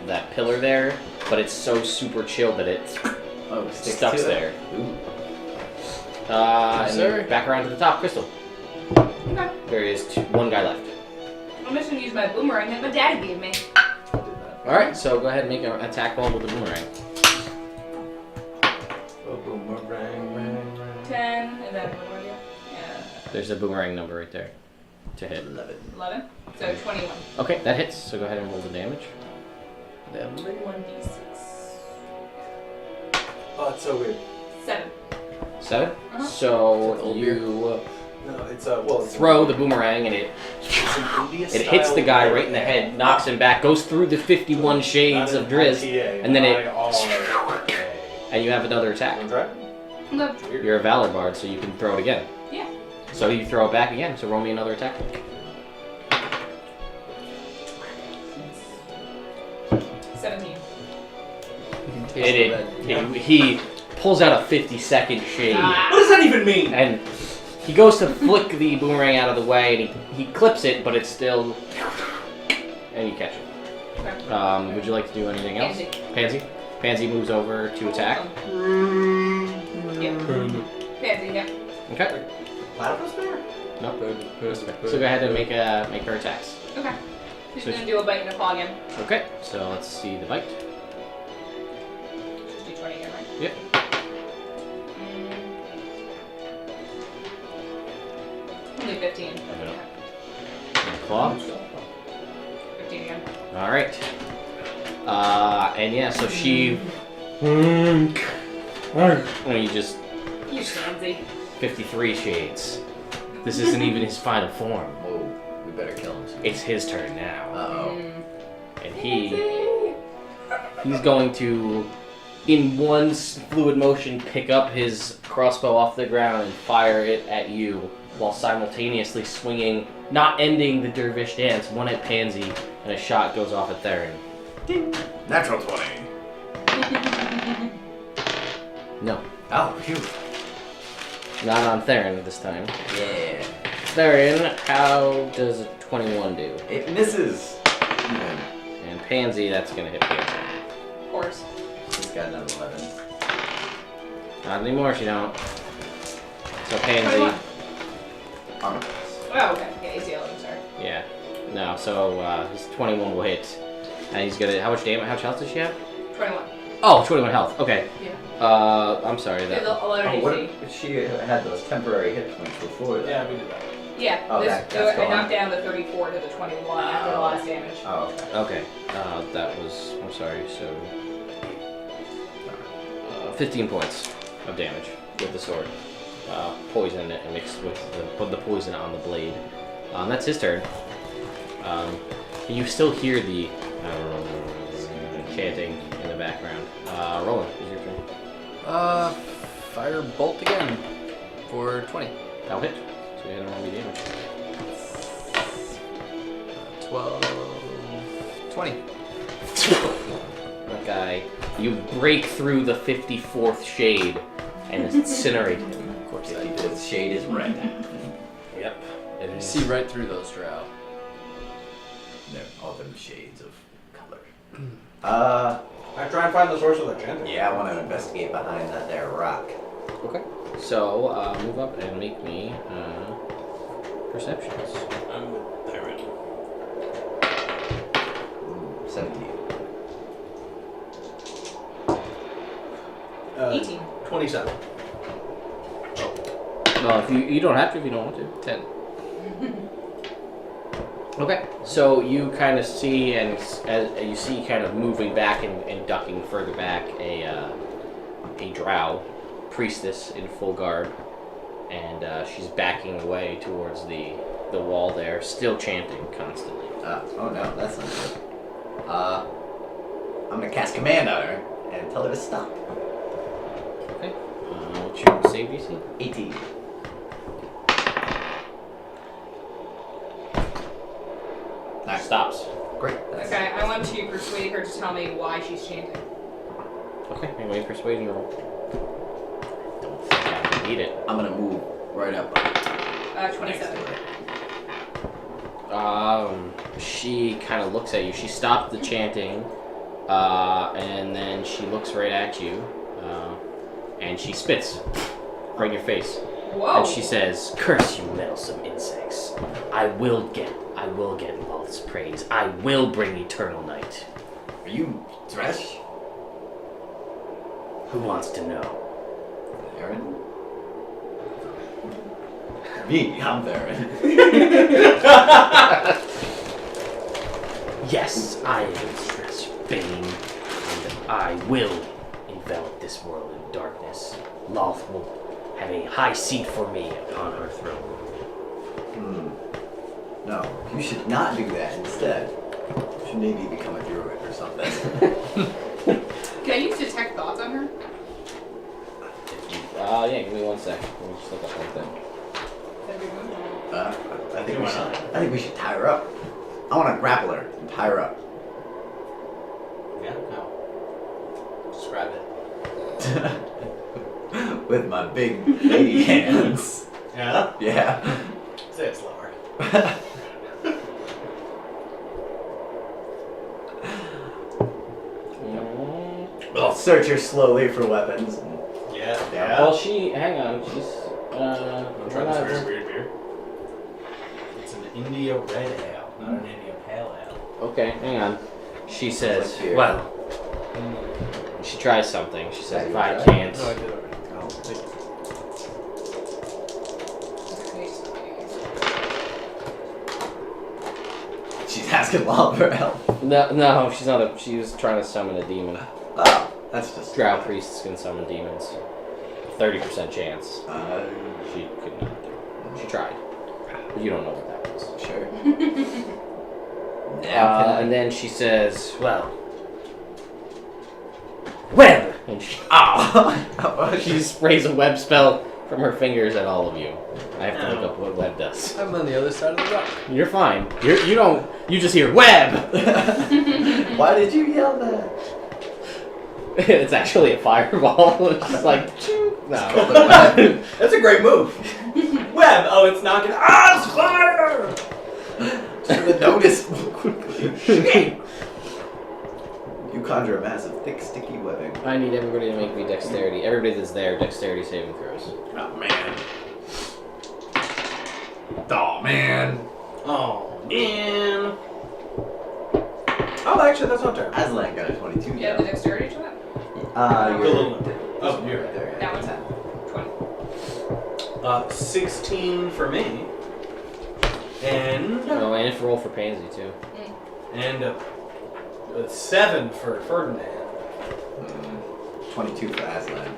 S1: that pillar there, but it's so super chilled that it
S3: Oh, sticks
S1: stuck
S3: to it.
S1: there.
S3: Ooh.
S1: And
S4: Sorry.
S1: then back around to the top, Crystal.
S5: Okay.
S1: There is one guy left.
S5: I'm just gonna use my boomerang that my daddy gave me.
S1: All right, so go ahead and make an attack roll with the boomerang.
S2: Oh, boomerang.
S5: 10, and then what do I do? Yeah.
S1: There's a boomerang number right there to hit.
S3: 11.
S5: 11. So 21.
S1: Okay, that hits. So go ahead and roll the damage.
S5: 1d6.
S2: Oh, it's so weird.
S5: 7.
S1: 7.
S5: Uh-huh.
S1: So you
S2: No, it's well, it's
S1: throw the boomerang and it hits the guy right in the head, knocks him back, goes through the 51 shades of Drizzt, and then it and you have another attack.
S5: Okay.
S1: You're a Valor Bard, so you can throw it again.
S5: Yeah.
S1: So you throw it back again. So roll me another attack.
S5: 17.
S1: He pulls out a 50-second shade.
S5: Ah.
S2: What does that even mean?
S1: And he goes to flick the boomerang out of the way, and he clips it, but it's still... And you catch it.
S5: Okay.
S1: Would you like to do anything else?
S5: Pansy.
S1: Pansy? Pansy moves over to attack.
S5: Yeah. Pansy, yeah.
S1: Okay.
S2: Platypus bear?
S1: Nope. So go ahead and make her attacks.
S5: Okay. She's
S1: So
S5: gonna do a bite and a claw again.
S1: Okay, so let's see the bite.
S5: Just do 20 again, right?
S1: Yep.
S5: Only 15.
S1: And claw.
S5: 15 again.
S1: Alright. And yeah, so she. And you just
S5: You pansy.
S1: 53 shades. This isn't even his final form.
S3: Whoa, we better kill him soon.
S1: It's his turn now,
S3: Uh-oh.
S1: and he's going to, in one fluid motion, pick up his crossbow off the ground and fire it at you, while simultaneously swinging, not ending the dervish dance, one at Pansy, and a shot goes off at Theron.
S3: Natural 20.
S1: No,
S3: Oh, phew.
S1: not on Theron this time.
S3: Yeah.
S1: Theron, how does a 21 do?
S3: It misses.
S1: And Pansy, that's gonna hit Pansy.
S5: Of course.
S3: She's got another 11.
S1: Not anymore, she don't. So Pansy,
S5: 21.
S3: Armor.
S5: Oh, okay. Yeah, he's yellow, I'm sorry.
S1: yeah. No, so his 21 will hit. And he's gonna, how much health does she have?
S5: 21.
S1: Oh, 21 health, okay.
S5: Yeah.
S1: I'm sorry,
S5: There's
S1: that.
S5: 11
S3: Oh, what
S5: AC.
S3: if she had those temporary hit points before that?
S2: Yeah, we did that.
S5: Yeah,
S3: Oh,
S5: this,
S3: that's
S5: I
S3: gone.
S5: knocked down the 34 to the 21 after the last damage.
S3: Oh, okay.
S1: Okay, that was, I'm sorry, so 15 points of damage with the sword. Poison it and mixed with the poison on the blade. That's his turn. You still hear the chanting in the background. Roland, is your turn.
S4: Fire bolt again for 20.
S1: That'll hit. So you hit him on the damage.
S4: 12, 20.
S1: That guy, you break through the 54th shade and incinerate him.
S4: Of course I
S3: The
S4: did.
S3: shade is red.
S1: Yep. It is.
S4: See right through those Drow.
S3: They're all them shades of color.
S2: I try and find the source of the chanting.
S3: Yeah, I want to investigate behind that there rock.
S1: Okay. So, move up and make me perceptions.
S2: I'm with Theron.
S3: 17.
S5: 18.
S2: 27.
S1: Well, if you don't have to if you don't want to.
S4: 10.
S1: Okay. So you kind of see, and as you see, kind of moving back and ducking further back, a Drow priestess in full garb, and she's backing away towards the wall there, still chanting constantly.
S3: Oh no, that's not good. I'm gonna cast command on her and tell her to stop.
S1: Okay. What's your save DC?
S3: 18. Nice.
S1: Stops.
S3: Great. That's
S5: Okay, I want to persuade her to tell me why she's chanting.
S1: Okay. Anyway, persuasion roll. Don't think I need it.
S3: I'm gonna move right up. Next
S5: 27.
S3: to her.
S1: She kind of looks at you. She stopped the chanting, and then she looks right at you, and she spits right in your face.
S5: Whoa!
S1: And she says, "Curse you, meddlesome insects! I will get Lolth's praise. I will bring eternal night.
S3: Are you Thresh?
S1: Who wants to know?"
S3: Theron? Me, I'm Theron.
S1: Yes, I am Stress Bane, and I will envelop this world in darkness. Lolth will have a high seat for me upon her throne.
S3: No, you should not do that instead. You should maybe become a druid or something.
S5: Can I use detect thoughts on her?
S1: Yeah, give me 1 sec. Let me just look up one thing.
S3: I think we should tie her up. I want to grapple her and tie her up.
S2: Yeah, no. Describe it.
S3: With my big lady hands.
S2: Yeah?
S3: Yeah.
S2: Say it slower.
S3: I'll search her slowly for weapons.
S2: Yeah,
S3: Yeah.
S1: Well, hang on, she's,
S2: I'm trying this very weird beer. It's an India Red Ale, not an India Pale Ale.
S1: okay, hang on. She says,
S3: Let's hear it.
S1: well, she tries something. She says,
S3: Yeah,
S1: if
S3: you
S1: I
S3: tried?
S1: can't,
S2: No, I did already.
S3: Oh.
S5: Okay, so-
S3: She's asking Law for help.
S1: No, she's not a. She was trying to summon a demon.
S3: Oh, that's just.
S1: Drow priests can summon demons. 30% chance.
S3: Uh,
S1: She could not. She tried. But you don't know what that was.
S3: sure.
S1: And then she says, "Well, web," and she
S3: She's
S1: sprays a web spell from her fingers at all of you. I have to look up what web does.
S4: I'm on the other side of the rock.
S1: You're fine. You don't. You just hear web.
S3: Why did you yell that?
S1: It's actually a fireball. It's just like, no.
S3: That's a great move.
S2: Web! Oh, it's not gonna. Ah, it's fire!
S3: Should have noticed more quickly. Shit. You conjure a massive, thick, sticky webbing.
S1: I need everybody to make me dexterity. Everybody that's there, dexterity saving throws.
S3: Oh man. Oh man.
S2: Oh, man. Oh, actually, that's not terrible.
S3: Aslan got a 22.
S5: Yeah, the dexterity to that?
S3: You're
S2: Oh, you're
S3: right there.
S5: That one's 20.
S2: 16 for me. And.
S1: Oh, and if roll for Pansy too.
S2: And a 7 for Ferdinand.
S3: 22 for Aslan.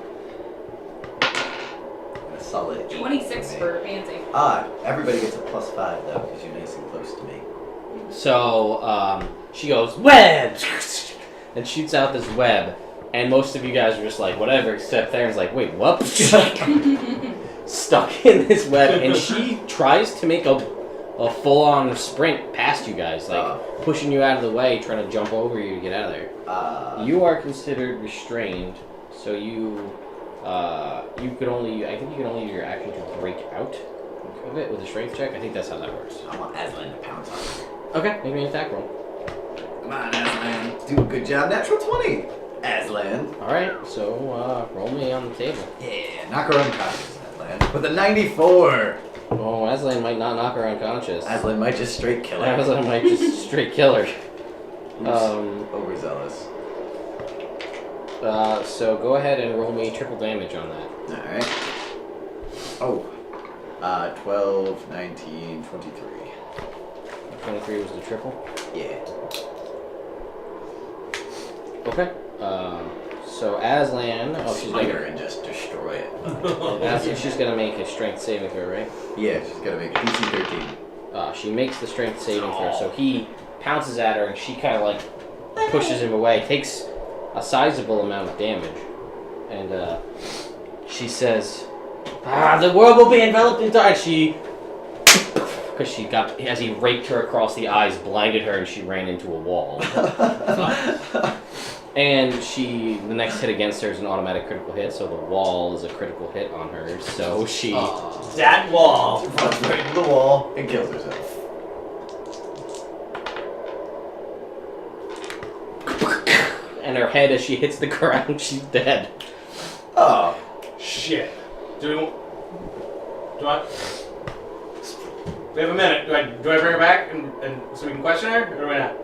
S3: A solid 8
S5: 26
S3: me.
S5: for Pansy.
S3: Everybody gets a +5 though, because you're nice and close to me.
S1: So she goes web and shoots out this web, and most of you guys are just like whatever, except Theron's like, wait, what? Stuck in this web, and she tries to make a full-on sprint past you guys, like pushing you out of the way, trying to jump over you to get out of there. You are considered restrained, so you could only, I think you can only use your action to break out of it with a strength check. I think that's how that works.
S3: I want Aslan to pounce on her.
S1: Okay, make me an attack roll.
S3: Come on, Aslan. Do a good job. Natural 20. Aslan.
S1: Alright, so roll me on the table.
S3: Yeah, knock her unconscious, Aslan. With a 94.
S1: Oh, Aslan might not knock her unconscious.
S3: Aslan might just straight kill her.
S1: Aslan might just straight kill her.
S3: Overzealous.
S1: So go ahead and roll me triple damage on that.
S3: Alright. Oh. 12, 19, 23.
S1: 23 was the triple.
S3: Yeah.
S1: Okay. So Aslan, she's
S3: Smite her
S1: gonna,
S3: and just destroy it.
S1: she's gonna make a strength saving throw, right?
S3: Yeah, she's gotta make a DC 13.
S1: She makes the strength saving throw, so he pounces at her and she kind of like pushes him away, takes a sizable amount of damage, and she says, the world will be enveloped in dark. Because she got, as he raked her across the eyes, blinded her, and she ran into a wall. And the next hit against her is an automatic critical hit, so the wall is a critical hit on her. So she,
S2: That wall.
S3: She runs right into the wall and kills herself.
S1: and her head as she hits the ground, she's dead.
S3: Oh.
S2: Shit. Do we have a minute? Do I bring her back and so we can question her, or do I not?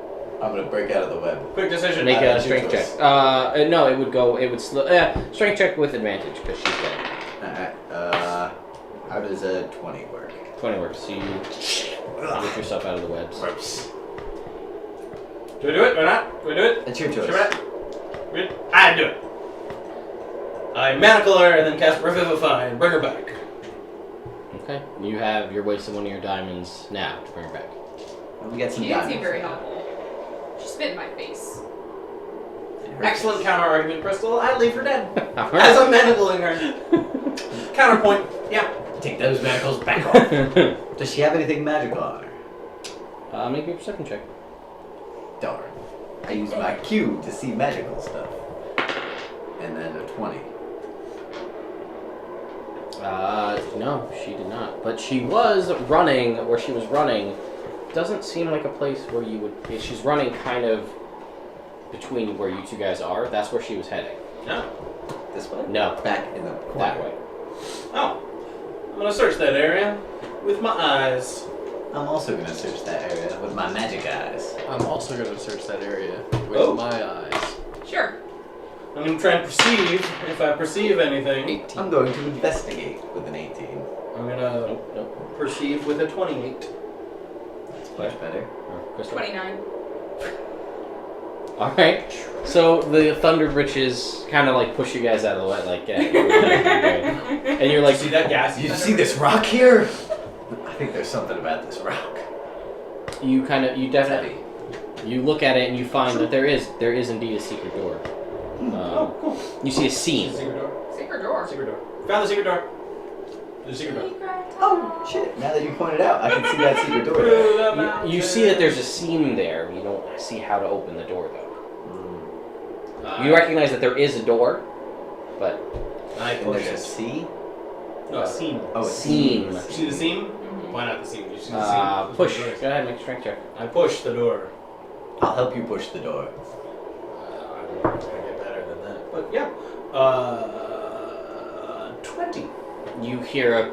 S3: I'm gonna break out of the web.
S2: Quick decision.
S1: Make a
S3: That's
S1: strength
S3: your
S1: check.
S3: choice.
S1: No, it would strength check with advantage because she's dead.
S3: Alright, how does a 20 work?
S1: 20 works, so you get yourself out of the webs.
S3: Gross.
S2: Do I do it or not? Do I do it?
S3: It's your choice.
S2: Sure about it? I do it. I manacle her and then cast Revivify and bring her back.
S1: Okay, you're wasting one of your diamonds now to bring her back.
S3: We got some
S5: She didn't seem
S3: diamonds.
S5: very helpful. She spit in my face.
S2: Excellent counter argument, Crystal. I'd leave her dead. As
S1: Alright.
S2: I'm manacling her. Counterpoint. Yeah.
S3: Take those manacles back off. Does she have anything magical on her?
S1: Make me a perception check.
S3: Darn. I use my Q to see magical stuff. And then a 20.
S1: No, she did not. But she was running, where she was running, doesn't seem like a place where you would, she's running kind of between where you two guys are. That's where she was heading.
S2: No.
S3: This way?
S1: No,
S3: Back in the corner.
S1: that way.
S2: Oh. I'm gonna search that area with my eyes.
S3: I'm also gonna search that area with my magic eyes.
S4: I'm also going to search that area with
S2: Oh.
S4: my eyes.
S5: Sure.
S2: I'm gonna try and perceive if I perceive anything.
S4: 18.
S3: I'm going to investigate with an 18.
S2: I'm gonna
S1: Nope.
S2: perceive with a 28.
S3: That's Much better.
S1: Or Crystal?
S5: 29.
S1: All right. So the Thunder Britches kind of like push you guys out of the way, like, yeah, and you're like,
S2: See that gas?
S3: You see this rock here? I think there's something about this rock.
S1: you
S3: It's
S1: definitely,
S3: heavy.
S1: you look at it and you find that there is indeed a secret door.
S2: Oh, cool.
S1: You see a seam.
S2: Secret door.
S5: Secret door.
S2: Secret door. Found the secret door. There's a secret door.
S3: Oh, shit. Now that you pointed out, I can see that secret door.
S2: Through the
S1: You
S2: mountains.
S1: see that there's a seam there. You don't see how to open the door though. You recognize that there is a door, but
S2: I
S3: And
S2: push
S3: there's a
S2: it.
S3: C?
S2: No, a seam.
S3: Oh, a
S1: seam.
S3: seam.
S2: You see the seam?
S5: Mhm.
S2: Why not the seam? You see the seam?
S1: Push. Go ahead, make a strength check.
S2: I push the door.
S3: I'll help you push the door.
S2: I'm gonna get better than that. But yeah. 20.
S1: You hear a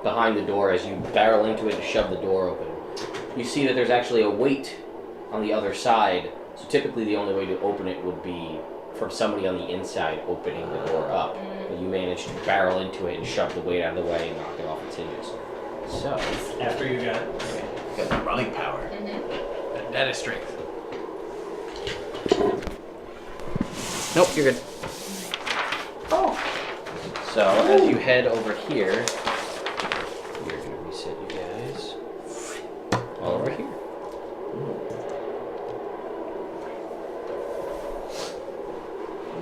S1: behind the door as you barrel into it and shove the door open. You see that there's actually a weight on the other side. So typically the only way to open it would be from somebody on the inside opening the door up. But you manage to barrel into it and shove the weight out of the way and knock it off its hinges. So,
S2: After you got it.
S3: Got the running power.
S5: Mm-hmm.
S4: That is strength.
S1: nope, you're good. So as you head over here, we're gonna reset you guys all over here.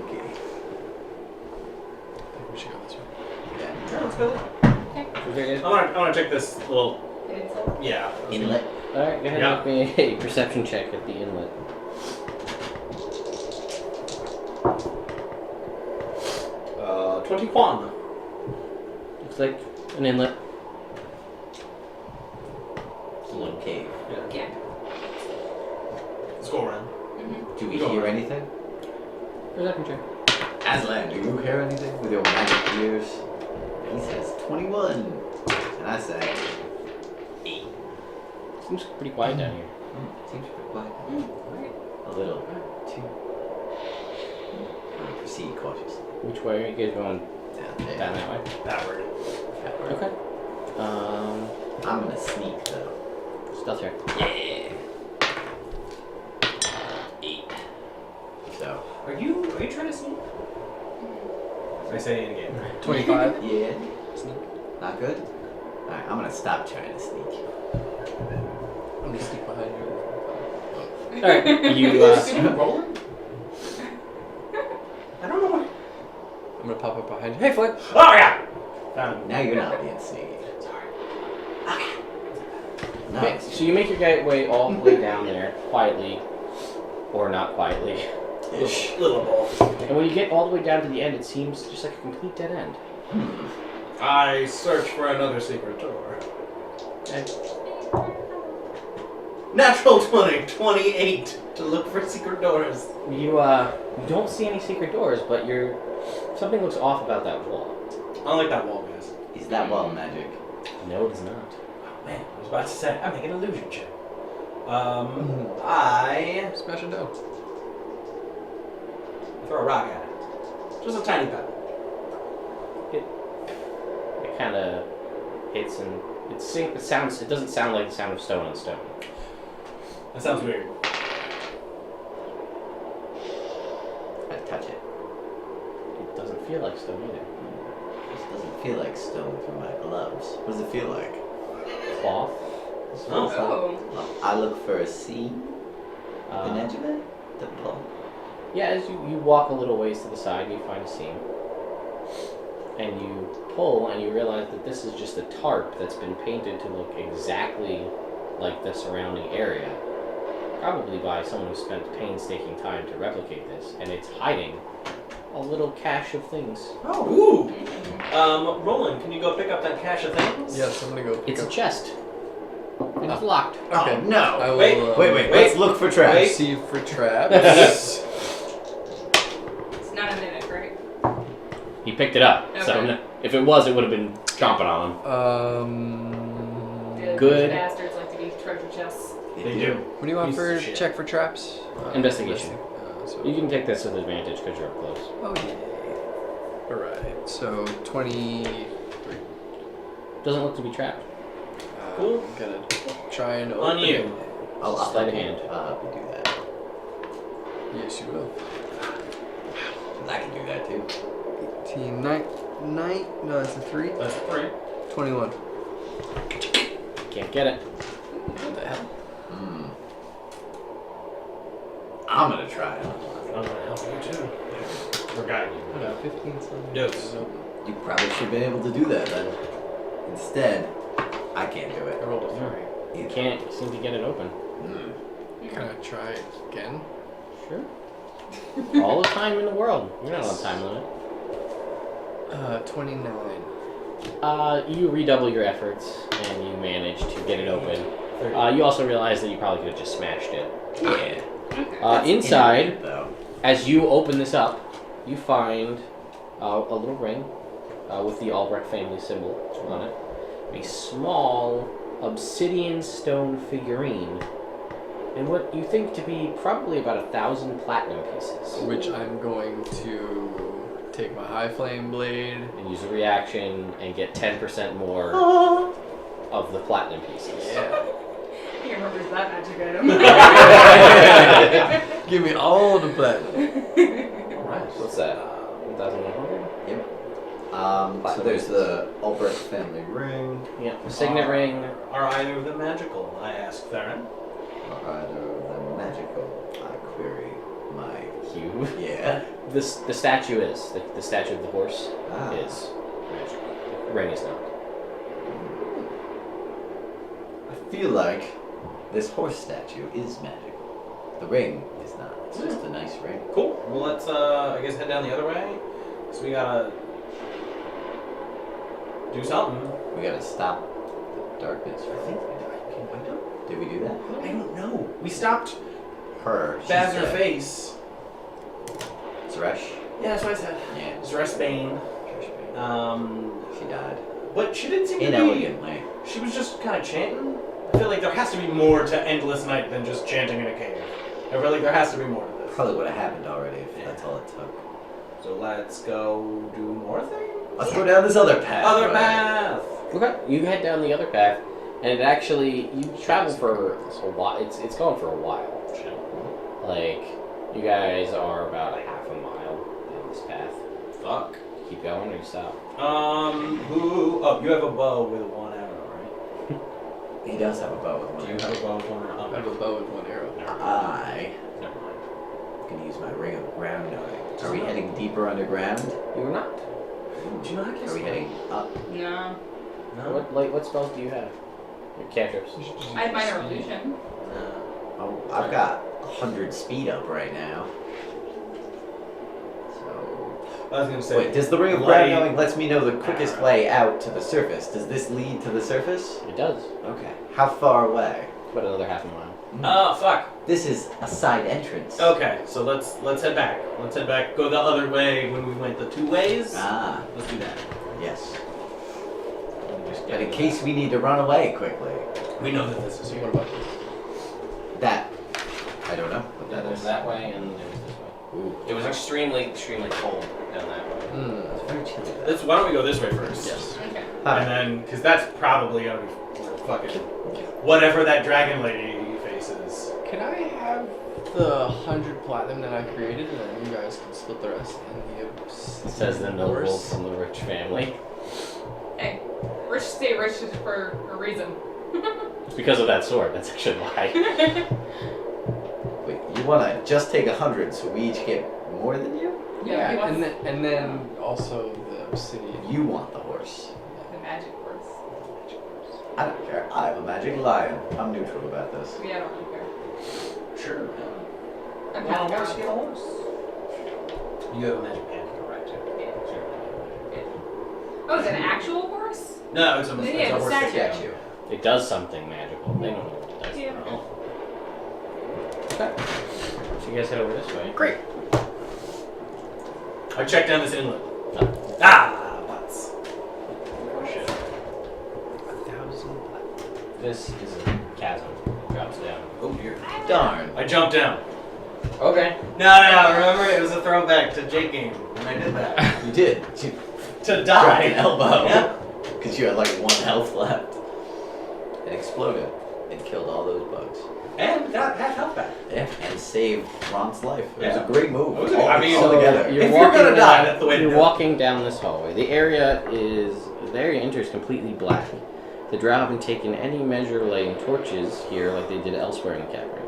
S3: Okay.
S4: We should go this way.
S3: Yeah.
S2: Sure, let's go.
S1: Okay.
S2: I wanna check this little.
S5: It's
S2: Yeah.
S3: Inlet.
S1: Alright, go ahead
S2: Yeah.
S1: and make me a perception check at the inlet.
S2: 21.
S1: Looks like an inlet.
S3: It's a little cave.
S5: yeah.
S2: Let's go around.
S5: Mm-hmm.
S3: Do we
S2: Go
S3: hear
S2: on.
S3: anything?
S1: Perception check.
S3: Aslan, do you hear anything with your magic ears? He says 21. And I say 8.
S1: Seems pretty quiet down here.
S3: Seems pretty quiet. A little. Too. Proceed cautiously.
S1: Which way are you guys going?
S3: Down there.
S1: Down that way?
S2: Backward.
S1: Okay.
S3: I'm gonna sneak though.
S1: Stealth check.
S3: Yeah. 8. So.
S2: Are you trying to sneak? I say in game.
S4: 25.
S3: Yeah.
S4: Sneak.
S3: Not good? Alright, I'm gonna stop trying to sneak.
S4: I'm gonna sneak behind you.
S1: Alright, you,
S2: rolling? I don't know what.
S4: I'm gonna pop up behind you. Hey, Foot!
S2: Oh yeah! Found him.
S3: Now you're not being sneaky.
S2: Sorry.
S1: Okay,
S3: Nice.
S1: so you make your way all the way down there, quietly, or not quietly.
S3: Ish.
S2: Little ball.
S1: And when you get all the way down to the end, it seems just like a complete dead end.
S2: I search for another secret door.
S1: Okay.
S2: Natural 20, 28 to look for secret doors.
S1: You don't see any secret doors, but something looks off about that wall.
S2: I don't like that wall, guys.
S3: Is that wall magic?
S1: No, it is not.
S2: Oh man, I was about to say, I make an illusion check. I
S4: Smash it down.
S2: throw a rock at it. Just a tiny pebble.
S1: It kind of hits and it doesn't sound like the sound of stone on stone.
S2: That sounds weird.
S3: I touch it.
S1: It doesn't feel like stone either.
S3: This doesn't feel like stone through my gloves. What does it feel like?
S1: Cloth.
S5: Oh.
S3: Well, I look for a seam. The
S1: Uh,
S3: edge of it? The blow.
S1: yeah, as you walk a little ways to the side, you find a seam. And you pull, and you realize that this is just a tarp that's been painted to look exactly like the surrounding area. Probably by someone who spent painstaking time to replicate this. And it's hiding a little cache of things.
S2: Oh, ooh. Roland, can you go pick up that cache of things?
S4: Yes, I'm gonna go pick
S1: It's a
S4: up.
S1: chest. And it's locked.
S4: Okay.
S3: Oh, no.
S4: I will,
S2: Wait,
S3: Wait, let's look for traps.
S2: Wait.
S4: See for traps.
S5: It's not a minute, right?
S1: He picked it up. So
S5: Okay.
S1: if it was, it would have been chomping on him.
S5: The
S1: Good.
S5: bastards like to be treasure chests.
S2: They do.
S4: What do you want
S2: Piece
S4: for
S2: of shit.
S4: check for traps?
S1: Investigation.
S4: So,
S1: You can take this with advantage because you're up close.
S4: oh yeah. Alright, so 23.
S1: Doesn't look to be trapped.
S2: Cool.
S4: I'm gonna try and
S2: On
S4: open
S2: you.
S4: it.
S3: I'll
S1: Sleight of
S3: help you.
S1: hand.
S3: I'll help you do that.
S4: Yes, you will.
S3: I can do that too.
S4: 18, 9, no, that's a 3.
S2: That's 3.
S4: 21.
S1: Can't get it.
S4: What the hell?
S3: Hmm. I'm gonna try it.
S2: I'm gonna help you too. Or guide you.
S4: What, 15 something?
S2: Yes.
S4: Nope.
S3: You probably should have been able to do that then. Instead, I can't do
S4: I
S3: it.
S4: rolled a 3.
S1: You can't seem to get it open.
S3: Hmm.
S4: Can I try again?
S1: Sure. All the time in the world. You're not on time limit.
S4: 29.
S1: You redouble your efforts and you manage to get it open.
S2: 30.
S1: You also realize that you probably could have just smashed it.
S3: Yeah.
S1: Inside,
S3: though.
S1: as you open this up, you find a little ring with the Albrek family symbol on it. A small obsidian stone figurine. And what you think to be probably about 1,000 platinum pieces.
S4: Which I'm going to take my high flame blade.
S1: And use a reaction and get 10% more of the platinum pieces.
S4: Yeah.
S5: He remembers that magic item.
S4: Give me all the platinum.
S2: Alright.
S1: What's that? 1,100?
S3: Yep. So there's the Albrek family ring.
S1: Yeah. The signet ring.
S2: Are either of them magical? I asked Theron.
S3: Or either of them magical? I query my
S1: You.
S3: Yeah.
S1: The statue is. The statue of the horse
S3: Ah.
S1: is magical. The ring is not.
S3: I feel like this horse statue is magical. The ring is not. It's just a nice ring.
S2: Cool. Well, let's, I guess, head down the other way. So we gotta do something.
S3: We gotta stop the darkness,
S2: I
S3: right?
S2: don't,
S3: Did we do that?
S2: I don't know. We stopped
S3: Her. She's
S2: Bazzer
S3: dead.
S2: Face.
S3: Thresh?
S2: Yeah, that's what I said.
S3: Yeah.
S2: Zresh Bane.
S3: She died.
S2: But she didn't seem to be...
S3: Inelegantly.
S2: She was just kind of chanting. I feel like there has to be more to Endless Night than just chanting in a cave. I feel like there has to be more to this.
S3: Probably would have happened already if that's all it took.
S2: So let's go do more things.
S3: Let's go down this other path.
S2: Other
S3: right?
S2: path.
S1: Okay. You head down the other path, and it actually you travel for a while. It's going for a while. Like you guys are about a half a mile down this path.
S2: Fuck.
S1: Keep going or you stop.
S2: Who? Oh, you have a bow with one arrow, right?
S3: He does have a bow with one.
S2: Do you have a bow with one arrow?
S4: I have a bow with one arrow.
S3: I
S2: Never mind.
S3: can use my ring of ground knowing. Are we heading deeper underground?
S1: You're not.
S2: Do you not
S3: Are we heading up?
S5: No.
S2: No.
S1: What spells do you have? Your cantrips.
S5: I have minor illusion.
S2: No.
S3: Oh, I've got 100 speed up right now. So
S2: I was gonna say.
S3: wait, does the ring of ground knowing lets me know the quickest way out to the surface? Does this lead to the surface?
S1: It does.
S3: Okay. How far away?
S1: About another half a mile.
S2: Oh fuck.
S3: This is a side entrance.
S2: Okay, so let's head back. Let's head back. Go the other way when we went the two ways.
S3: Ah,
S2: Let's do that.
S3: yes. But in case we need to run away quickly.
S2: We know that this is
S4: So
S2: here.
S4: what about this?
S3: That. I don't know what that
S1: There's
S3: is.
S1: that way and there's this way.
S3: Ooh.
S1: It was extremely cold down that way.
S3: It's very chilly.
S2: Why don't we go this way first?
S4: Yes.
S5: Okay.
S2: And then, because that's probably gonna be fucking whatever that dragon lady faces.
S4: Can I have the 100 platinum that I created, and then you guys can split the rest in the
S1: It says the noble from the rich family.
S5: Hey, rich stay rich for a reason.
S1: It's because of that sword. That's actually why.
S3: Wait, you wanna just take 100 so we each get more than you?
S5: Yeah, he wants
S4: and then also the obsidian.
S3: You want the horse.
S5: the magic horse.
S3: I don't care. I have a magic lion. I'm neutral about this.
S5: Yeah, I don't really care.
S2: Sure.
S5: I'm
S2: Want
S5: half
S2: a horse?
S5: god.
S2: Get a horse. You have a magic panther, right? Too.
S5: Yeah.
S2: Sure.
S5: Oh, is it an actual horse?
S2: No, it's a,
S5: Yeah,
S2: it's a
S5: the
S2: horse
S5: statue.
S2: statue.
S1: It does something magical. They don't know what it does.
S5: Yeah.
S1: Okay. So you guys head over this way.
S2: Great. I checked down this inlet.
S1: No.
S2: Ah, butts. Oh shit.
S4: 1,000 platinum.
S1: This is a chasm. It drops down.
S2: Oh dear.
S3: Darn.
S2: I jumped down.
S1: Okay.
S2: No, remember it was a throwback to Jake game when I did that.
S3: You did. You
S2: To
S3: dropped
S2: die.
S3: an elbow.
S2: Yeah.
S3: Because you had like 1 health left. It exploded. It killed all those bugs.
S2: And got half health back.
S3: Yeah, and saved Ron's life. It was
S2: Yeah.
S3: a great move.
S2: It was I mean,
S3: all together.
S1: You're
S2: if you're
S1: walking
S2: gonna die,
S1: down-
S2: that's the way to
S1: You're
S2: do it.
S1: walking down this hallway. The area enters completely black. The Drow haven't taken any measure lighting torches here like they did elsewhere in the cavern.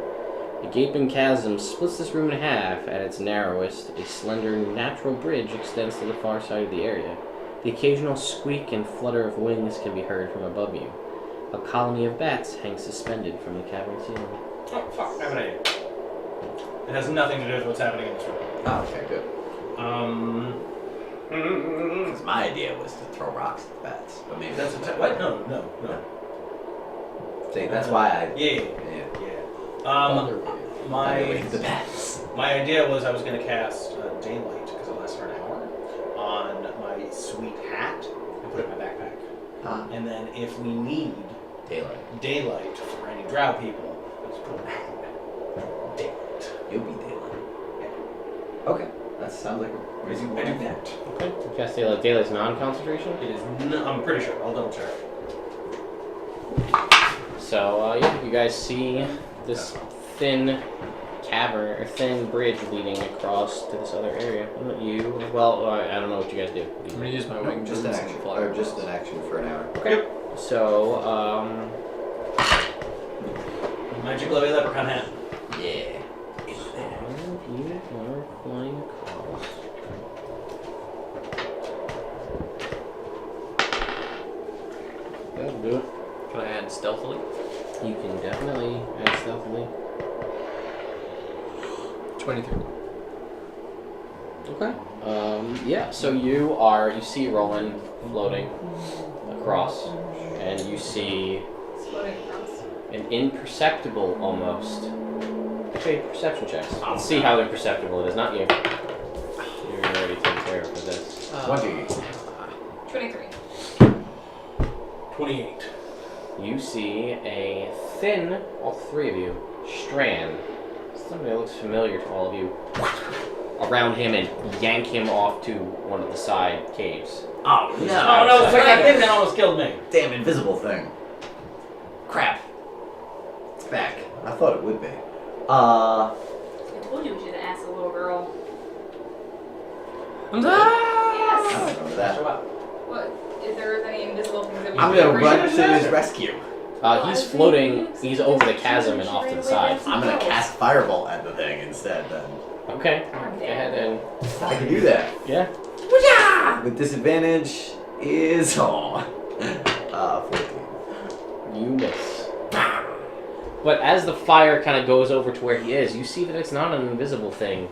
S1: A gaping chasm splits this room in half. At its narrowest, a slender natural bridge extends to the far side of the area. The occasional squeak and flutter of wings can be heard from above you. A colony of bats hangs suspended from the cavern ceiling.
S2: Oh, fuck. I have an idea. It has nothing to do with what's happening in this room.
S3: Oh, okay, good. Because my idea was to throw rocks at the bats, but maybe
S2: That's
S3: that's
S2: a what? No.
S3: See, that's why I.
S2: Yeah.
S3: I waved the
S2: My
S3: bats.
S2: my idea was I was going to cast daylight because it lasts for an hour on my sweet hat and put it in my backpack. And then if we need daylight for any Drow people, let's put it in the hat. Daylight.
S3: You'll be daylight. Yeah. Okay, that sounds like a reasonable
S2: I do
S3: idea.
S2: that.
S1: Okay. You cast Daylight's non-concentration?
S2: It is. I'm pretty sure. I'll double check.
S1: So, you guys see this thin cavern, or thin bridge leading across to this other area. I don't know what you guys do. What do you
S4: I'm gonna use my
S3: No,
S4: wing
S3: just an
S4: boots
S3: action,
S4: and fly.
S3: or just an action for an hour.
S1: Okay. So,
S2: Magic Lovely Leprechaun hat.
S3: Yeah.
S1: you are flying across. That'll do it.
S4: Can I add stealthily?
S1: You can definitely add stealthily.
S4: 23.
S1: Okay. So you see Roland floating across, and you see
S5: Floating across.
S1: an imperceptible almost. Okay, perception checks. Let's see how imperceptible it is. Not you. You're already taken care of for this.
S5: 23.
S2: 28.
S1: You see a thin, all three of you, strand. Somebody that looks familiar to all of you. Around him and yank him off to one of the side caves.
S3: Oh no!
S2: Oh no! It's like that thing that almost killed me.
S3: Damn invisible thing. Crap. It's back. I thought it would be.
S5: I told you we should ask the little girl.
S3: I
S5: Yes.
S3: don't remember that.
S2: Show up.
S5: What? If there is any invisible things that we
S3: I'm
S5: should
S3: gonna
S5: appreciate?
S3: run to his rescue.
S1: He's floating. He's over the chasm and off to the side.
S3: I'm gonna cast Firebolt at the thing instead then.
S1: Okay. Go ahead and
S3: I can do that.
S1: yeah.
S3: With disadvantage is 14.
S1: You miss. But as the fire kind of goes over to where he is, you see that it's not an invisible thing,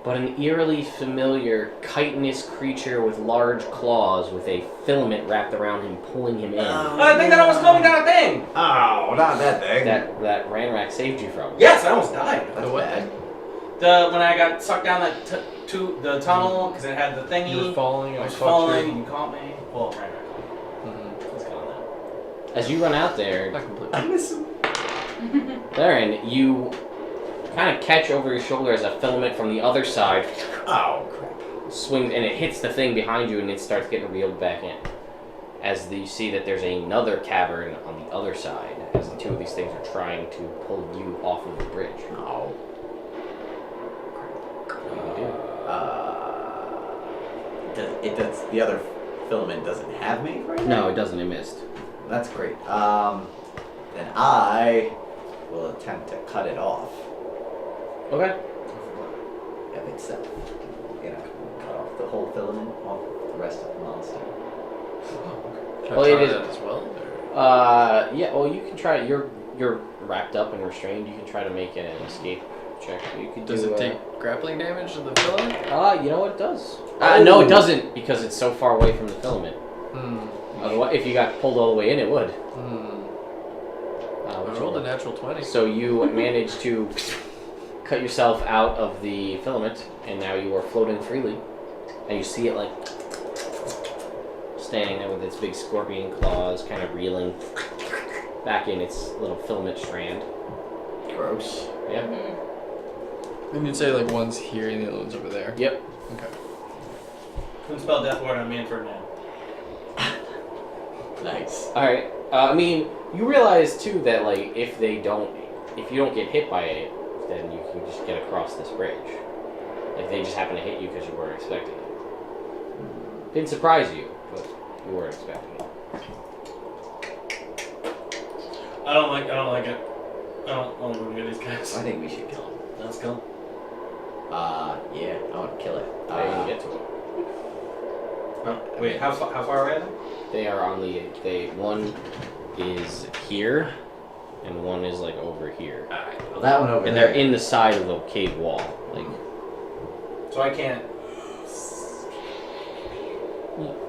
S1: but an eerily familiar chitinous creature with large claws with a filament wrapped around him, pulling him in.
S2: Oh, that thing that almost killed me down a thing.
S3: Oh, not that thing.
S1: that Ranrak saved you from.
S2: Yes, I almost died.
S3: That's
S4: what
S3: bad.
S2: When I got sucked down that the tunnel because it had the thingy.
S4: You were falling,
S2: I
S4: I
S2: was
S4: caught
S2: falling,
S4: you.
S2: and you caught me. Well, right back.
S4: Mm-hmm.
S2: Let's get on that.
S1: As you run out there,
S4: Not completely.
S3: I miss him.
S1: Theron, you kind of catch over your shoulder as a filament from the other side
S3: Oh, crap.
S1: swings and it hits the thing behind you and it starts getting reeled back in. As you see that there's another cavern on the other side, as the two of these things are trying to pull you off of the bridge.
S3: Oh.
S1: What do you
S3: Does the other filament doesn't have me right
S1: do?
S3: now?
S1: No, it doesn't. It missed.
S3: That's great. Then I will attempt to cut it off
S1: Okay.
S3: of itself. Cut off the whole filament off the rest of the monster.
S4: Can
S1: Well,
S4: I
S1: it
S4: try
S1: is-
S4: that as well? Or?
S1: Yeah. Well, you can try. You're wrapped up and restrained. You can try to make an escape check. You could
S4: Does
S1: do.
S4: it take grappling damage to the filament?
S1: You know what it does. No, it doesn't because it's so far away from the filament. Otherwise, if you got pulled all the way in, it would.
S4: I rolled a natural 20.
S1: So you managed to cut yourself out of the filament, and now you are floating freely. And you see it like standing there with its big scorpion claws, kind of reeling back in its little filament strand.
S3: Gross.
S1: Yep.
S4: And you'd say like one's here and the other one's over there.
S1: Yep.
S4: Okay.
S2: Couldn't spell Death Ward on me and Ferdinand.
S3: Nice.
S1: All right. I mean, you realize too that like if you don't get hit by it, then you can just get across this bridge. Like they just happen to hit you because you weren't expecting it. Didn't surprise you, but you weren't expecting it.
S2: I don't like it. I don't want to get these guys.
S3: I think we should kill him.
S2: Let's go.
S3: Yeah, I want to kill it.
S1: How you gonna get to it?
S2: Wait, how far away are they?
S1: They are on one is here, and one is like over here.
S3: Alright, well that one over
S1: And
S3: there.
S1: they're in the side of the cave wall. Like,
S2: So I can't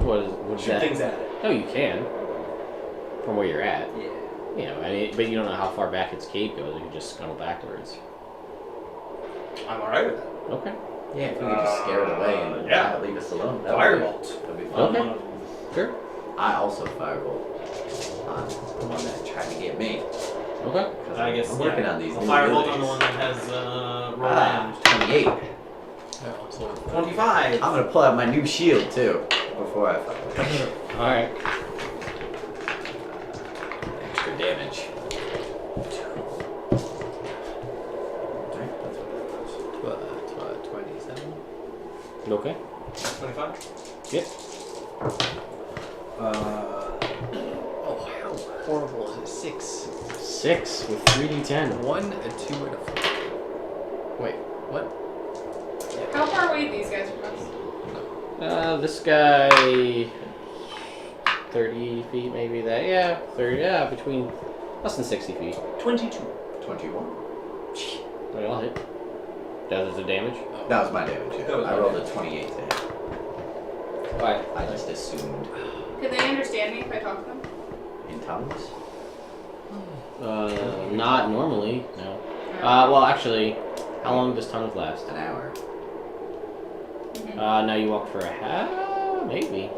S1: what is
S2: shoot
S1: that?
S2: things at it.
S1: No, you can. From where you're at.
S2: Yeah.
S1: You know, I mean, but you don't know how far back its cave goes. You can just scuttle backwards.
S2: I'm alright with that.
S1: Okay.
S3: Yeah, if we could just scare it away and
S2: yeah.
S3: leave us alone. That'd be-
S2: Firebolt.
S3: That'd be fun.
S1: Okay. Sure.
S3: I also firebolt on the one that tried to get me.
S1: Okay.
S3: 'Cause
S2: I guess
S3: I'm working on these
S2: I'll
S3: new
S2: firebolt
S3: abilities.
S2: on the one that has roll damage.
S3: 28.
S4: Yeah, also.
S2: 25.
S3: I'm gonna pull out my new shield too before I fire.
S1: All right.
S3: Extra damage. Alright, that's what that was.
S4: 27.
S1: Okay.
S2: 25.
S1: Yep.
S4: Oh, how horrible is it? 6.
S1: 6 with 3d10.
S4: 1, a 2, and a 4. Wait, what?
S5: How far away are these guys from us?
S1: This guy 30 feet, maybe that. Yeah, 30. Yeah, between less than 60 feet.
S2: 22.
S3: 21.
S1: They all hit. That was the damage.
S3: That was my damage. Yeah.
S2: That was
S3: I
S2: my
S3: rolled a
S2: damage.
S3: 28 to hit.
S1: Alright.
S3: I just assumed
S5: Can they understand me if I talk to them?
S3: in tongues.
S1: Not normally, no. Well, actually, how long does tongues last?
S3: An hour.
S1: Now you walk for a half, maybe.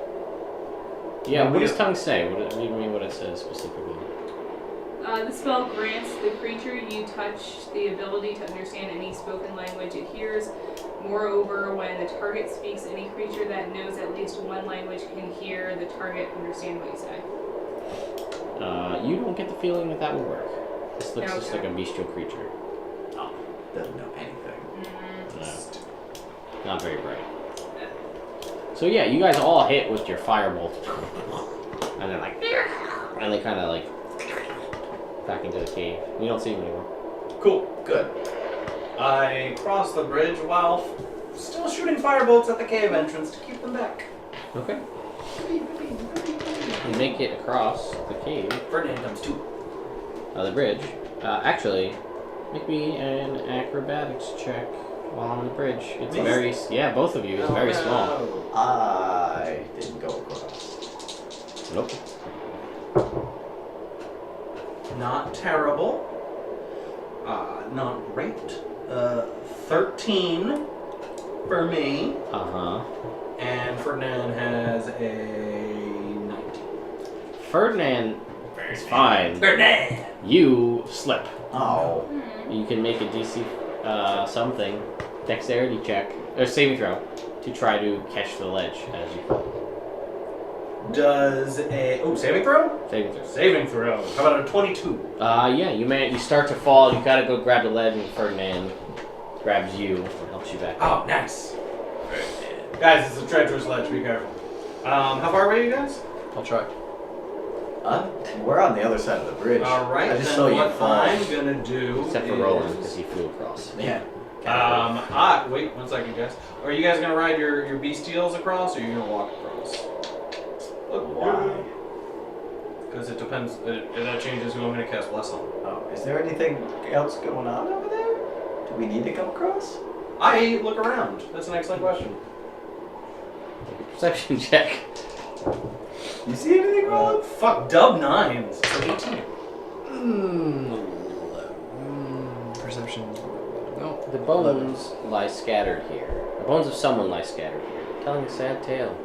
S1: Yeah, what does tongues say? Read me what it says specifically.
S5: The spell grants the creature you touch the ability to understand any spoken language it hears. Moreover, when the target speaks, any creature that knows at least one language can hear the target understand what you say.
S1: You don't get the feeling that that will work. This looks just
S5: Okay.
S1: like a bestial creature.
S3: Oh, doesn't know anything.
S1: No. Not very bright. So yeah, you guys all hit with your firebolt. And then like, and they kind of like back into the cave. You don't see them anymore.
S2: Cool.
S3: Good.
S2: I cross the bridge while still shooting firebolts at the cave entrance to keep them back.
S1: Okay. You make it across the cave,
S2: Ferdinand comes too.
S1: the bridge. Actually, make me an acrobatics check while on the bridge. It's
S2: Me?
S1: very, yeah, both of you. It's very small.
S3: I didn't go across.
S1: Nope.
S2: Not terrible. Not great. 13 for me.
S1: Uh-huh.
S2: And Ferdinand has a 19.
S1: Ferdinand is fine.
S2: Ferdinand!
S1: You slip.
S3: Oh.
S1: You can make a DC something, dexterity check, or saving throw, to try to catch the ledge as you fall.
S2: Does a... Oh, saving throw?
S1: Saving throw.
S2: Saving throw. How about a 22?
S1: Yeah, you start to fall, you gotta go grab the ledge, and Ferdinand grabs you and helps you back up.
S2: Oh, nice. Guys, it's a treacherous ledge. Be careful. How far away are you guys?
S4: I'll try.
S3: We're on the other side of the bridge.
S2: All right.
S3: I just
S2: then
S3: saw you
S2: what
S3: fall.
S2: I'm gonna do
S1: Except for
S2: is...
S1: Roland, because he flew across.
S3: Yeah.
S2: Wait 1 second, guys. Are you guys gonna ride your bestials across, or are you gonna walk across?
S3: Why?
S2: Because it depends. That changes who I'm gonna cast Bless on.
S3: Oh, is there anything else going on over there? Do we need to come across?
S2: I look around. That's an excellent question.
S1: Perception check.
S3: You see anything wrong?
S2: Fuck, dub 9s. So 18.
S4: Perception. No.
S1: The bones lie scattered here. The bones of someone lie scattered here, telling a sad tale.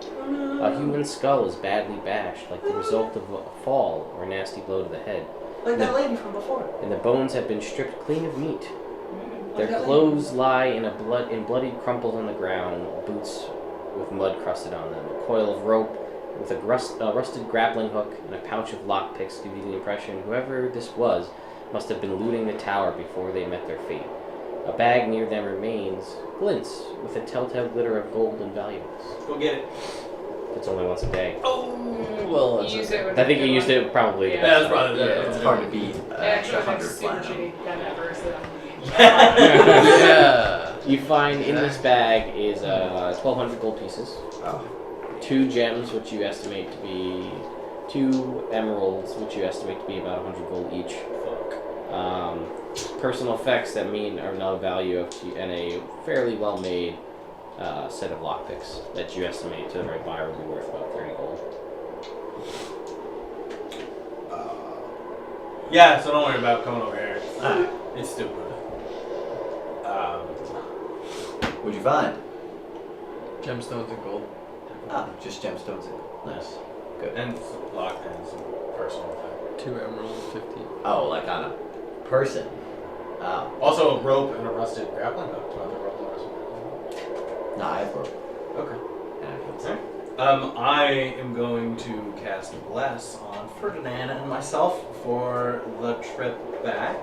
S1: A human skull is badly bashed, like the result of a fall or a nasty blow to the head.
S2: Like that lady from before.
S1: And the bones have been stripped clean of meat. Their
S2: Like that
S1: clothes lie in bloodied crumples on the ground, boots with mud crusted on them. A coil of rope with a rusted grappling hook and a pouch of lockpicks give you the impression whoever this was must have been looting the tower before they met their fate. A bag near them remains, glints with a telltale glitter of gold and valuables.
S2: Go get it.
S1: It's only once a day.
S4: Well,
S5: You
S4: that's
S5: use
S4: okay.
S5: it with
S1: I think
S5: a
S1: you
S5: good
S1: used
S5: one.
S1: it probably.
S5: Yeah.
S2: That's probably
S3: It's hard to beat
S5: It actually looks
S3: 100
S5: super
S3: platinum.
S5: shitty. That never is that
S4: Yeah.
S1: You find in this bag is 1,200 gold pieces,
S3: Oh.
S1: 2 gems, which you estimate to be 2 emeralds, which you estimate to be about 100 gold each. Personal effects that mean are no value of and a fairly well-made set of lockpicks that you estimate to the right buyer will be worth about 30 gold.
S2: Yeah, so don't worry about coming over here.
S3: Alright.
S2: It's stupid.
S3: What'd you find?
S4: Gemstones and gold.
S3: Ah, just gemstones. Nice. Good.
S2: And lock and some personal effect.
S4: 2 emeralds, 50.
S3: Oh, like on a person. Oh.
S2: Also a rope and a rusted grappling hook. Do you want the rope and the rusted grappling hook?
S3: No, I have rope.
S2: Okay.
S3: And I feel
S2: Alright. I am going to cast Bless on Ferdinand and myself for the trip back.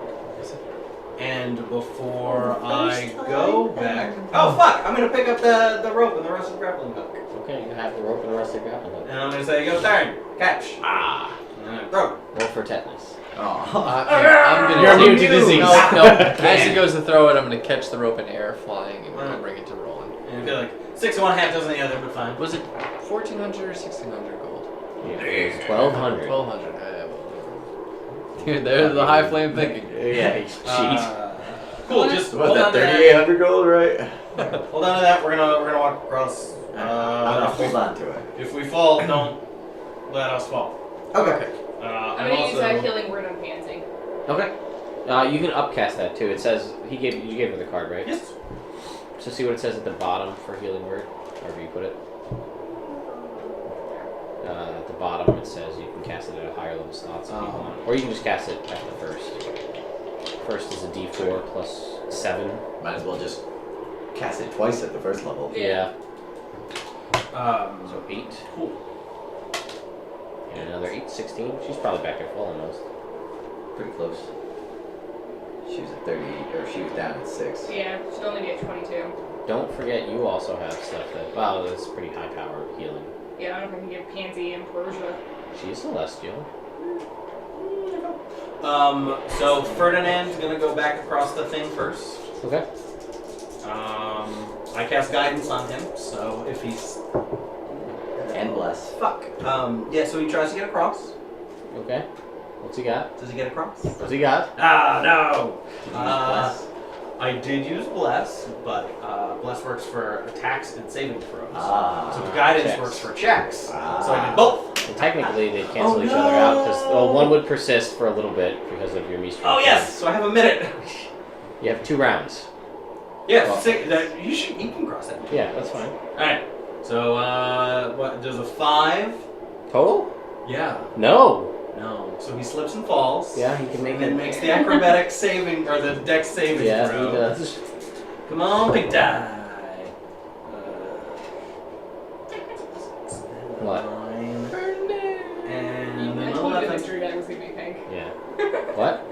S2: And before I go back... Oh, fuck! I'm going to pick up the rope and the rusted grappling hook.
S1: Okay, you have the rope and the rusted grappling hook.
S2: And I'm going to say, go turn, catch.
S3: Ah.
S2: And then throw.
S1: Roll for tetanus.
S3: Oh.
S4: I'm gonna
S1: You're immune to
S4: take-
S1: disease.
S4: No. As he goes to throw it, I'm gonna catch the rope in air, flying, and I'll bring it to rolling.
S2: And I feel like 6 in one, half dozen in the other, but fine.
S4: Was it 1,400 or 1,600 gold?
S1: Yeah, it was 1,200.
S4: 1,200. Dude, there's the high flame thinking.
S1: Yeah, he's cheat.
S2: Cool, just
S3: What's
S2: hold on
S3: that,
S2: to that.
S3: 3,800 gold, right?
S2: Hold on to that. We're gonna walk across.
S3: I'm gonna hold on to it.
S2: If we fall, don't let us fall.
S3: Okay.
S5: I'm
S2: And
S5: gonna use that
S2: also,
S5: healing word on Pansy.
S1: Okay. You can upcast that too. It says you gave her the card, right?
S2: yes.
S1: So see what it says at the bottom for healing word, wherever you put it. At the bottom it says you can cast it at a higher level slots if you
S3: Oh.
S1: want, or you can just cast it at the first. First is a D4 plus 7.
S3: Might as well just cast it twice at the first level.
S1: Yeah.
S2: So
S1: So 8
S2: cool.
S1: and another 8, 16. She's probably back at full almost.
S3: Pretty close. She was at 30, or she was down at 6.
S5: Yeah, should only be at 22.
S1: Don't forget you also have stuff that that's pretty high power healing.
S5: Yeah, I don't know if I can give Pansy Ambrosia.
S1: She's celestial.
S2: So Ferdinand's gonna go back across the thing first.
S1: Okay.
S2: I cast guidance on him, so if he's
S3: And bless.
S2: fuck. Yeah, so he tries to get across.
S1: Okay. What's he got?
S2: Does he get across?
S1: What's he got?
S2: Ah, no.
S3: Did you use bless?
S2: I did use bless, but bless works for attacks and saving throws.
S3: Ah.
S2: So guidance
S1: checks.
S2: works for checks. So I
S3: Ah.
S2: did both.
S1: And technically, they cancel
S2: Oh,
S1: each other out because
S2: no.
S1: one would persist for a little bit because of your Mistral.
S2: Oh yes, so I have a minute.
S1: You have 2 rounds.
S2: Yeah,
S1: Well-
S2: you can cross that.
S1: Yeah, that's fine.
S2: All right. So what? Does a 5?
S1: Total?
S2: Yeah.
S1: No.
S2: No. So he slips and falls.
S1: Yeah, he can make
S2: And then
S1: it.
S2: makes the acrobatic saving or the dex saving
S1: Yeah,
S2: throw.
S1: he does.
S2: Come on, big die.
S1: What?
S2: 9
S5: I
S2: and an
S5: told you the
S2: 11.
S5: mystery bag was gonna be pink.
S1: Yeah. What?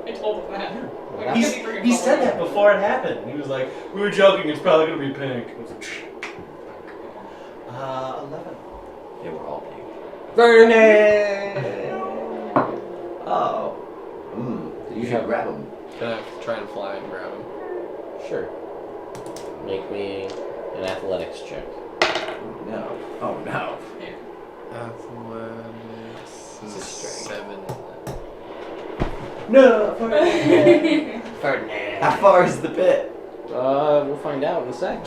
S5: I told him that.
S1: What
S5: Like,
S1: happened?
S5: he's freaking
S2: He said
S5: colorful.
S2: that before it happened. He was like, "We were joking. It's probably gonna be pink." I was like, 11.
S3: They were all pink.
S1: Ferdinand!
S3: Oh. You
S1: You
S3: should
S1: have-
S3: grab them.
S4: Gonna try and fly and grab him.
S1: Sure. Make me an athletics check.
S3: No. Oh no.
S4: Athletics
S3: This is strength.
S4: 7.
S3: No.
S1: Ferdinand.
S3: How far is the pit?
S1: We'll find out in a sec.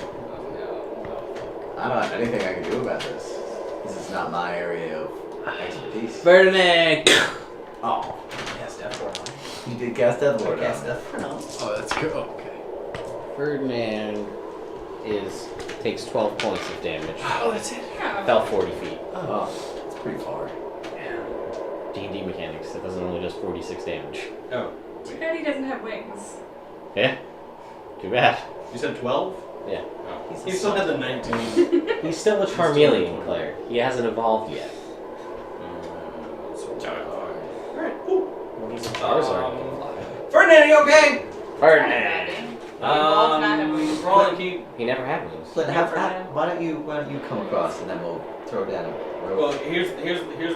S3: I don't have anything I can do about this. This is not my area of expertise.
S1: Ferdinand!
S3: Oh.
S2: Yes, definitely.
S3: You did cast Death Lord.
S2: Yes,
S3: on
S2: definitely.
S4: Oh, that's good. Okay.
S1: Ferdinand takes 12 points of damage.
S2: Oh, that's it.
S5: Yeah.
S1: Fell 40 feet.
S3: Oh, it's pretty far.
S1: D&D mechanics, it doesn't only does 46 damage.
S2: Oh,
S5: Too bad he doesn't have wings.
S1: Yeah? Too bad.
S2: you said 12?
S1: Yeah.
S2: He still had the 19.
S1: He's still a Charmeleon player. He hasn't evolved yet.
S2: Alright, cool.
S1: Well, he's a Charizard.
S2: Ferdinand, you okay?
S1: Ferdinand.
S2: Roll and keep.
S1: He never had wings.
S3: Flint, why don't you come across and then we'll throw down a rope.
S2: Well, here's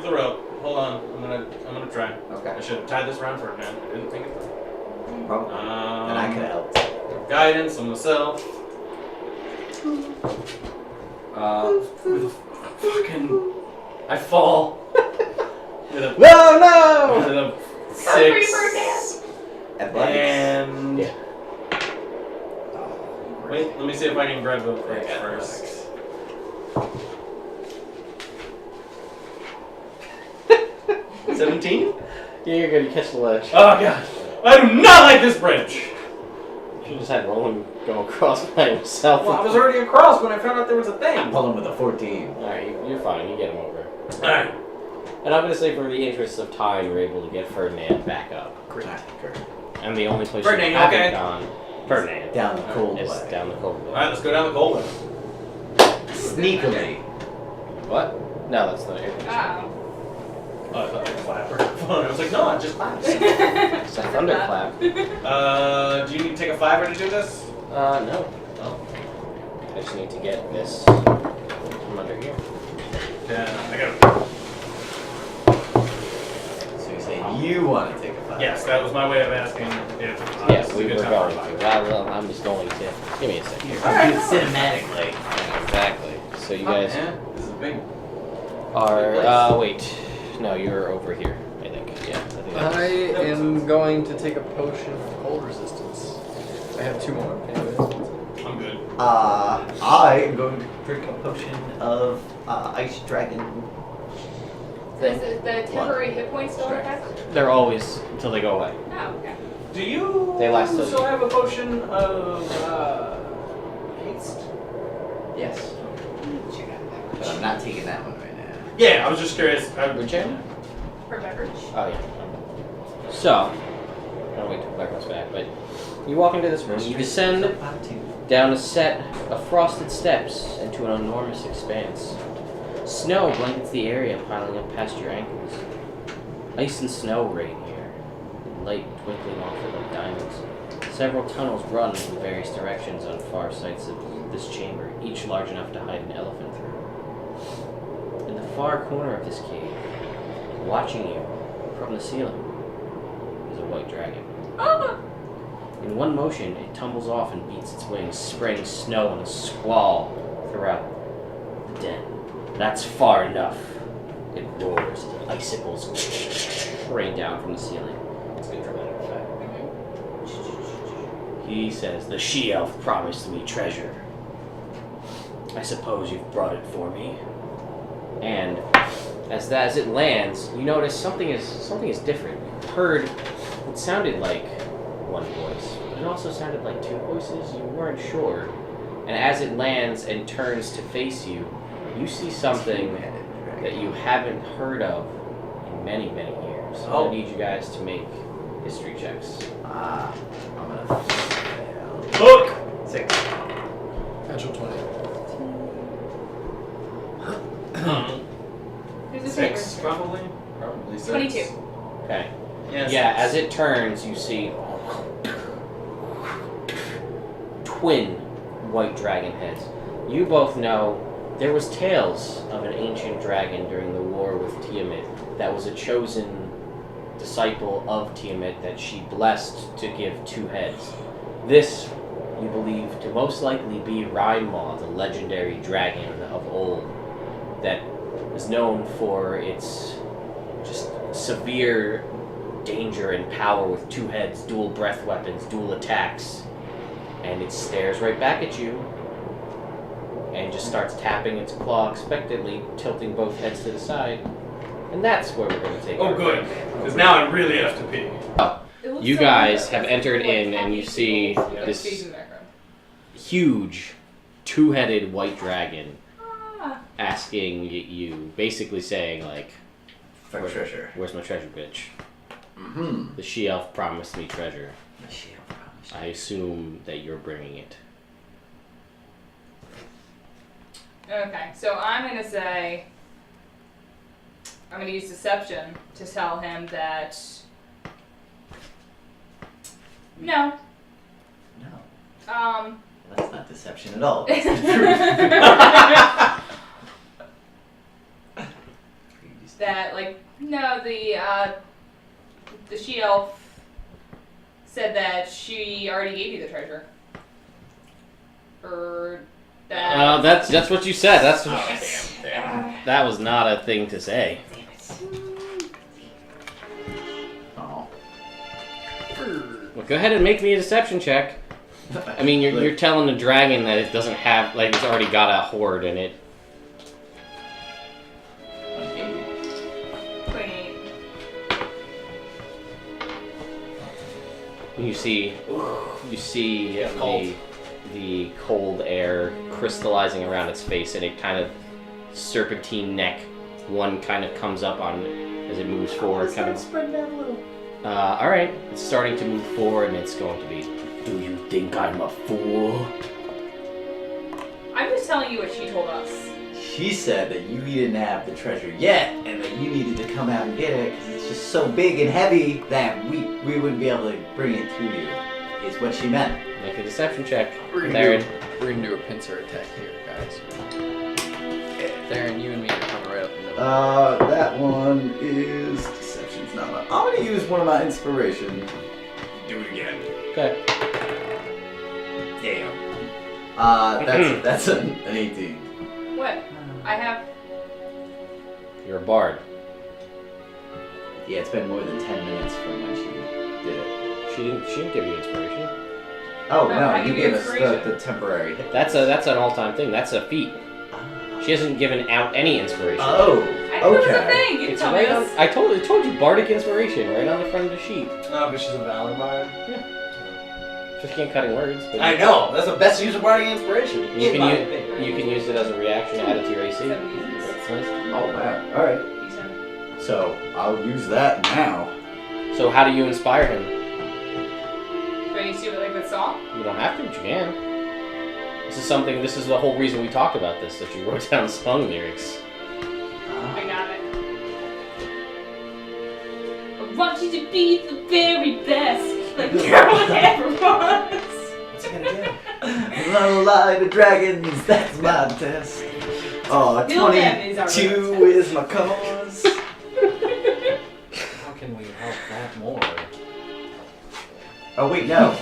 S2: the rope. Hold on, I'm gonna try.
S3: Okay.
S2: I should have tied this around Ferdinand. I didn't think it through.
S3: Probably. And I could help.
S2: Guidance on myself. Fucking. I fall. With a,
S3: No,
S2: with a
S5: Free
S2: 6.
S3: Athletics.
S2: And.
S1: Yeah.
S2: Wait, let me see if I can grab the crate first. 17?
S1: Yeah, you're good. You catch the ledge.
S2: Oh god. I do not like this bridge!
S1: You just had Roland go across by himself.
S2: Well, I was already across when I found out there was a thing.
S3: Pull him with a 14.
S1: Alright, you're fine. You get him over.
S2: Alright.
S1: And I'm going to say for the interest of time, you're able to get Ferdinand back up.
S3: Great.
S1: And the only place
S2: Ferdinand,
S1: you
S2: you
S1: haven't
S2: okay?
S1: gone, Ferdinand,
S3: Down the cold
S1: is
S3: way.
S1: down the cold way.
S2: Alright, let's go down the cold way.
S3: Sneakily.
S1: What? No, that's not it.
S5: Oh.
S2: Oh, I thought I clapped. I was like, no, I just clapped.
S1: It's a thunderclap.
S2: Do you need to take a 5 to do this?
S1: No.
S2: Oh.
S1: I just need to get this from under here.
S2: Yeah, I got it.
S3: So you're saying you want to take a 5?
S2: Yes, that was my way of asking if
S1: Yes,
S2: this is
S1: we
S2: a good
S1: were
S2: time
S1: going
S2: for
S1: to. Well, I'm just going to. Give me a second.
S3: You're
S2: Alright.
S3: doing cinematically.
S1: Yeah, exactly. So you
S2: Oh,
S1: guys
S2: man, this is big.
S1: are. Wait. No, you're over here, I think. Yeah, I think that's.
S4: I am going to take a potion of cold resistance. I have 2 more. Anyway.
S2: I'm good.
S3: I am going to drink a potion of ice dragon.
S5: Does the temporary hit points still effect?
S1: They're always until they go away.
S5: Oh, okay.
S2: Do you
S1: They last till-
S2: still have a potion of haste?
S3: Yes. But I'm not taking that one right now.
S2: Yeah, I was just curious.
S1: Regen?
S5: For beverage.
S1: Oh yeah. So, I'll wait till Black comes back. But you walk into this room. You descend down a set of frosted steps into an enormous expanse. Snow blankets the area, piling up past your ankles. Ice and snow reign here, light twinkling off it like diamonds. Several tunnels run in various directions on far sides of this chamber, each large enough to hide an elephant through. In the far corner of this cave, watching you from the ceiling, is a white dragon.
S5: Oh!
S1: In one motion, it tumbles off and beats its wings, spraying snow in a squall throughout the den. That's far enough. It roars, icicles rain down from the ceiling. It's a good dramatic effect. He says, "The she-elf promised me treasure. I suppose you've brought it for me." And as it lands, you notice something is different. You heard it sounded like one voice, but it also sounded like 2 voices. You weren't sure. And as it lands and turns to face you, you see something that you haven't heard of in many, many years.
S2: Oh.
S1: I need you guys to make history checks.
S3: I'm gonna fail.
S2: Look!
S3: 6.
S4: Natural 20.
S5: Who's the
S2: 6,
S5: favorite?
S2: probably 6.
S5: 22.
S1: Okay.
S2: Yes.
S1: Yeah, as it turns, you see twin white dragon heads. You both know there was tales of an ancient dragon during the war with Tiamat that was a chosen disciple of Tiamat that she blessed to give 2 heads. This, you believe, to most likely be Rhinemaw, the legendary dragon of old that is known for its just severe danger and power with 2 heads, dual breath weapons, dual attacks. And it stares right back at you and just starts tapping its claw expectantly, tilting both heads to the side. And that's where we're going to take
S2: Oh,
S1: our
S2: good.
S1: break.
S2: Because now I really have to pee.
S5: It looks
S1: You
S5: so
S1: guys
S5: good.
S1: have entered
S5: Like
S1: in and you
S5: happy
S1: see
S5: face, like
S1: this
S5: face in the background.
S1: huge 2-headed white dragon
S5: Ah.
S1: asking you, basically saying like,
S3: For treasure.
S1: "Where's my treasure, bitch?
S3: Mm-hmm.
S1: The she-elf promised me treasure.
S3: The shield promise.
S1: I assume that you're bringing it."
S5: Okay, so I'm gonna say I'm gonna use deception to tell him that no.
S3: No. That's not deception at all.
S5: that the she elf said that she already gave you the treasure. Or that
S1: That's what you said. That's what,
S3: Damn.
S1: that was not a thing to say.
S3: Oh.
S1: Well, go ahead and make me a deception check. I mean, you're telling the dragon that it doesn't have, like, it's already got a hoard in it.
S5: 28.
S1: You see
S2: cold.
S1: the cold air crystallizing around its face, and it kind of serpentine neck. One kind of comes up on as it moves forward. Kind of
S3: spreading out a little.
S1: all right, it's starting to move forward, and it's going to be. Do you think I'm a fool?
S5: I'm just telling you what she told us.
S3: She said that you didn't have the treasure yet, and that you needed to come out and get it because it's just so big and heavy that we wouldn't be able to bring it to you. Is what she meant.
S1: Make a deception check.
S4: We're
S1: Theron.
S4: gonna do a pincer attack here, guys. Theron, you and me are coming right up the middle.
S3: That one is deception's not. I'm gonna use one of my inspiration. Do it again.
S1: Okay.
S3: Damn. That's an 18.
S5: What? I have.
S1: You're a bard.
S3: Yeah, it's been more than 10 minutes from when she did it.
S1: She didn't give you inspiration.
S3: Oh
S5: No,
S3: no,
S5: I
S3: you
S5: give you
S3: gave us
S5: inspiration.
S3: the temporary hit.
S1: That's an all-time thing. That's a feat. She hasn't given out any inspiration.
S3: Oh,
S5: I didn't know it was a
S3: okay.
S5: thing. You didn't
S1: It's
S5: tell me
S1: right on.
S5: this.
S1: I told you bardic inspiration right on the front of the sheet.
S2: Oh, but she's a valor bard.
S1: Just can't cutting words. But
S2: I know. That's the best use of bardic inspiration.
S1: You
S2: in
S1: can
S2: my
S1: use
S2: opinion.
S1: you can use it as a reaction to add it to your AC.
S5: 70.
S1: That's nice.
S3: Oh wow. All right. So I'll use that now.
S1: So how do you inspire him?
S5: Do I need to do it like with song?
S1: You don't have to, but you can. This is the whole reason we talked about this, that you wrote down song lyrics.
S5: I got it. I want you to be the very best. Like Carol ever was.
S2: What's he gonna do?
S3: Run lie to dragons, that's my test. Oh,
S5: Kill them is our
S3: 22 is my cause.
S2: How can we help that more?
S3: Oh wait, no.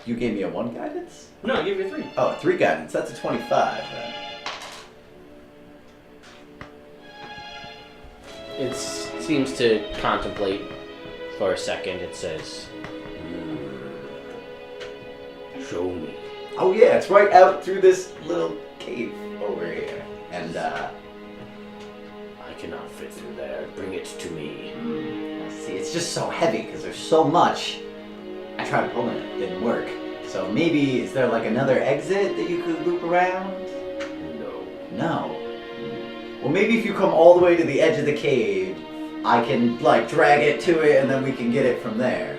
S3: You gave me a 1 guidance?
S2: No, I gave you 3.
S3: Oh, 3 guidance. That's a 25 then.
S1: It seems to contemplate for a second. It says, "Show me."
S3: Oh yeah, it's right out through this little cave over here. And
S1: I cannot fit through there. Bring it to me.
S3: see, it's just so heavy because there's so much. I tried pulling it, didn't work. So maybe is there like another exit that you could loop around?
S1: No.
S3: No. Well, maybe if you come all the way to the edge of the cave, I can like drag it to it, and then we can get it from there.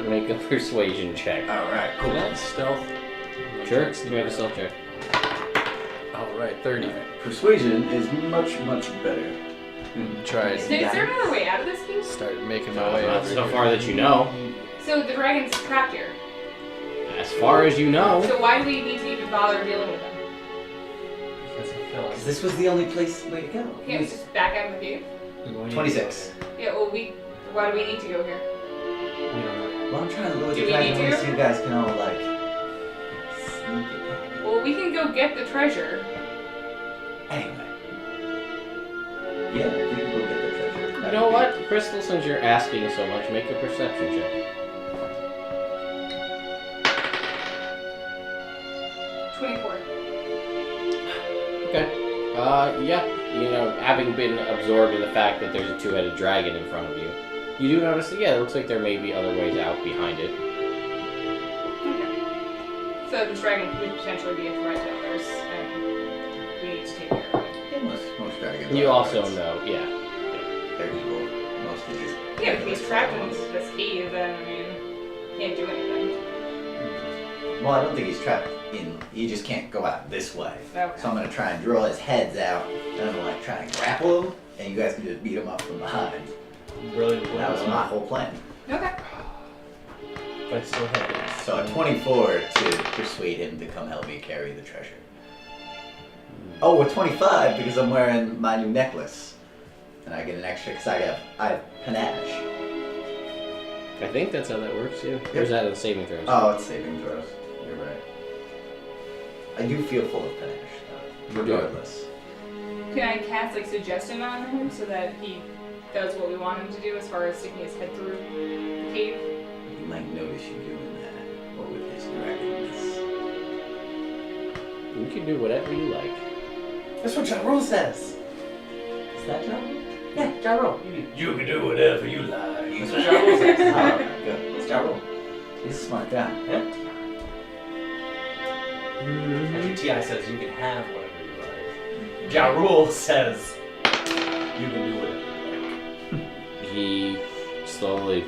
S1: Make a persuasion check.
S3: All right,
S4: Can
S3: cool.
S4: I stealth?
S1: Sure. You make a stealth check.
S4: Alright, 30.
S3: Persuasion is much better.
S4: Try
S5: Is
S4: and
S5: there another way out of this cave?
S4: start making my way
S1: Not
S4: over
S1: so
S4: here.
S1: far that you know.
S5: So the dragon's trapped here.
S1: As far as you know.
S5: So why do we need to even bother dealing with him?
S2: Because he fell
S3: Because this was the only way to go.
S5: Can't we just back out of the cave?
S3: 26.
S5: Yeah, well, why do we need to go here?
S2: We don't know.
S3: Well, I'm trying to load
S5: Do
S3: the
S5: we
S3: dragon
S5: need
S3: away
S5: to?
S3: so you guys can all like sneak it.
S5: Well, we can go get the treasure.
S3: Anyway. Yeah, we can go get the treasure.
S1: You know what, Crystal? Since you're asking so much, make a perception check.
S5: 24.
S1: Okay. Yeah. You know, having been absorbed in the fact that there's a 2-headed dragon in front of you, you do notice that, yeah, it looks like there may be other ways out behind it.
S5: Okay. So this dragon could potentially be a threat to others, and we need to take care of it.
S3: Yeah, most dragons.
S1: You
S3: are
S1: also
S3: birds.
S1: know, yeah.
S3: They're evil. Most of these.
S5: Yeah, if he's trapped in this cave, then, I mean, can't do anything.
S3: Well, I don't think he's trapped he just can't go out this way.
S5: Okay.
S3: So I'm gonna try and draw his heads out, and I'm gonna like try and grapple him, and you guys can just beat him up from behind.
S2: Brilliant.
S3: That was my whole plan.
S5: Okay.
S2: But still hit.
S3: So a 24 to persuade him to come help me carry the treasure. Oh, a 25 because I'm wearing my new necklace, and I get an extra because I have panache.
S1: I think that's how that works, yeah. Or is that the saving throws?
S3: Oh, it's saving throws. You're right. I do feel full of panache, though,
S1: You do.
S3: regardless.
S5: Can I cast like suggestion on him so that he does what we want him to do as far as sticking his head through the cave?
S3: You might notice you doing that. What with his dragons?
S1: You can do whatever you like.
S2: That's what Ja Rule says.
S3: Is that John?
S2: Yeah, Ja Rule. You can do whatever you like. That's what Ja Rule says.
S3: Oh, okay, good.
S2: It's Ja Rule.
S3: He's a smart guy.
S2: Yeah. Actually, T.I. says you can have whatever you like. Ja Rule says you can do whatever you like.
S1: He slowly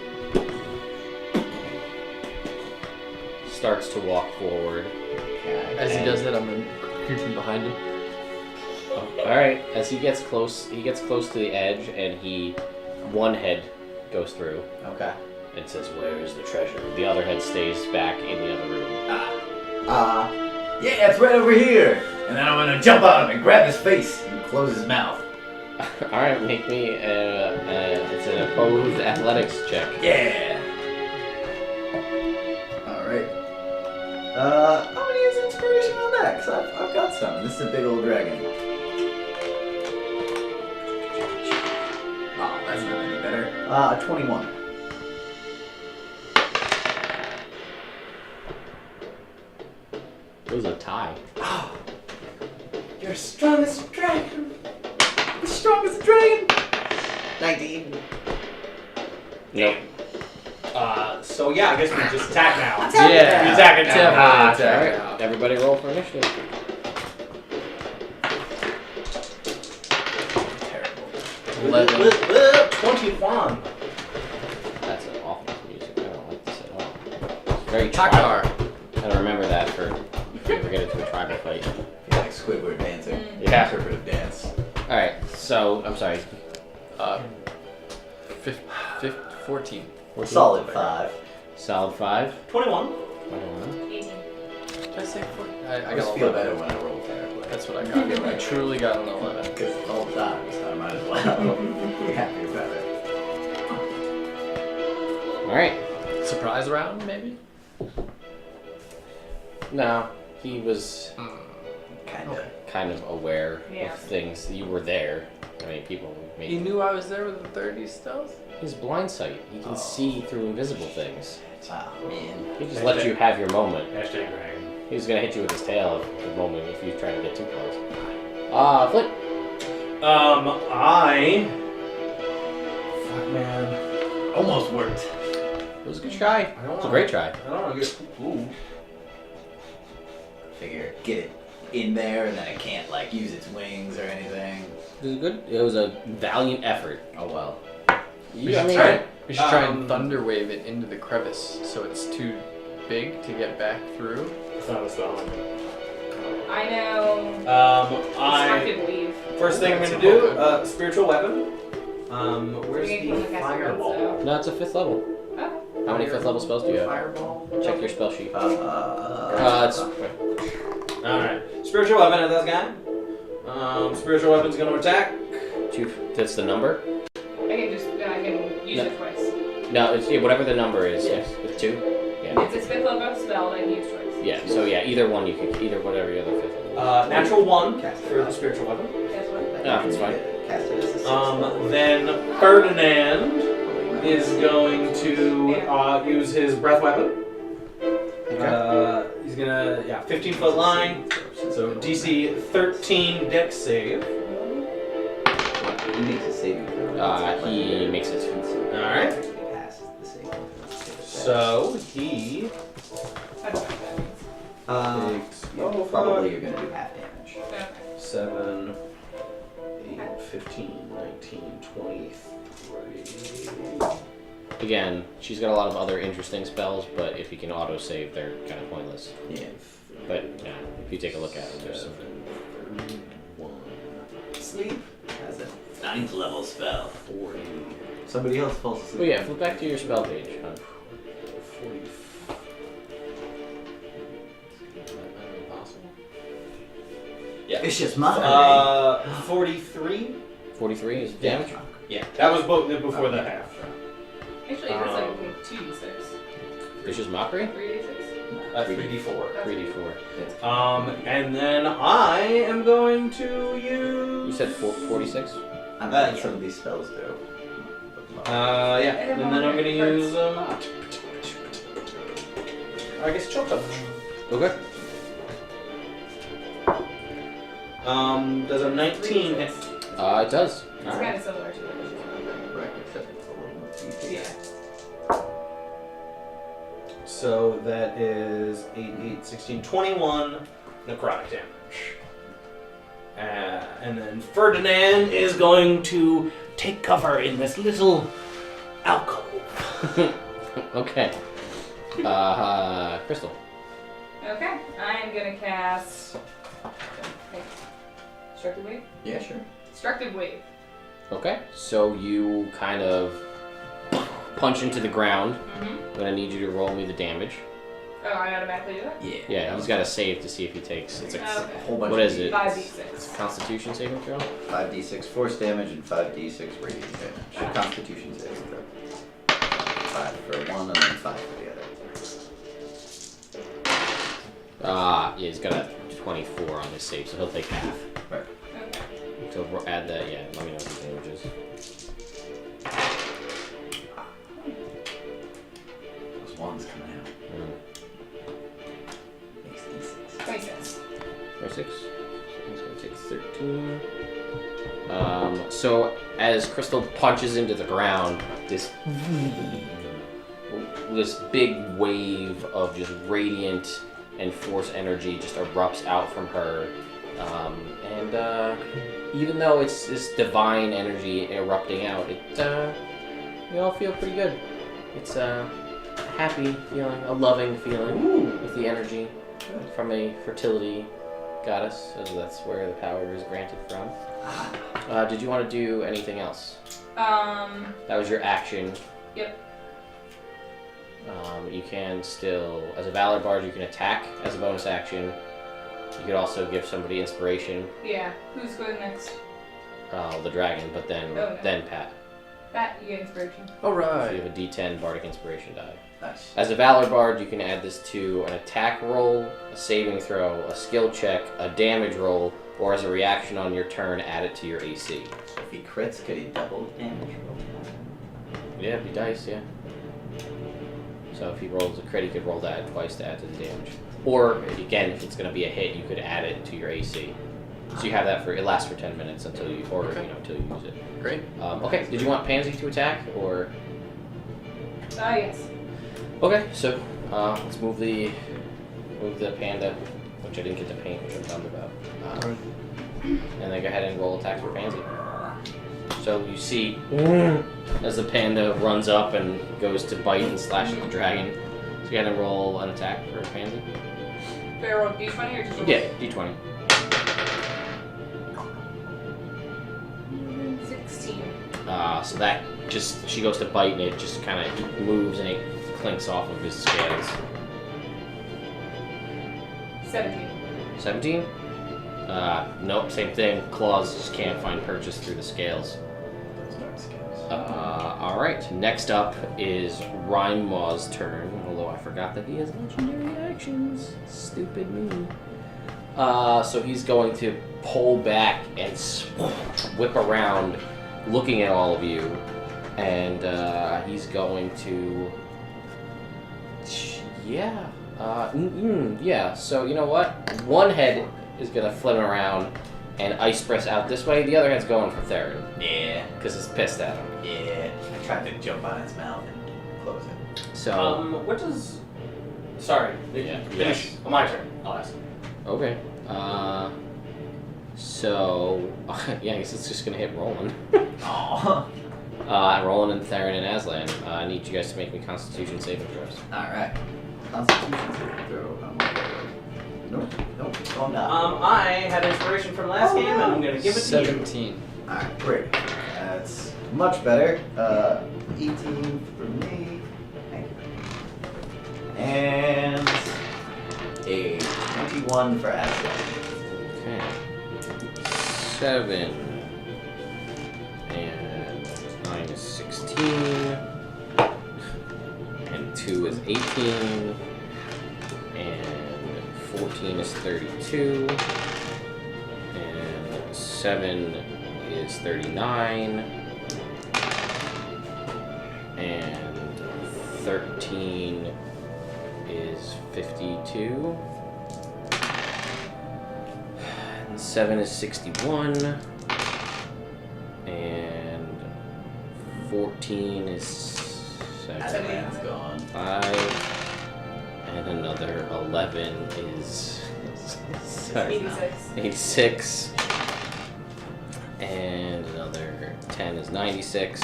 S1: starts to walk forward.
S3: Okay.
S4: As he does that, I'm gonna creep in behind him.
S1: Alright, as he gets close to the edge, and one head goes through
S3: Okay.
S1: and says, "Where is the treasure?" The other head stays back in the other room.
S3: Yeah, it's right over here. And then I'm gonna jump on him and grab his face and close his mouth.
S1: Alright, make me, it's an opposed athletics check.
S3: Yeah. Alright. I'm gonna use inspiration on that, because I've got some. This is a big old dragon. Oh, that's not any better. 21.
S1: It was a tie.
S2: Oh, you're as strong as a dragon. As strong as a dragon.
S3: 19.
S1: Nope.
S2: So yeah, I guess we just attack now.
S4: Yeah.
S2: Attack it now.
S4: Definitely attack.
S1: Alright, everybody roll for initiative.
S3: Terrible.
S2: 21.
S1: That's an awful music. I don't like this at all. It's very
S4: Takar.
S1: tribal. Gotta remember that for if you ever get into a tribal fight.
S3: Yeah, like Squidward dancing.
S1: Yeah.
S3: Interpretive dance.
S1: Alright, so, I'm sorry.
S4: 14.
S3: Solid 5.
S1: Solid 5.
S2: 21.
S1: 21.
S5: 18.
S4: Did I say 14? I
S3: I
S4: got
S3: just
S4: a
S3: feel
S4: 11.
S3: better when I roll terribly.
S4: That's what I got. I truly got an 11.
S3: Because it's all the time, so I might as well be happy about it.
S1: Alright.
S4: Surprise round, maybe?
S1: No, he was
S3: Kinda.
S1: kind of aware
S5: Yeah.
S1: of things. You were there. I mean, people
S4: He
S1: maybe.
S4: knew I was there with the 30 stealth?
S1: His blind sight. He can see through invisible things.
S3: Oh, man.
S1: He just let you have your moment.
S2: Hashtag dragon.
S1: He was gonna hit you with his tail at the moment if you try to get too close. Flip.
S2: Fuck, man.
S3: Almost worked.
S1: It was a good try.
S2: I don't
S1: It was a
S2: wanna-
S1: great try.
S2: I don't want to get. Ooh.
S3: Figure, get it in there, and then it can't, like, use its wings or anything.
S1: It was good. It was a valiant effort.
S3: Oh, well.
S4: We
S1: I
S4: should,
S1: mean,
S4: try and thunder wave it into the crevice so it's too big to get back through.
S2: It's not a spell.
S5: I know. Destructive weave.
S2: First thing I'm
S4: That's
S2: gonna
S4: a
S2: do,
S4: whole
S2: spiritual weapon. Where's
S5: You're gonna
S2: the
S5: cast a spell,
S2: fireball?
S5: so-
S1: No, it's a 5th level.
S5: Oh.
S1: How many 5th level spells do you have?
S2: Fireball.
S1: Check your spell sheet.
S3: It's...
S2: Alright. Spiritual weapon at this guy. Spiritual weapon's gonna attack.
S1: That's the number?
S5: I can just I can use it twice.
S1: No, it's whatever the number is.
S2: Yes.
S1: It's 2? Yeah.
S5: It's a 5th level spell that I can use twice.
S1: Yeah, so yeah, either one you could, either whatever the other 5th level.
S2: Natural 1
S3: Cast it
S2: for
S3: out.
S2: the spiritual weapon.
S5: That's what.
S1: No, it's fine.
S3: Cast it as a 6th
S2: Then Ferdinand is going to use his breath weapon. He's gonna 15-foot line. So DC 13 Dex save.
S3: He makes a saving throw.
S1: He makes it.
S2: Alright.
S3: He passes the saving throw.
S2: So he
S5: I don't know what that means.
S3: Probably you're gonna do half damage.
S5: Okay.
S2: 7, 8, 15, 19, 23.
S1: again, she's got a lot of other interesting spells, but if you can autosave, they're kind of pointless.
S3: Yeah.
S1: But yeah, if you take a look at it, there's some.
S3: Sleep has a 9th level spell. 40. Somebody else falls asleep.
S1: But yeah, flip back to your spell page.
S4: 40.
S3: Yeah. It's just mine.
S2: 43.
S1: 43 is damage.
S2: Yeah, that was before the half.
S5: Actually, it was like 2d6.
S1: Vicious Mockery?
S5: 3d6.
S2: 3d4.
S1: 3d4.
S2: And then I am going to use.
S1: You said 46?
S3: I'm glad some of these spells do.
S2: Yeah, and then I'm gonna use I guess chill touch.
S1: Okay.
S2: Does a 19 hit?
S1: It does.
S5: It's
S1: Alright.
S5: kind of similar to the Vicious Mockery.
S3: Right, except it's a little more easy.
S5: Yeah.
S2: So that is 8, 16, 21 necrotic damage. And then Ferdinand is going to take cover in this little alcove.
S1: Okay. Crystal.
S5: Okay, I am gonna cast. Destructive Wave?
S3: Yeah, sure.
S5: Destructive Wave.
S1: Okay. So you kind of punch into the ground.
S5: Mm-hmm.
S1: I'm gonna need you to roll me the damage.
S5: Oh, I automatically do that?
S3: Yeah.
S1: Yeah, he's got to save to see if he takes. It's a
S5: Okay.
S3: A whole bunch
S1: What
S3: of
S1: is it?
S5: 5d6.
S1: Constitution saving throw.
S3: 5d6 force damage and 5d6 radiant damage. Constitution saving throw. 5 for one and then 5 for the other.
S1: Yeah, he's got a 24 on his save, so he'll take half.
S3: Right.
S5: Okay.
S1: So add that. Yeah, let me know what the damage is.
S3: Those ones coming out. Makes d6.
S5: 26.
S1: 26. He's gonna take 13. So as Crystal punches into the ground, this big wave of just radiant and force energy just erupts out from her. Even though it's this divine energy erupting out, you all feel pretty good. It's a happy feeling, a loving feeling with the energy from a fertility goddess, as that's where the power is granted from. Did you want to do anything else? That was your action.
S5: Yep.
S1: You can still, as a Valor Bard, you can attack as a bonus action. You could also give somebody inspiration,
S5: Yeah. Who's going next?
S1: the dragon, but then
S5: Oh, no.
S1: then Pat.
S5: Pat, you get inspiration.
S1: So you
S4: Alright.
S1: have a D10 Bardic Inspiration die.
S3: Nice.
S1: As a Valor Bard, you can add this to an attack roll, a saving throw, a skill check, a damage roll, or as a reaction on your turn, add it to your AC.
S3: If he crits, could he double the damage roll?
S1: Yeah, it'd be dice, yeah. So if he rolls a crit, he could roll that twice to add to the damage. Or, again, if it's going to be a hit, you could add it to your AC. So you have that it lasts for 10 minutes until you, until you use it.
S4: Great.
S1: Okay, did you want Pansy to attack, or?
S5: Yes.
S1: Okay, so let's move the panda, which I didn't get to paint, which I'm bummed about. And then go ahead and roll attacks for Pansy. So you see, as the panda runs up and goes to bite and slash at the dragon. So go ahead and roll an attack for Pansy.
S5: Do I roll d20 or just roll?
S1: Yeah, D20.
S5: 16.
S1: So that she goes to bite and it just kind of moves and it clinks off of his scales.
S5: 17.
S1: 17? Nope, same thing. Claws just can't find purchase through the scales.
S3: Those dark scales.
S1: Alright, next up is Rhymewaw's turn, although I forgot that he has legendary actions. Stupid me. So he's going to pull back and whip around, looking at all of you, and he's going to... Yeah. Yeah, so you know what? One head is going to flim around and ice press out this way. The other head's going for third.
S3: Yeah.
S1: Because it's pissed at him.
S3: Yeah. I tried to jump on its mouth and close it.
S1: So,
S2: What does? Sorry.
S1: Yeah.
S2: Finish. My turn. I'll ask.
S1: okay. So, yeah, I guess it's just going to hit Roland.
S3: Aww.
S1: Roland and Theron and Aslan. I need you guys to make me Constitution saving throws.
S3: Alright. Constitution saving throw. Nope. Oh no.
S2: I had inspiration from last game, and I'm gonna give it to you.
S4: 17.
S3: Alright, great. That's much better. 18 for me. Thank you. And a 21 for Aslan.
S1: Okay. 7. And 9 is 16. And 2 is 18. And 14 is 32. And 7 is 39. And 13 is 52. And 7 is 61. And 14 is 7.
S3: Aslan's gone.
S1: 5. And another 11 is sorry, 86. And another 10 is 96.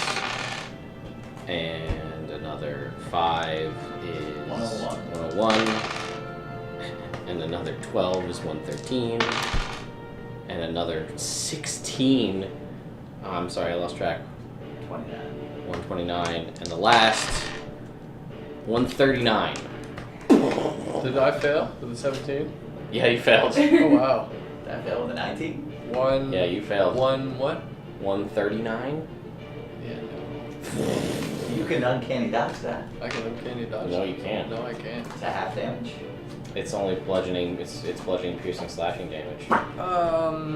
S1: And another 5 is 101. And another 12 is 113. And another 16. I'm sorry, I lost track.
S3: 29.
S1: 129. And the last 139.
S4: Did I fail with the 17?
S1: Yeah, you failed.
S4: Oh wow.
S3: Did I fail with a 19?
S4: One.
S1: Yeah, you failed.
S4: One what?
S1: 139?
S4: Yeah, no.
S3: You can uncanny dodge that.
S4: I can uncanny dodge.
S1: No, you can't.
S4: No, I can't.
S3: It's a half damage.
S1: It's only bludgeoning. It's bludgeoning, piercing, slashing damage.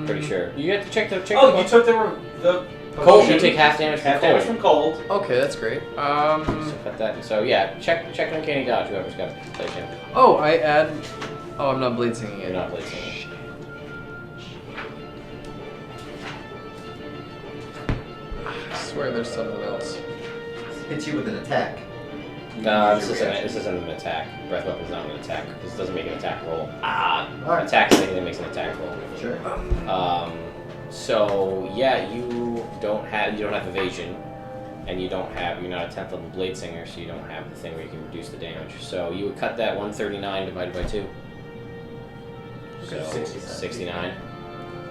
S1: Pretty sure. You have to check the. Check
S2: Oh,
S1: the
S2: you took the
S1: cold. You
S2: potion.
S1: take half damage.
S2: half damage from cold.
S4: Okay, that's great.
S1: So cut that. So yeah, check uncanny dodge. Whoever's got it. Play him.
S4: Oh, I add. Oh, I'm not blade singing
S1: You're
S4: it.
S1: not blade singing.
S4: I swear there's something else.
S3: Hits you with an attack.
S1: This isn't an attack. Breath weapon's not an attack. This doesn't make an attack roll.
S3: Alright.
S1: Attack is anything that makes an attack roll.
S3: Sure.
S1: So yeah, you don't have evasion, and you're not a 10th level blade singer, so you don't have the thing where you can reduce the damage. So you would cut that 139 divided by 2. So 69.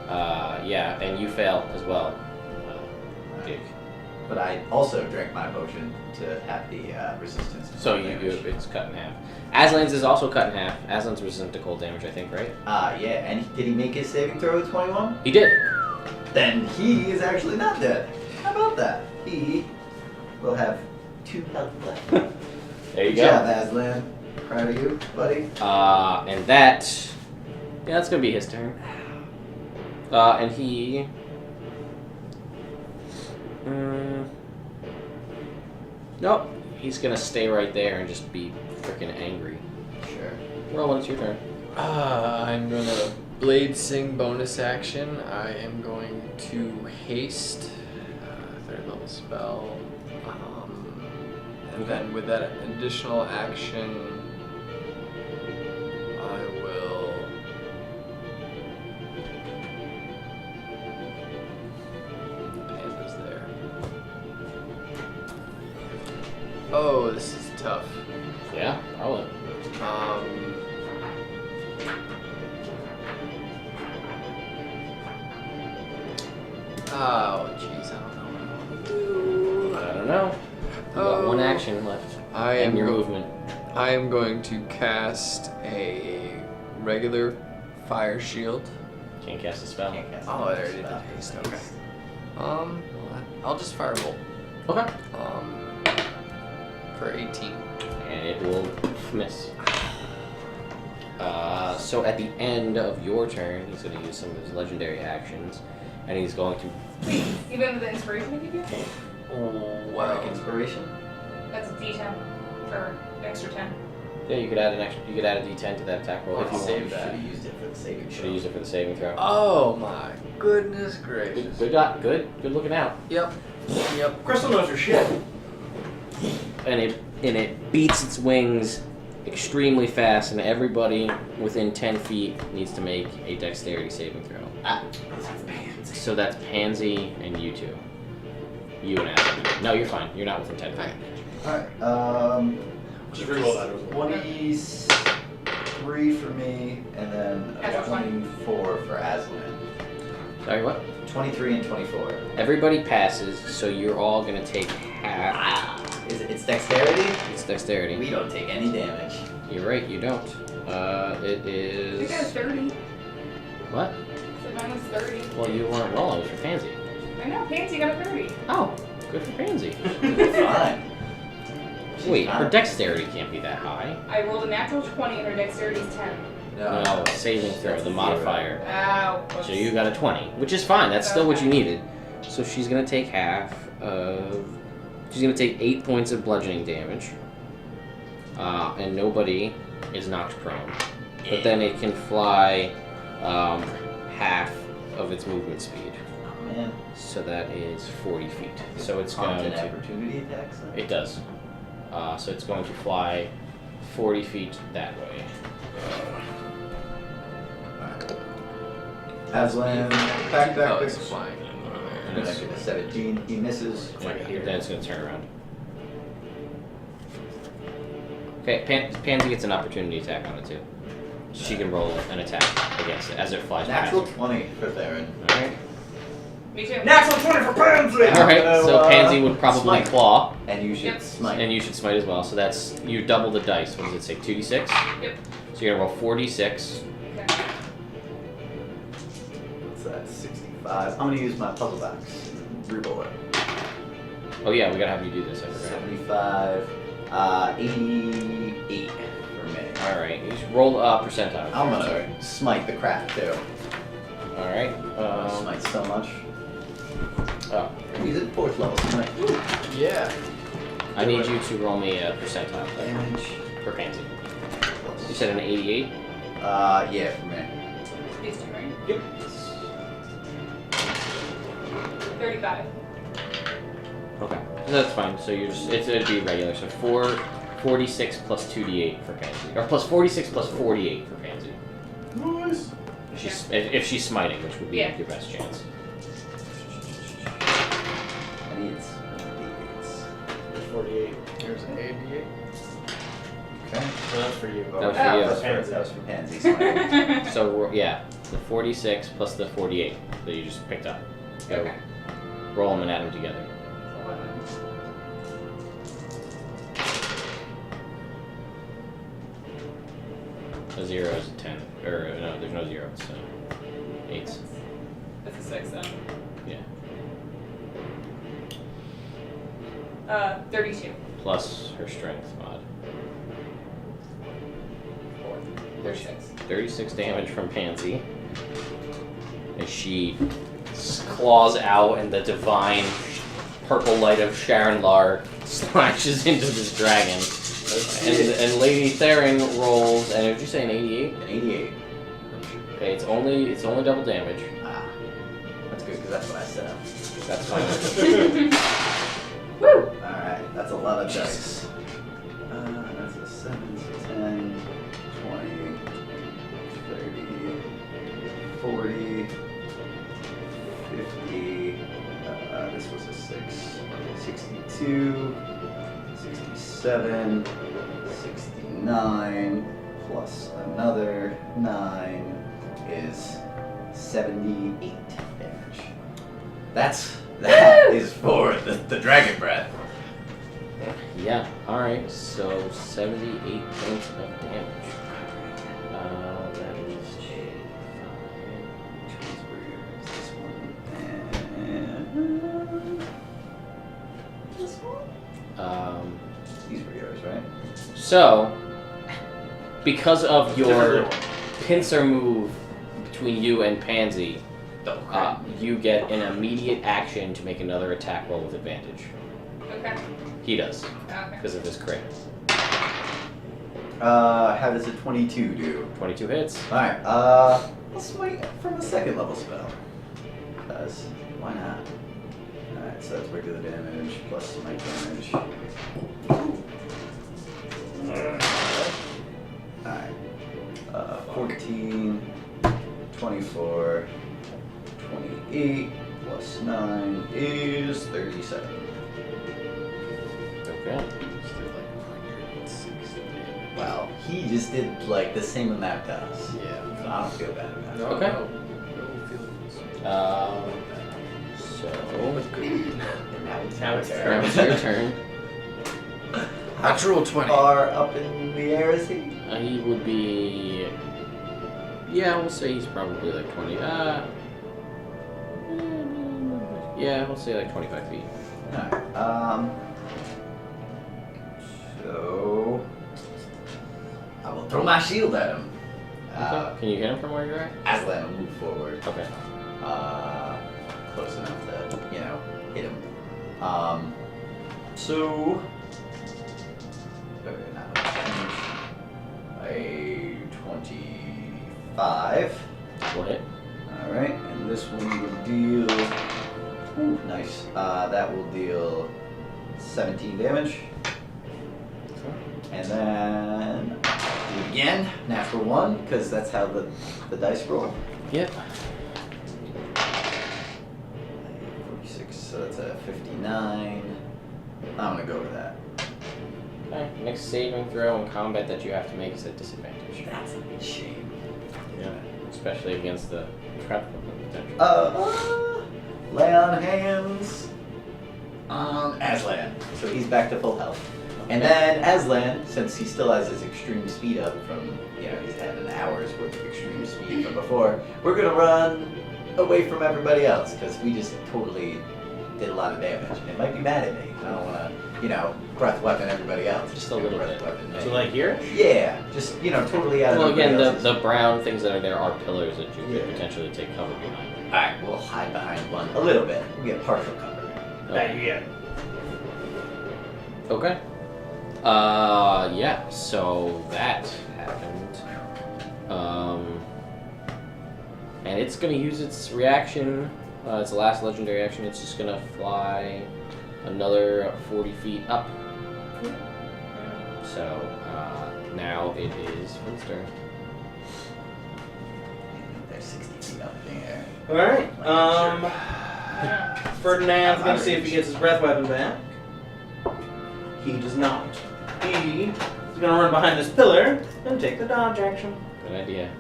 S1: Yeah, and you fail as well. Dick.
S3: But I also drank my potion to have the resistance. to
S1: So
S3: cold damage.
S1: it's cut in half. Aslan's is also cut in half. Aslan's resistant to cold damage, I think, right?
S3: Yeah, and did he make his saving throw with 21?
S1: He did.
S3: Then he is actually not dead. How about that? He will have 2 health left.
S1: There you
S3: Good
S1: go.
S3: job, Aslan. Proud of you, buddy.
S1: And that, yeah, that's gonna be his turn. And he, nope, he's gonna stay right there and just be freaking angry.
S3: Sure.
S1: Roland, it's your turn.
S4: I'm gonna blade sing bonus action. I am going to haste, 3rd level spell, and then with that additional action, I will. Panda's there. Oh, this is tough.
S1: Yeah, probably.
S4: Oh, jeez, I don't know what I want to do.
S1: I don't know. You got one action left.
S4: I
S1: And
S4: am
S1: your movement.
S4: I am going to cast a regular fire shield.
S1: Can't cast a spell.
S3: Can't cast
S4: Oh, I
S3: another
S4: already did
S3: spell.
S4: haste. Okay. I'll just firebolt.
S1: Okay.
S4: For 18.
S1: And it will miss. So at the end of your turn, he's going to use some of his legendary actions, and he's going to.
S5: Even with the inspiration I give you?
S3: Wow. Inspiration?
S5: That's a D10 or extra 10.
S1: Yeah, you could add a D10 to that attack roll if you
S3: Save
S1: want.
S3: that. Should have used it for the saving
S1: Should have used it for the saving throw.
S4: Oh my goodness gracious.
S1: Good looking out.
S4: Yep.
S2: Crystal knows her shit.
S1: And it beats its wings extremely fast, and everybody within 10 feet needs to make a dexterity saving throw.
S3: Ah, that's Pansy.
S1: So that's Pansy and you two. You and Adam. No, you're fine. You're not within 10 feet.
S3: Alright,
S2: Just reroll that.
S3: 23 for me, and then
S5: Natural 20.
S3: 24 for Aslan.
S1: Sorry, what?
S3: 23 and 24.
S1: Everybody passes, so you're all gonna take half.
S3: It's dexterity?
S1: It's dexterity.
S3: We don't take any damage.
S1: You're right, you don't. It
S5: I
S1: is.
S5: think I was 30.
S1: What?
S5: So mine was 30.
S1: Well, you weren't rolling, it was for Pansy.
S5: I know, Pansy got a 30.
S1: Oh, good for Pansy.
S3: Fine. She's
S1: Wait,
S3: not-
S1: her dexterity can't be that high.
S5: I rolled a natural 20 and her dexterity is 10.
S1: No, saving throw,
S3: That's
S1: the
S3: a
S1: modifier.
S5: Ow.
S1: So you got a 20, which is fine. That's still what you needed. So she's gonna take half of. She's gonna take 8 points of bludgeoning damage. And nobody is knocked prone. But then it can fly half of its movement speed.
S3: Oh, man.
S1: So that is 40 feet. So it's
S3: Prompt
S1: going
S3: an
S1: to.
S3: opportunity attacks then?
S1: It does. So it's going to fly 40 feet that way.
S3: Aslan, back,
S4: Oh, it's flying.
S3: And then I get a 17. He misses.
S1: Then it's going to turn around. Okay, Pansy gets an opportunity attack on it too. She can roll an attack against it as it flies
S3: Natural
S1: past.
S3: 20 for Theron.
S1: Alright.
S5: Me too.
S2: Natural 20 for Pansy!
S1: Alright, so Pansy would probably
S3: smite.
S1: claw,
S3: And you should
S5: Yep.
S3: smite.
S1: and you should smite as well. So that's, you double the dice. What does it say? 2d6?
S5: Yep.
S1: So you're going to roll 4d6.
S5: Okay.
S3: What's that? 65. I'm going to use my puzzle box. Reroll it.
S1: Oh yeah, we gotta have you do this, I forgot.
S3: 75. 88 for me.
S1: Alright, you just roll percentile.
S3: I'm gonna smite the crap too.
S1: Alright.
S3: Smite so much.
S1: Oh,
S3: Use it 4th level smite.
S4: Yeah.
S1: I need you to roll me a percentile
S3: Damage.
S1: for Pansy. You said an 88?
S3: Yeah, for me.
S5: These two, right?
S2: Yep.
S5: 35.
S1: Okay, so that's fine. So you're just, it'd be regular. So 46 plus 2d8 for Pansy. Or plus 46 plus 48 for Pansy.
S2: Nice.
S1: If she's smiting, which would be
S5: Yeah.
S1: your best chance.
S3: I need d8s.
S2: 48.
S4: Here's an 88.
S3: Okay.
S2: So that's for you.
S1: That was
S5: Oh.
S1: for you.
S3: That was for Pansy smiting.
S1: So yeah, the 46 plus the 48 that you just picked up. Go
S5: Okay.
S1: roll them and add them together.
S5: 11.
S1: A 0 is a 10. Or no, there's no 0. So 8s.
S5: That's a 6 then.
S1: Yeah.
S5: 32.
S1: Plus her strength mod.
S5: 36.
S1: 36 damage from Pansy. As she claws out and the divine purple light of Sharon Lar splashes into this dragon. And Lady Theron rolls, and did you say an 88?
S3: An 88.
S1: Okay, it's only double damage.
S3: Ah. That's good because that's what I set up.
S1: That's fine.
S5: Woo!
S3: Alright, that's a lot of dice. That's a 7, 10, 20, 30, 40, 50. This was a 6. 62, 67, 69, plus another 9 is 78 damage. That is for the dragon breath.
S1: Yeah, alright, so 78 points of damage. That is
S3: This one and this one. These were yours, right?
S1: So, because of your pincer move between you and Pansy, you get an immediate action to make another attack roll with advantage.
S5: Okay.
S1: He does,
S5: Okay.
S1: because of his crit.
S3: How does a 22 do?
S1: 22 hits.
S3: Alright, I'll smite from a 2nd level spell. Because, why not? Alright, so that's regular damage plus smite damage. Alright. 14, 24, 28, plus 9 is 37.
S1: Okay.
S4: Still like 160.
S3: Wow, he just did like the same amount to us.
S4: Yeah.
S3: So I don't feel bad about it.
S4: No,
S1: Okay.
S4: no feelings.
S1: So
S3: And now it's
S2: Now it's
S3: turn.
S1: now it's your turn.
S4: Natural 20.
S3: Far up in the air is he?
S1: He would be. Yeah, we'll say he's probably like 20. Yeah, we'll say like 25 feet.
S3: Alright, so I will throw my shield at him.
S1: Okay. Can you hit him from where you're at?
S3: Aslan will move forward.
S1: Okay.
S3: Close enough to, hit him. So not much change. A 25.
S1: We'll hit.
S3: Alright, and this one will deal. Ooh, nice. That will deal 17 damage. And then do it again, natural 1, because that's how the dice roll.
S1: Yep.
S3: 46, so that's a 59. I'm gonna go with that.
S1: Okay. Next saving throw in combat that you have to make is at disadvantage.
S3: That's a shame.
S1: Yeah. Especially against the trap potential.
S3: Lay on hands on Aslan. So he's back to full health. And then Aslan, since he still has his extreme speed up from, he's had an hour's worth of extreme speed from before, we're gonna run away from everybody else because we just totally did a lot of damage. And it might be mad at me. I don't wanna, breath weapon everybody else.
S1: Just a little
S3: breath
S1: bit.
S3: weapon me.
S2: So like here?
S3: Yeah, just, totally out of
S1: Well, again,
S3: everybody else's.
S1: the brown things that are there are pillars that you
S3: Yeah.
S1: could potentially take cover behind.
S3: Alright, we'll hide behind one a little bit. We'll get partial cover.
S2: That you get.
S1: Okay. Yeah, so that happened. And it's gonna use its reaction, its last legendary action. It's just gonna fly another 40 feet up. So, now it is Finn's turn.
S3: They're 60 feet up in the air.
S2: Alright, Ferdinand's gonna see if he gets his breath weapon back. He does not. He is gonna run behind this pillar and take the dodge action.
S1: Good idea.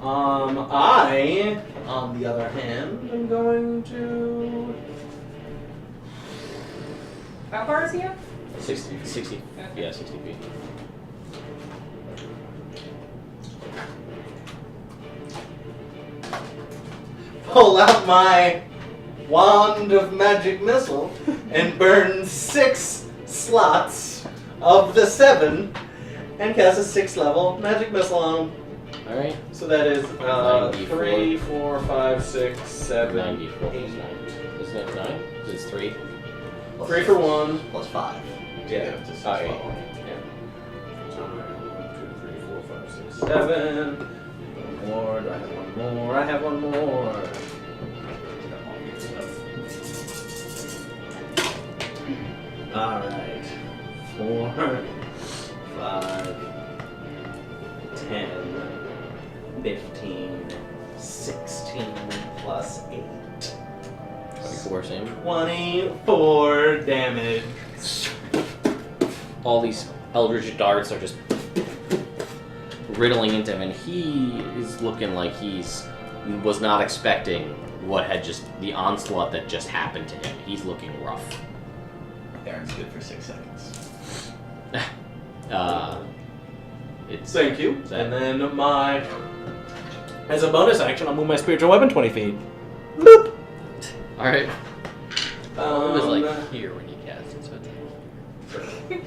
S2: I, on the other hand, am going to.
S5: How far is he up?
S1: 60.
S5: Okay.
S1: Yeah, 60 feet.
S2: Pull out my wand of magic missile and burn 6 slots of the 7 and cast a 6th level magic missile on him.
S1: Alright.
S2: So that is
S1: 94.
S2: 3, 4, 5, 6, 7,
S1: 94
S2: 8.
S1: plus 9. Isn't it 9? It's 3.
S2: 3 for 1.
S3: Plus 5.
S2: Yeah.
S3: Get up to 6
S1: Oh, yeah.
S3: level.
S2: So 1, 2, 3, 4, 5, 6, 7. One more. Do I have one more? I have one more. Alright. 4, 5, 10, 15, 16 plus 8.
S1: 24 same.
S2: 24 damage.
S1: All these eldritch darts are just riddling into him, and he is looking like was not expecting what had just the onslaught that just happened to him. He's looking rough.
S3: Aaron's good for 6 seconds.
S1: It's
S2: Thank you.
S1: Is that-
S2: And then as a bonus action, I'll move my spiritual weapon 20 feet.
S1: all right.
S4: It was like here when you cast it, so it's like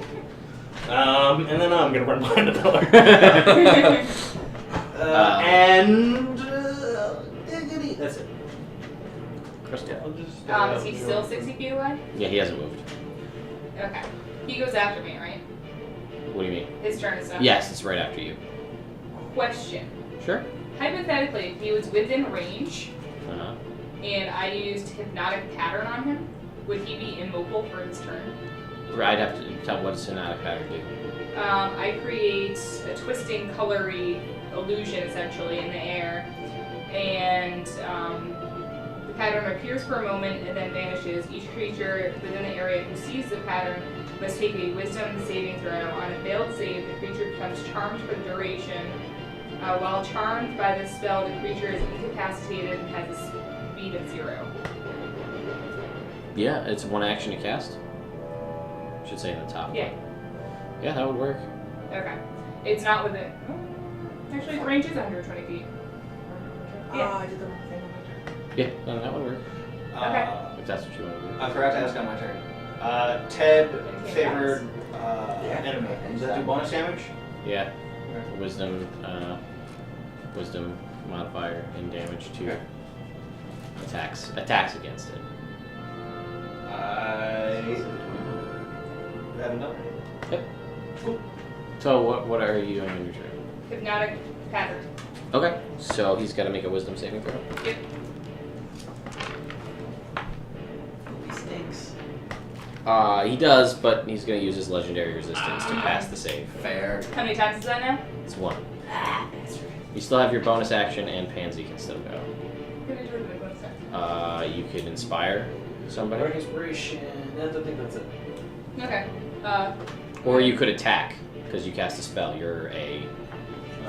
S2: And then I'm gonna run behind the pillar. That's it.
S1: Crystal.
S2: I'll just,
S5: Is he still 60 feet away?
S1: Yeah, he hasn't moved.
S5: Okay. He goes after me, right?
S1: What do you mean?
S5: His turn is up.
S1: Yes, it's right after you.
S5: Question.
S1: Sure.
S5: Hypothetically, if he was within range
S1: Uh-huh.
S5: and I used hypnotic pattern on him, would he be immobile for his turn?
S1: I'd have to tell what does Sonatic Pattern do.
S5: I create a twisting, colory illusion essentially in the air, and the pattern appears for a moment and then vanishes. Each creature within the area who sees the pattern must take a wisdom saving throw. On a failed save, the creature becomes charmed for the duration. While charmed by this spell, the creature is incapacitated and has a speed of 0.
S1: Yeah, it's one action to cast. Should say in the top.
S5: Yeah.
S1: Yeah, that would work.
S5: Okay. It's not within. Oh. Actually, the range is 120 feet. Yeah.
S2: I did the wrong thing on my turn.
S1: Yeah, no, that would work.
S5: Okay.
S1: If that's what you want to do.
S2: I forgot to ask on my turn. Ted
S5: Okay,
S2: favored enemy. Does that do bonus damage?
S1: Yeah. Wisdom modifier and damage to
S2: Okay.
S1: attacks against it.
S2: I haven't done it.
S1: Yep.
S2: Cool.
S1: So what are you doing on your turn?
S5: Hypnotic pattern.
S1: Okay. So he's got to make a wisdom saving throw.
S5: Yep.
S3: He stinks.
S1: He does, but he's going to use his legendary resistance to pass the save.
S3: Fair.
S5: How many times is that now?
S1: It's 1. You still have your bonus action, and Pansy can still go.
S5: What did you do with the bonus action?
S1: You could inspire somebody,
S6: inspiration. I don't think that's it.
S5: Okay.
S1: or you could attack because you cast a spell. You're a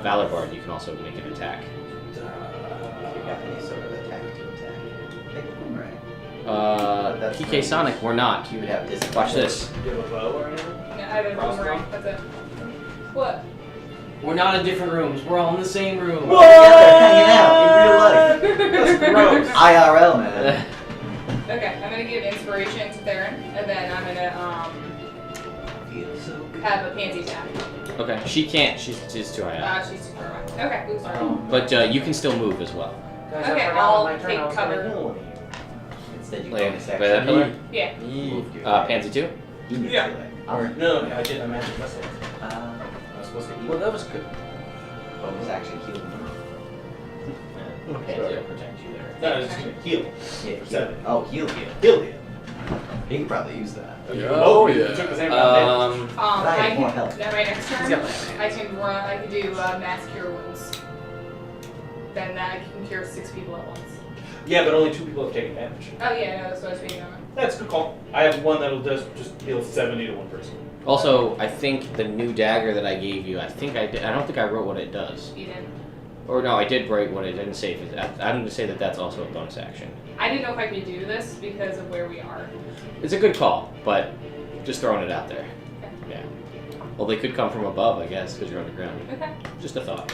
S1: Valor Bard. You can also make an attack.
S3: If you have any sort of attack to attack. Pick one, right? That's
S1: PK Sonic, we're not.
S3: You would have disadvantage.
S1: Watch this.
S6: Do you have a bow or anything?
S5: Yeah, I have a boomerang. That's it. What?
S7: We're not in different rooms. We're all in the same room.
S3: We're together hanging out in real life.
S2: That's gross.
S3: IRL, man.
S5: Okay, I'm gonna give inspiration to Theron, and then I'm gonna
S3: Feels so good.
S5: have a pansy attack.
S1: Okay, she can't. She's too high up.
S5: She's too far away. Okay, ooh, sorry.
S1: But you can still move as well.
S6: Guys,
S5: Okay,
S6: I forgot
S5: I'll
S6: on my turn
S5: take
S6: I was gonna
S5: cover.
S6: heal one of you.
S3: Instead, you
S1: Play,
S3: bonus
S1: play that
S3: action.
S1: pillar.
S5: Yeah.
S3: Moved your
S1: Pansy too.
S3: You need
S2: Yeah.
S3: to Or
S2: No, I did a magic missile.
S3: uh,
S2: I was supposed to eat.
S6: Well, that was good.
S3: bonus action heal.
S1: Pansy will protect you there.
S2: No, it's just heal.
S3: Yeah, heal.
S2: Seven.
S3: Oh, heal.
S2: Heal you.
S3: You can probably use that.
S4: Oh,
S2: You
S4: yeah.
S2: took the same amount of damage.
S3: I
S5: I
S3: have more
S5: can.
S3: health.
S5: Then my next turn,
S2: He's got my
S5: I can run. I can do mass cure wounds. Then that can cure 6 people at once.
S2: Yeah, but only 2 people have taken damage.
S5: Oh yeah, no, that's what I was thinking of.
S2: That's a good call. I have one that'll just heal 70 to one person.
S1: Also, I think the new dagger that I gave you, I think I did. I don't think I wrote what it does.
S5: You didn't.
S1: Or no, I did write what it didn't say. I'm going to say that that's also a bonus action.
S5: I didn't know if I could do this because of where we are.
S1: It's a good call, but just throwing it out there. Yeah. Well, they could come from above, I guess, because you're underground.
S5: Okay.
S1: Just a thought.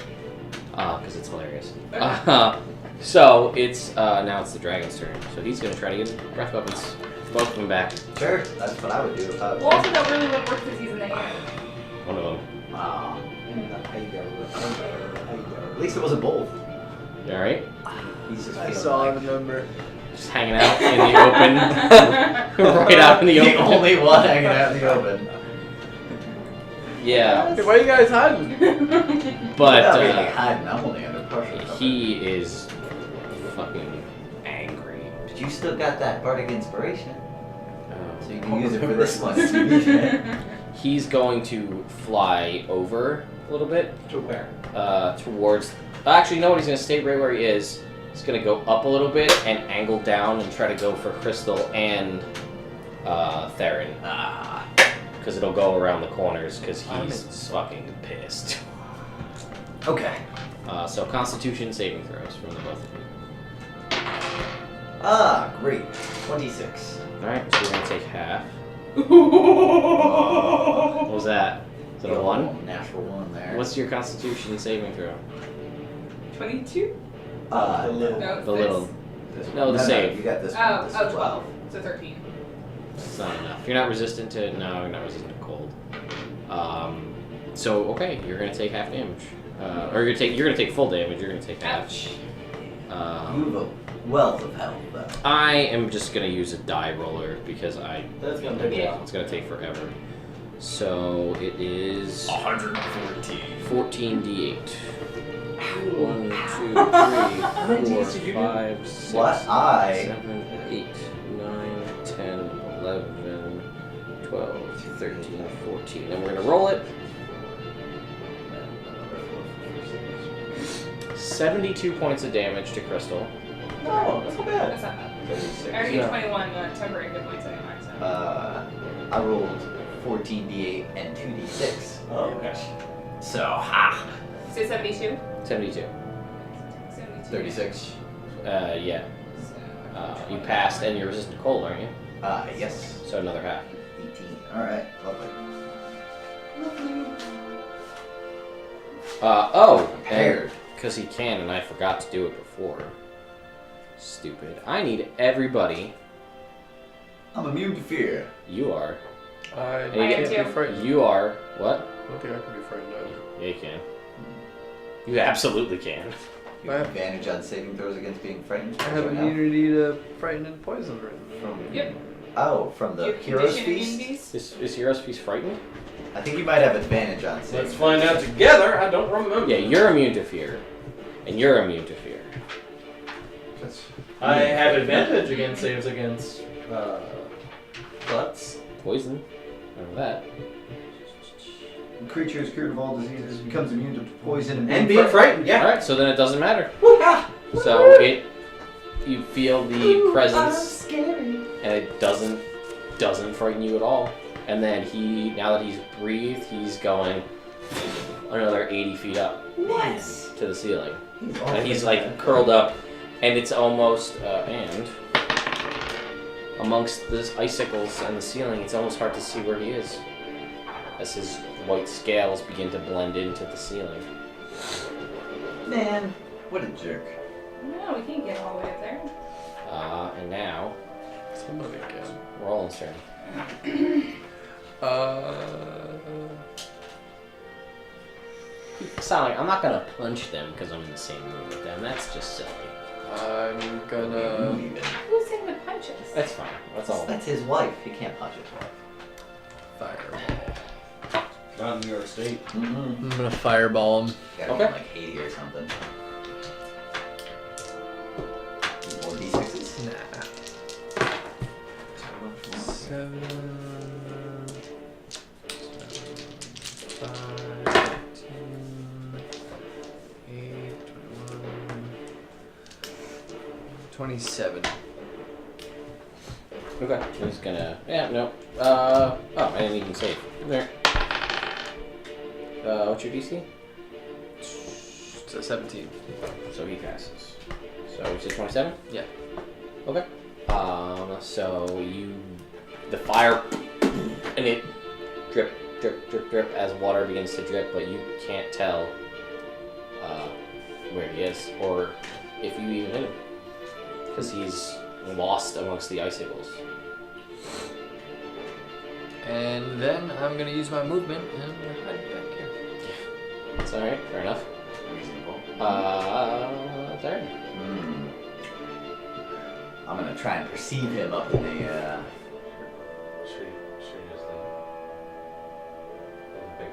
S1: Because it's hilarious.
S5: Okay.
S1: So it's now it's the dragon's turn. So he's going to try to get breath weapons, both of them back.
S3: Sure, that's what I would do if I was.
S5: Well, also that really wouldn't work because he's in the air.
S1: One of them.
S3: Wow. How you go? How you go? At least it wasn't both.
S1: You all right?
S3: He's just
S4: I
S3: feeling
S4: saw
S3: like
S4: the number.
S1: Just hanging out in the open. Right out in the
S3: the
S1: open.
S3: only one hanging out in the open.
S1: Yeah.
S4: Hey, why are you guys hiding?
S1: But
S3: I'm not really hiding. I'm only under pressure.
S1: he is fucking angry.
S3: But you still got that bardic inspiration, so you
S1: Oh.
S3: can use it for this one. if you need it.
S1: He's going to fly over a little bit
S2: To where?
S1: towards. Actually, no. He's going to stay right where he is. He's going to go up a little bit and angle down and try to go for Crystal and Theron. Because it'll go around the corners because he's fucking pissed.
S3: Okay.
S1: So Constitution saving throws from the both of you.
S3: Great. 26.
S1: Alright, so we're going to take half. What was that? Is it a 1?
S3: Natural 1 there.
S1: What's your Constitution saving throw?
S5: 22?
S3: the little?
S5: No, it's
S1: The little.
S3: This
S1: No, the save.
S3: You got this one.
S5: Oh,
S3: This
S5: oh,
S3: is
S5: 12. So 13.
S1: It's not enough. You're not resistant to. No, you're not resistant to cold. So okay, you're gonna take half damage. Or you're gonna take full damage. You're gonna take half.
S5: Ouch.
S3: You have a wealth of health, though.
S1: I am just gonna use a die roller because
S2: That's gonna take a while.
S1: it's gonna take forever. So it is
S4: 114.
S1: 14d8. 1, 2, 3, 4, 5, 6,
S3: What?
S1: 7, 8, 9, 10, 11, 12, 13, 14. And we're gonna roll it. 72 points of damage to Crystal.
S2: Oh, that's not bad.
S5: That's not bad.
S3: 36.
S5: I already
S1: Yeah.
S5: 21 temporary hit points anyway, so.
S3: I rolled 14d8 and 2d6.
S2: Oh, okay.
S3: So, ha!
S5: So 72?
S1: 72.
S5: 72.
S3: 36.
S1: Yeah. You passed and you're resistant to cold, aren't you?
S3: Yes.
S1: So another half.
S3: 18. Alright, lovely.
S1: Oh!
S3: Prepared.
S1: Because he can and I forgot to do it before. Stupid. I need everybody.
S3: I'm immune to fear.
S1: You are.
S4: I
S1: And
S4: can't
S5: too.
S4: be frightened.
S1: You are. What?
S4: I don't think I can be frightened either.
S1: Yeah, you can. You absolutely can.
S3: You have advantage on saving throws against being frightened.
S4: I have
S3: right now.
S4: immunity to frightened and poison written.
S5: Yep.
S3: Oh, from the
S5: You have
S3: Hero's
S5: condition
S3: Feast?
S5: immunities?
S1: Is Hero's Feast frightened?
S3: I think you might have advantage on saving.
S2: Let's find out together. I don't remember.
S1: Yeah, you're immune to fear. And you're immune to fear.
S3: That's-
S2: I have advantage against saves against guts.
S1: Poison. Remember that.
S3: Creature is cured of all diseases, becomes immune to poison
S2: And being frightened, yeah.
S1: Alright, so then it doesn't matter.
S2: Ah,
S1: So you feel the presence and it doesn't frighten you at all. And then now that he's breathed, he's going another 80 feet up to the ceiling. And he's like curled up, and it's almost and amongst the icicles and the ceiling, it's almost hard to see where he is as his white scales begin to blend into the ceiling.
S3: Man, what a jerk.
S5: No, we can't get all the way up there.
S1: And now
S4: Somebody can.
S1: Roland's turn. Sound like I'm not gonna punch them because I'm in the same room with them. That's just silly.
S4: I'm gonna.
S5: Who's saying to punch us?
S1: That's fine. That's all.
S3: That's his wife. He can't punch his wife.
S4: Fireball.
S2: not in New York State.
S3: Mm-hmm.
S4: I'm gonna fireball him.
S3: Gotta
S1: Okay.
S3: be like 80 or something. More d6s?
S4: Nah. 7, 5, 10, 8, 21, 27.
S1: Okay. I'm just gonna. Yeah. No. Oh, I didn't even save. There. What's your DC?
S4: It's a 17.
S1: So he passes. So you said 27?
S4: Yeah.
S1: Okay. So the fire, and it drip, drip, drip, drip as water begins to drip, but you can't tell where he is or if you even hit him, because he's lost amongst the icicles.
S4: And then I'm gonna use my movement and I'm gonna hide back here.
S1: It's all right. Fair enough.
S3: Reasonable.
S1: Third.
S3: I'm gonna try and perceive him up in the,
S2: Should just big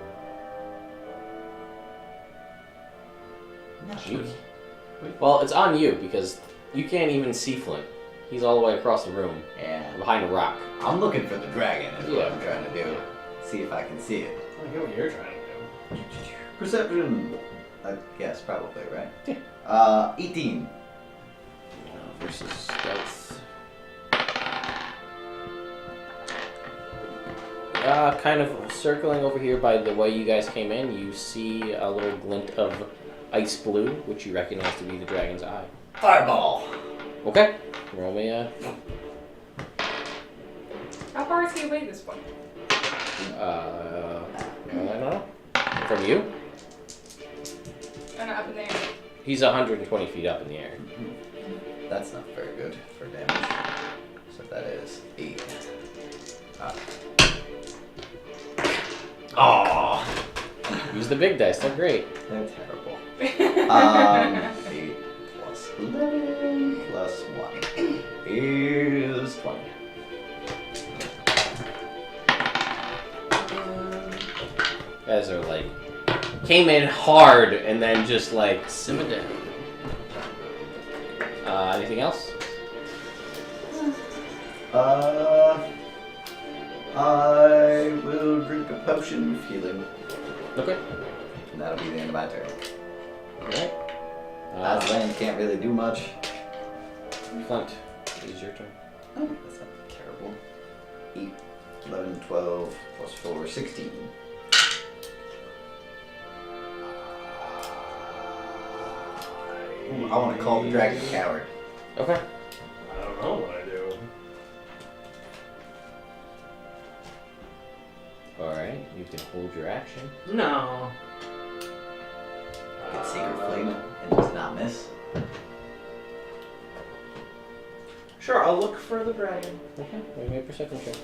S1: Jeez. Well, it's on you because you can't even see Flint. He's all the way across the room,
S3: Yeah.
S1: behind a rock.
S3: I'm looking for the dragon is what
S1: Yeah.
S3: I'm trying to do. See if I can see it.
S2: I hear what you're trying to do.
S3: Perception, I guess, probably, right?
S1: Yeah.
S3: 18.
S1: Versus stealth. Kind of circling over here by the way you guys came in, you see a little glint of ice blue, which you recognize to be the dragon's eye.
S3: Fireball!
S1: Okay, roll me a.
S5: How far is he away at this point?
S1: I don't know. From you?
S5: Oh, no, up in there.
S1: He's 120 feet up in the air.
S3: That's not very good for damage. So that is 8. Oh,
S1: Use the big dice, they're great.
S3: they're terrible. 8 plus 11 plus 1 is 20.
S1: Guys are like, came in hard and then just like,
S4: Simmer down.
S1: anything else?
S3: I will drink a potion of healing,
S1: Okay.
S3: and that'll be the end of my turn.
S1: Alright.
S3: Aslan can't really do much.
S1: Flint, it is your turn.
S3: Oh, that's not terrible. 8, 11, 12, plus 4, 16. Ooh, I want to call the dragon a coward.
S1: Okay.
S2: I don't know what I do.
S1: Alright, you can hold your action.
S2: No.
S3: Get Sacred Flame and does not miss.
S2: Sure, I'll look for the dragon.
S1: Okay, make a perception check.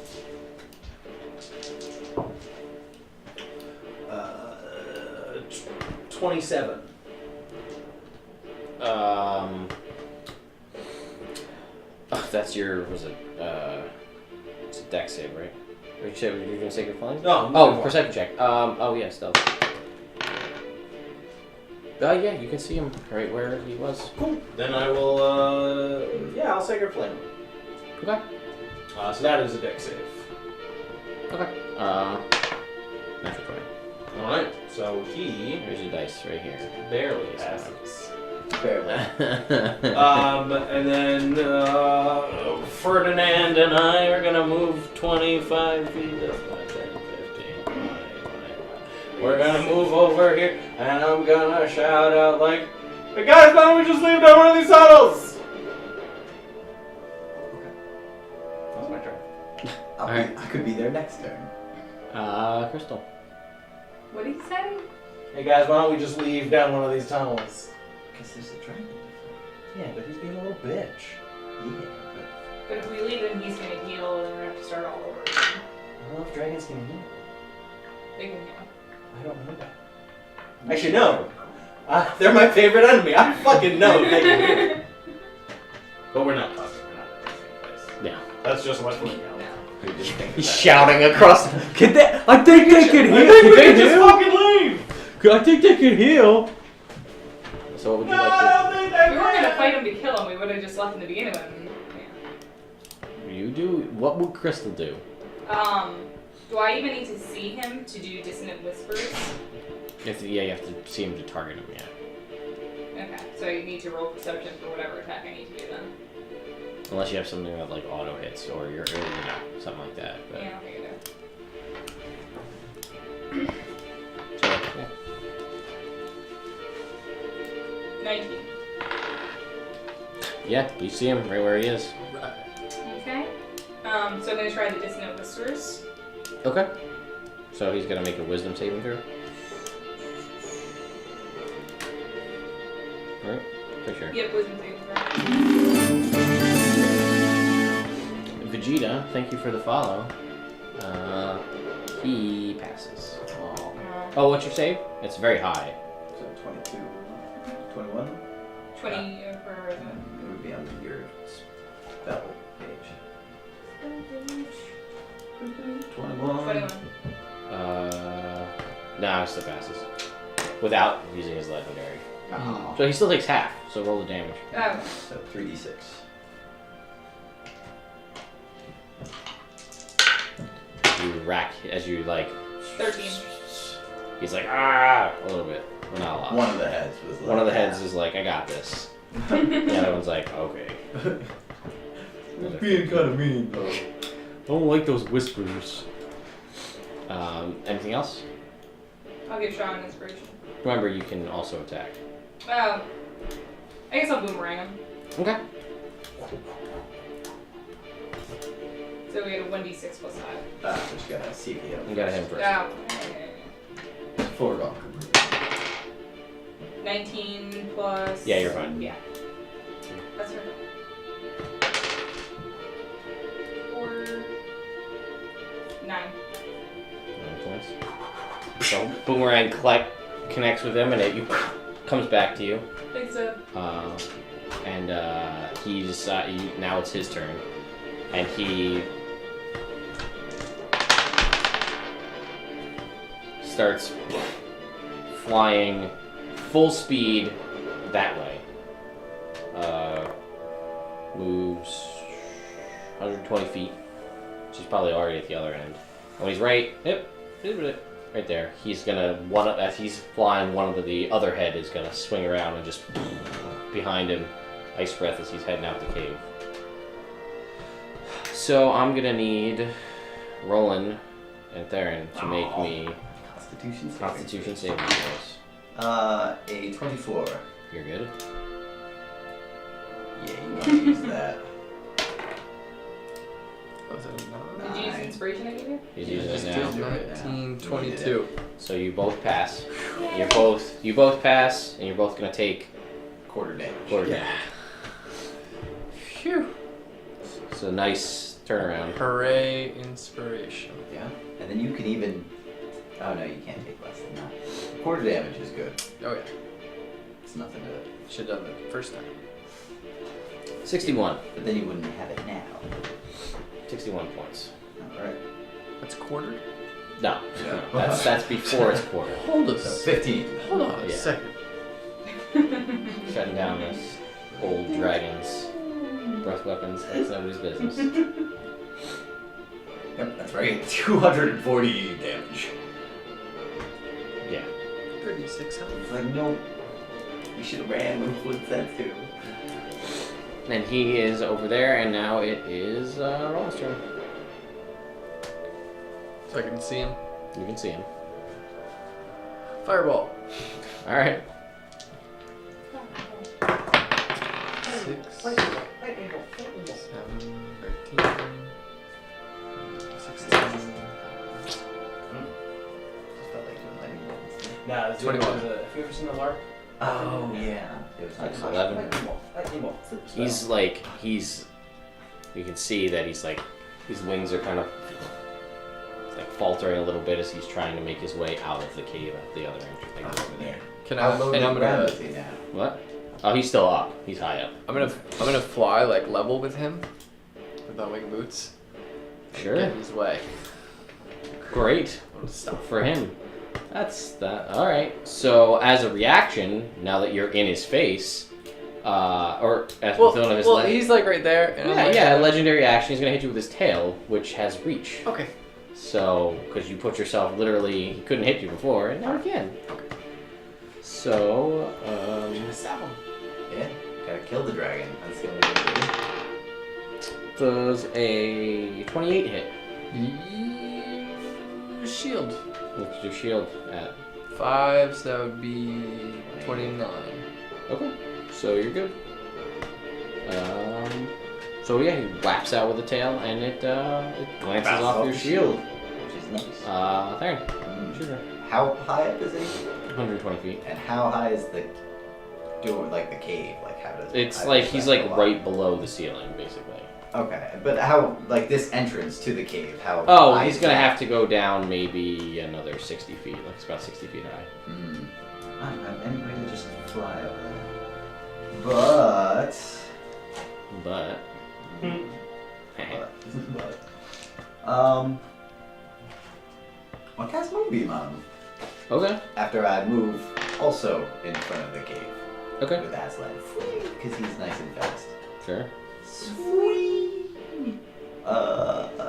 S2: 27.
S1: Oh, that's your, was it, it's a dex save, right? Or you said you were going to Sacred Flame?
S2: No.
S1: Oh, perception check. Oh, yeah, stealth. Yeah, you can see him right where he was.
S2: Cool. Then I will, yeah, I'll Sacred Flame.
S1: Okay.
S2: So that is a dex save.
S1: Okay. Natural 20.
S2: Alright, so he
S1: Here's your dice right here.
S2: barely passes.
S3: Barely.
S2: And then Ferdinand and I are gonna move 25 feet. That's 5, 10, 15, 20, 25. We're gonna move over here, and I'm gonna shout out like, "Hey guys, why don't we just leave down one of these tunnels?" That's my turn.
S3: I could be there next turn.
S1: Crystal.
S5: What did he say?
S2: Hey guys, why don't we just leave down one of these tunnels?
S3: Because there's a dragon.
S2: Yeah, but he's being a little bitch.
S3: Yeah,
S5: But if we leave him, he's gonna heal, and we're gonna have to start all over again.
S2: I don't know if dragons can heal.
S5: They can heal.
S2: I don't know that. Actually, no. They're my favorite enemy. I fucking know they can heal. But we're not talking. We're not in the same place.
S1: Yeah.
S2: That's just what's going on.
S5: No.
S3: we just think
S1: He's
S3: about
S1: shouting across.
S4: Can they? I think they can
S2: I
S4: heal.
S2: think we
S4: Can
S2: can
S4: they
S2: just
S4: heal?
S2: fucking leave!
S4: I think they can heal.
S1: So what would you
S2: No, I
S1: like
S2: don't think they
S5: We weren't gonna
S2: can.
S5: fight him to kill him. We would have just left him to begin with.
S1: to do? You do? What would Crystal do?
S5: Do I even need to see him to do dissonant whispers?
S1: Yeah, you have to see him to target him, yeah.
S5: Okay, so you need to roll perception for whatever attack I need to do then.
S1: Unless you have something that like auto hits or you're something like that. But
S5: Yeah, I think I do.
S1: so, yeah.
S5: 19.
S1: Yeah, you see him right where he is.
S5: Okay. So I'm gonna try the dissonant whispers.
S1: Okay. So he's gonna make a wisdom saving throw. Alright, for sure.
S5: Yep, wisdom saving throw.
S1: Vegeta, thank you for the follow. He passes. Oh, what's your save? It's very high.
S3: So 22, 21.
S5: 20 for
S3: It would be on your spell page. 21.
S5: 21.
S1: Nah, it still passes. Without using his legendary.
S3: Oh.
S1: So he still takes half, so roll the damage.
S5: Oh,
S3: So 3d6.
S1: You rack as you like.
S5: 13.
S1: He's like, ah, a little bit. Well, not a lot.
S3: One of the heads was like,
S1: One of the heads is like, I got this. The other one's like, okay.
S3: being kind of mean though.
S1: I don't like those whispers. Anything else?
S5: I'll give Sean an inspiration.
S1: Remember, you can also attack.
S5: I guess I'll boomerang him.
S1: Okay.
S5: So we had a 1d6 plus 5.
S3: Just gotta see if you
S1: You gotta hit him first.
S5: Oh.
S3: 4 rock.
S5: 19 plus.
S1: Yeah, you're fine.
S5: Yeah. That's right. 4. 9.
S1: 9 points. So boomerang connects with him, and it comes back to you.
S5: Thanks, up.
S1: And he's now it's his turn, and he starts flying full speed that way. Moves 120 feet, which is probably already at the other end. And when he's right there, he's gonna as he's flying, one of the other head is gonna swing around and just behind him ice breath as he's heading out the cave. So I'm gonna need Roland and Theron to make me Constitution saving throws.
S3: A 24.
S1: You're good.
S3: Yeah, you want to use that.
S4: Was it a
S5: Did you use inspiration I gave you?
S1: He's using
S4: Just
S1: it
S4: do
S1: now.
S4: 19, 22.
S1: So you both pass. You both pass, and you're both gonna take
S3: Quarter damage.
S1: quarter damage.
S4: Phew.
S1: So nice turnaround.
S4: Hooray, inspiration.
S3: Yeah. And then you can even. Oh no, you can't take less than that. Quarter damage is good.
S4: Oh yeah.
S3: It's nothing to.
S4: Should have done it the first time.
S1: 61.
S3: But then you wouldn't have it now.
S1: 61 points.
S3: Alright.
S4: That's quartered?
S1: No,
S3: Yeah.
S1: that's before it's quarter.
S4: Hold a
S3: So
S4: s-
S3: 15.
S4: Hold on a
S1: Yeah.
S4: second.
S1: Shutting down this old dragon's breath weapons. That's nobody's business.
S3: Yep, that's right. 240 damage.
S1: Yeah.
S4: 36 health.
S3: It's like, nope. You should have ran with foot that too.
S1: And he is over there, and now it is Roland's turn.
S4: So I can see him.
S1: You can see him.
S4: Fireball.
S1: All right.
S4: 6, 7, 13, 16.
S3: Just felt like doing lightning bolts.
S6: Nah, this
S4: 21.
S6: was have you ever seen the lark?
S3: Oh, yeah. It was
S1: That's
S3: like
S1: 11.
S6: Lightning bolt.
S1: You can see that he's like, his wings are kind of like faltering a little bit as he's trying to make his way out of the cave at the other entrance. Like over there.
S4: Can
S3: How
S4: I?
S3: low
S4: And
S3: to
S4: I'm
S3: the ground
S4: gonna.
S3: is he now?
S1: What? Oh, he's still up. He's high up.
S4: I'm gonna fly like level with him, without wing boots. and
S1: Sure.
S4: Get in his way.
S1: Great.
S4: Stop.
S1: For him. That's that. All right. So as a reaction, now that you're in his face, or as with one of his
S4: he's like right there. And I'm like,
S1: yeah, legendary action. He's gonna hit you with his tail, which has reach.
S4: Okay.
S1: So, because you put yourself literally, he couldn't hit you before, and now he can.
S4: Okay.
S1: So,
S3: Yeah. Gotta kill the dragon. That's the only way to do it.
S1: does a 28 hit?
S4: Shield.
S1: What's your shield at?
S4: 5, so that would be 29.
S1: Okay, so you're good. So yeah, he whaps out with the tail, and it glances
S3: Bounces
S1: off your
S3: the
S1: shield.
S3: Which is nice.
S1: Theron,
S3: Mm.
S1: sure.
S3: How high up is it?
S1: 120 feet.
S3: And how high is the door, like the cave? Like how does
S1: It's
S3: how
S1: like
S3: does
S1: he's
S3: that
S1: like
S3: go up?
S1: right below the ceiling, basically.
S3: Okay, but how, like this entrance to the cave, how
S1: Oh,
S3: high
S1: he's
S3: is
S1: gonna
S3: that?
S1: have to go down maybe another 60 feet. Like it's about 60 feet high.
S3: I don't have any way to just fly over there. But...
S1: But
S3: I'll cast Moonbeam on him.
S1: okay,
S3: After I move also in front of the cave
S1: okay,
S3: with Aslan. Because he's nice and fast.
S1: sure.
S3: Sweet.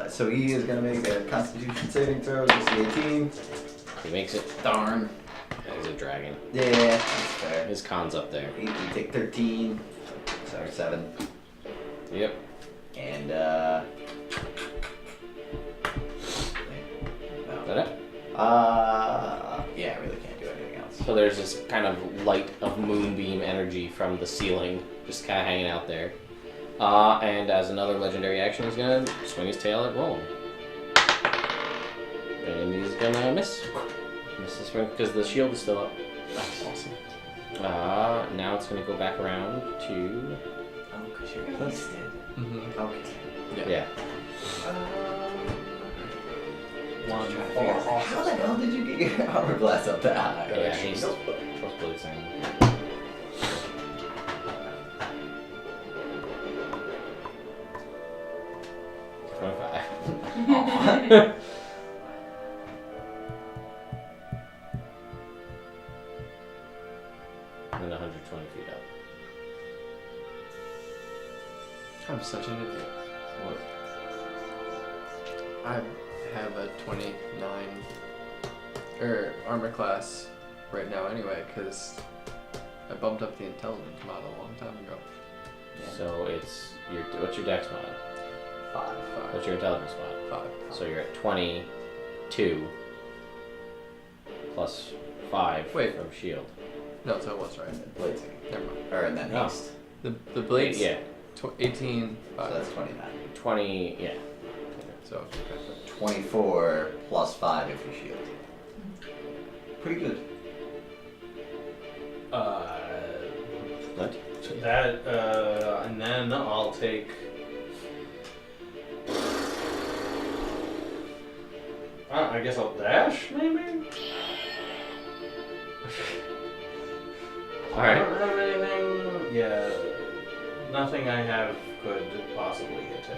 S3: So he is gonna make a Constitution saving throw, just 18.
S1: He makes it.
S3: Darn.
S1: Yeah, he's a dragon.
S3: Yeah, that's fair.
S1: His con's up there.
S3: You take 13. Sorry, 7.
S1: Yep.
S3: And
S1: Is that it?
S3: yeah, I really can't do anything else.
S1: So there's this kind of light of moonbeam energy from the ceiling, just kind of hanging out there. And as another legendary action, he's gonna swing his tail at Roland. And he's gonna miss. Miss the swing because the shield is still up.
S4: That's awesome.
S1: Now it's gonna go back around to.
S3: Oh, because you're wasted.
S4: Mm-hmm.
S3: Okay.
S1: Yeah.
S3: One, how the hell did you get your armor class up that high?
S1: Yeah, he's supposed to And 120 feet up.
S4: I'm such an idiot.
S3: What?
S4: I have a 29 armor class right now anyway, because I bumped up the intelligence mod a long time ago.
S1: So it's what's your dex mod?
S3: 5.
S1: What's your intelligence mod?
S4: 5.
S1: So you're at 22 plus 5
S4: Wait.
S1: from shield.
S4: No, so it was right.
S3: Blazing.
S4: Never mind.
S3: Or and then
S1: No.
S3: haste.
S4: The blades.
S1: Yeah,
S4: 18.
S3: So
S4: 5.
S3: that's 29.
S1: 20. Yeah.
S4: So
S3: 24 plus 5 if you shield. Pretty good.
S1: What?
S2: That, and then I'll take. I guess I'll dash, maybe?
S1: All
S2: I
S1: right.
S2: don't have anything. Yeah. Nothing I have could possibly hit him.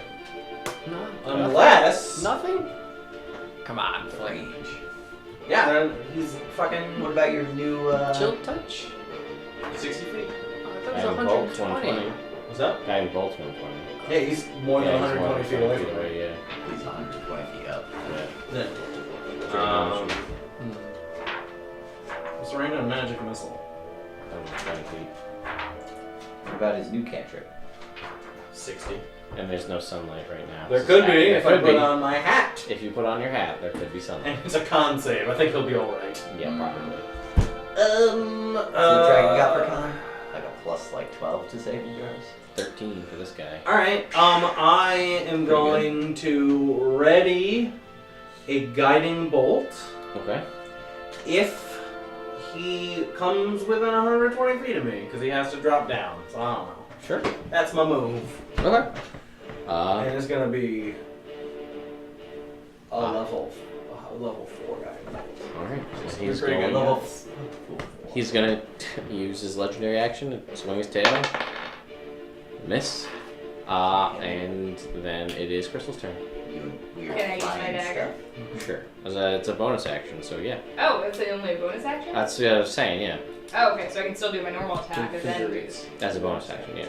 S1: No.
S2: Unless.
S4: nothing. Come on, Flame.
S3: Range.
S2: Yeah, then he's fucking.
S3: What about your new
S4: Chill touch.
S2: 60 feet.
S4: I thought
S1: Guy
S4: it
S1: who
S4: was
S1: bolts
S4: 120.
S2: What's that?
S1: Guy who bolts 120.
S2: Yeah, he's more than
S1: Yeah, he's
S2: 120 feet away from me.
S1: Yeah.
S3: He's 120 feet up.
S1: Yeah.
S2: Yeah.
S4: Hmm.
S2: What's the range on magic missile?
S1: 120 feet.
S3: What about his new cantrip?
S2: 60.
S1: And there's no sunlight right now.
S2: There could be
S1: There
S2: if I
S1: could
S2: put
S1: be.
S2: on my hat.
S1: If you put on your hat, there could be sunlight.
S2: And it's a con save. I think he'll be alright.
S1: Yeah, probably.
S3: What's the dragon got for con? Like a plus like 12 to saving throws?
S1: 13 for this guy.
S2: Alright, I am going to ready a guiding bolt
S1: Okay.
S2: if he comes within 120 feet of me, because he has to drop down, so I don't know.
S1: Sure.
S2: That's my move.
S1: Okay.
S2: And it's gonna be a level 4 guiding bolt.
S1: Alright. So he's
S2: Pretty good.
S1: going.
S2: Level
S1: He's gonna use his legendary action to swing his tail. Miss. And then it is Crystal's turn.
S3: You weird
S5: Can I use my
S3: flying
S5: dagger?
S1: Sure. It's a bonus action, so yeah.
S5: Oh, it's only a bonus action?
S1: That's what I was saying, yeah.
S5: Oh, okay, so I can still do my normal attack and then do
S2: Figures.
S1: That's a bonus action, yeah.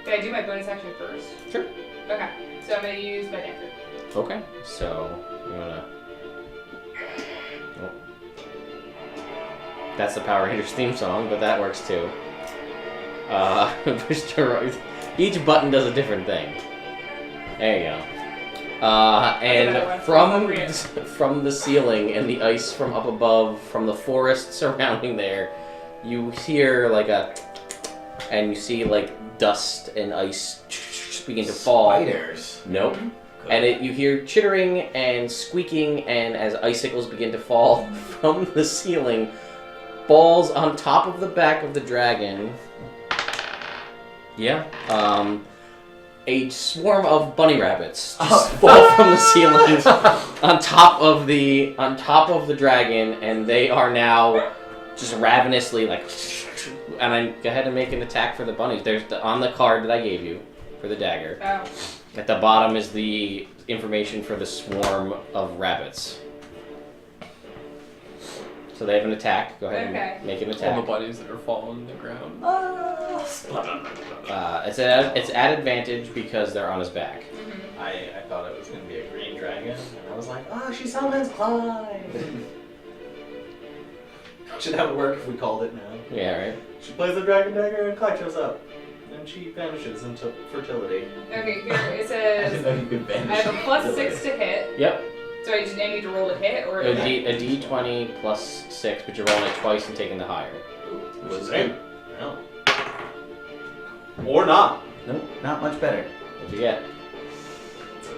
S5: Can I do my bonus action first?
S1: Sure.
S5: Okay, so I'm gonna use my dagger.
S1: Okay. So you wanna. Oh. That's the Power Rangers theme song, but that works too. Push to right. Each button does a different thing. There you go. And from the ceiling and the ice from up above, from the forest surrounding there, you hear like and you see like dust and ice begin to fall.
S3: Spiders.
S1: Nope. And you hear chittering and squeaking, and as icicles begin to fall from the ceiling, balls on top of the back of the dragon. Yeah. A swarm of bunny rabbits just fall from the ceiling on top of the dragon, and they are now just ravenously like. And I go ahead and make an attack for the bunnies. There's on the card that I gave you for the dagger.
S5: Oh.
S1: At the bottom is the information for the swarm of rabbits. So they have an attack. Go ahead
S5: Okay.
S1: and make an
S4: All the
S1: attack.
S4: buddies that are falling on the ground.
S1: It's at advantage because they're on his back.
S5: Mm-hmm.
S2: I thought it was going to be a green dragon, and I was like, oh, she summons Clyde! Should that work if we called it now?
S1: Yeah, right?
S2: She plays the dragon dagger, and Clyde shows up. And she vanishes into fertility.
S5: Okay, here it
S3: I didn't
S5: says
S3: know you could
S5: I
S3: vanish.
S5: have a plus 6 to hit.
S1: Yep.
S5: So I need to roll to hit or
S1: A D20 plus 6, but you're rolling it twice and taking the higher.
S2: Which is same. No. Or not.
S3: Nope, not much better.
S1: What'd you get?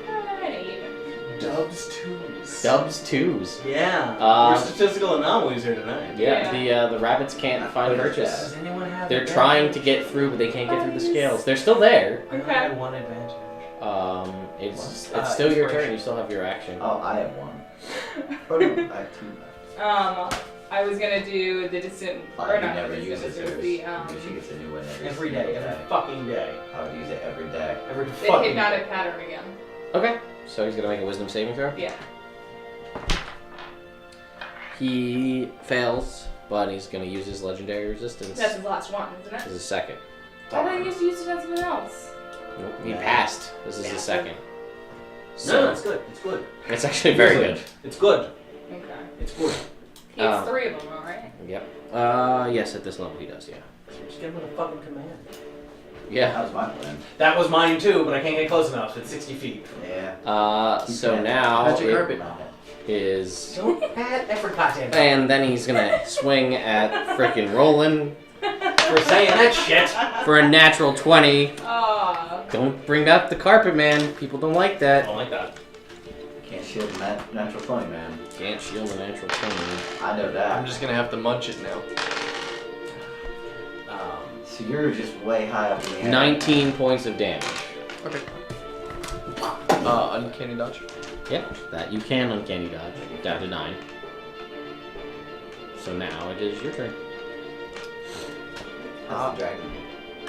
S5: an 8.
S2: Dubs twos.
S1: Dubs 2s.
S2: Yeah. We're statistical anomalies here tonight.
S1: Yeah, the rabbits can't find
S3: What is
S1: purchase.
S2: Does anyone have
S1: They're trying to get through, but they can't get through the scales. They're still there.
S5: Okay.
S2: I had one advantage.
S1: It's still your turn. You still have your action.
S3: Oh, I have one. Oh no, I have 2 left.
S5: I was gonna do the distant, or
S3: Clyde
S5: not
S3: never
S5: the distant,
S3: uses
S5: it was
S3: hers.
S5: the
S3: because she gets a new one
S2: Every day, every fucking day.
S3: I would use it every day.
S2: Every
S5: the
S2: fucking day.
S5: hypnotic pattern again.
S1: Okay. So he's gonna make a wisdom saving throw.
S5: Yeah.
S1: He fails, but he's gonna use his legendary resistance.
S5: That's his last one, isn't it?
S1: This is his second.
S5: I thought you used to use it on something else.
S1: Nope, he
S3: Yeah.
S1: passed. This is his
S5: Yeah.
S1: second.
S2: No,
S1: So
S2: it's good. It's good.
S1: it's actually very good.
S2: It's good.
S5: Okay.
S2: It's good.
S5: He has 3 of them, alright?
S1: Yep. Yes, at this level he does, yeah.
S6: Just give him a fucking command.
S1: Yeah.
S3: That was my plan.
S2: That was mine too, but I can't get close enough. It's 60 feet.
S3: Yeah.
S1: So now
S4: Magic
S1: it
S4: carpet.
S1: is...
S6: Don't add effort, goddamn.
S1: And then he's gonna swing at frickin' Roland
S2: For saying that shit.
S1: for a natural 20.
S5: Aw.
S1: Don't bring up the carpet, man. People don't like
S2: I
S1: that.
S2: don't like that.
S3: Can't shield the natural 20, man.
S1: Can't shield a natural 20.
S3: I know that.
S4: I'm just gonna have to munch it now.
S3: So you're just way high up in the air.
S1: 19 points of damage.
S4: Okay. Uncanny dodge.
S1: Yep, that you can uncanny dodge. Down to 9. So now it is your turn.
S3: How's the dragon?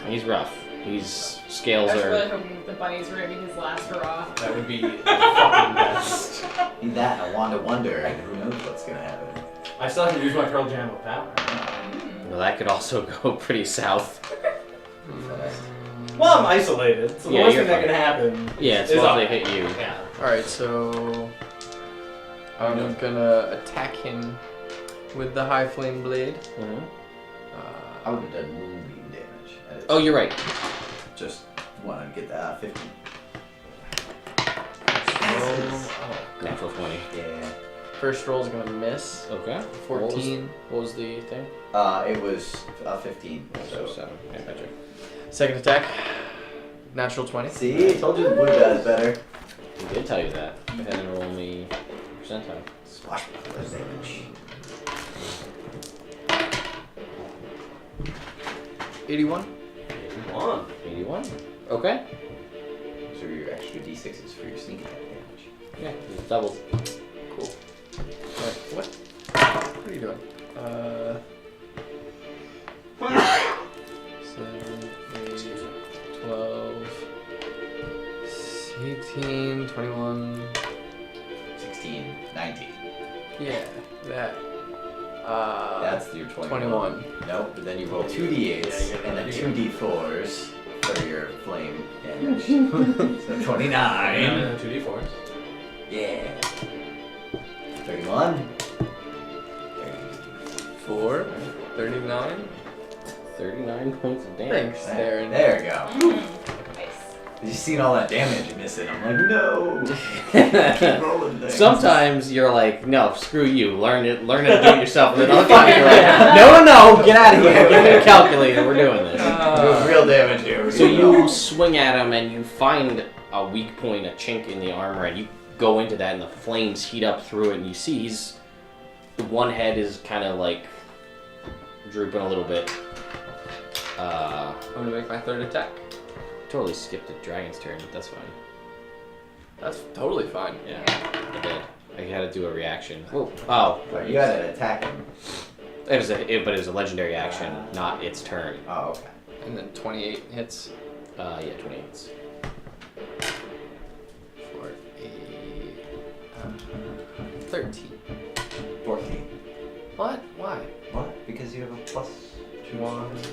S1: He's rough. His scales
S5: I was really
S1: are...
S5: hoping the bunny's ripping his last hurrah.
S2: That would be the fucking best.
S3: Need that and a wand of wonder, and who knows what's gonna happen.
S2: I still have to use my Pearl Jam of Power.
S1: Well, that could also go pretty south.
S2: Well, I'm isolated, so the
S1: Yeah,
S2: worst
S1: you're
S2: thing that
S1: fine.
S2: can happen
S1: Yeah, it's
S2: is
S1: once
S2: up.
S1: they hit you.
S2: Yeah.
S4: Alright, so I'm gonna attack him with the high flame blade.
S1: Mhm.
S3: I would have done moonbeam damage.
S1: Oh, you're right.
S3: Just wanted to get that 15.
S1: Natural 20.
S3: Yeah.
S4: First roll's gonna miss.
S1: Okay.
S4: 14.
S1: What was the thing?
S3: It was 15.
S1: So
S3: So
S1: 7. I gotcha.
S4: Second attack, natural 20.
S3: see, I told you the blue guy is better.
S1: He did tell you that. Go ahead and roll me percentile.
S3: Swashbuckler damage.
S4: 81.
S2: 81.
S1: 81. Okay.
S3: So your extra d6s for your sneak attack damage.
S1: Yeah, it's doubled.
S4: Cool. Alright, what? What are you doing? 7, 8, 12, 18, 21.
S3: 16, 19.
S4: Yeah, that.
S3: That's your 21.
S4: 21.
S3: Nope, but then you roll 2d8s
S2: Yeah,
S3: and then
S2: you
S3: 2d4s for your flame damage. So 29.
S2: And 2d4s.
S3: Yeah. 31.
S4: 4, 39.
S1: 39 points of damage.
S4: Thanks, Darren.
S3: There we go.
S5: Nice.
S3: You seen all that damage missing. I'm like, no. Keep rolling things.
S1: Sometimes you're like, no, screw you. Learn it. Learn how to do it yourself. And then other times you're like, no, get out of here. Give me a calculator. We're doing this.
S3: It was real damage here.
S1: So you swing at him and you find a weak point, a chink in the armor, and you go into that, and the flames heat up through it, and you see the one head is kind of like drooping a little bit.
S4: I'm gonna make my third attack.
S1: Totally skipped the dragon's turn, but that's fine.
S4: That's totally fine.
S1: Yeah, I did. I had to do a reaction. Whoa. Oh,
S3: But you had to attack him.
S1: but it was a legendary action, not its turn.
S3: Oh, okay.
S4: And then 28 hits.
S1: Yeah, 28.
S4: For a 13.
S3: 14.
S4: What? Why?
S3: What? Because you have a plus 2.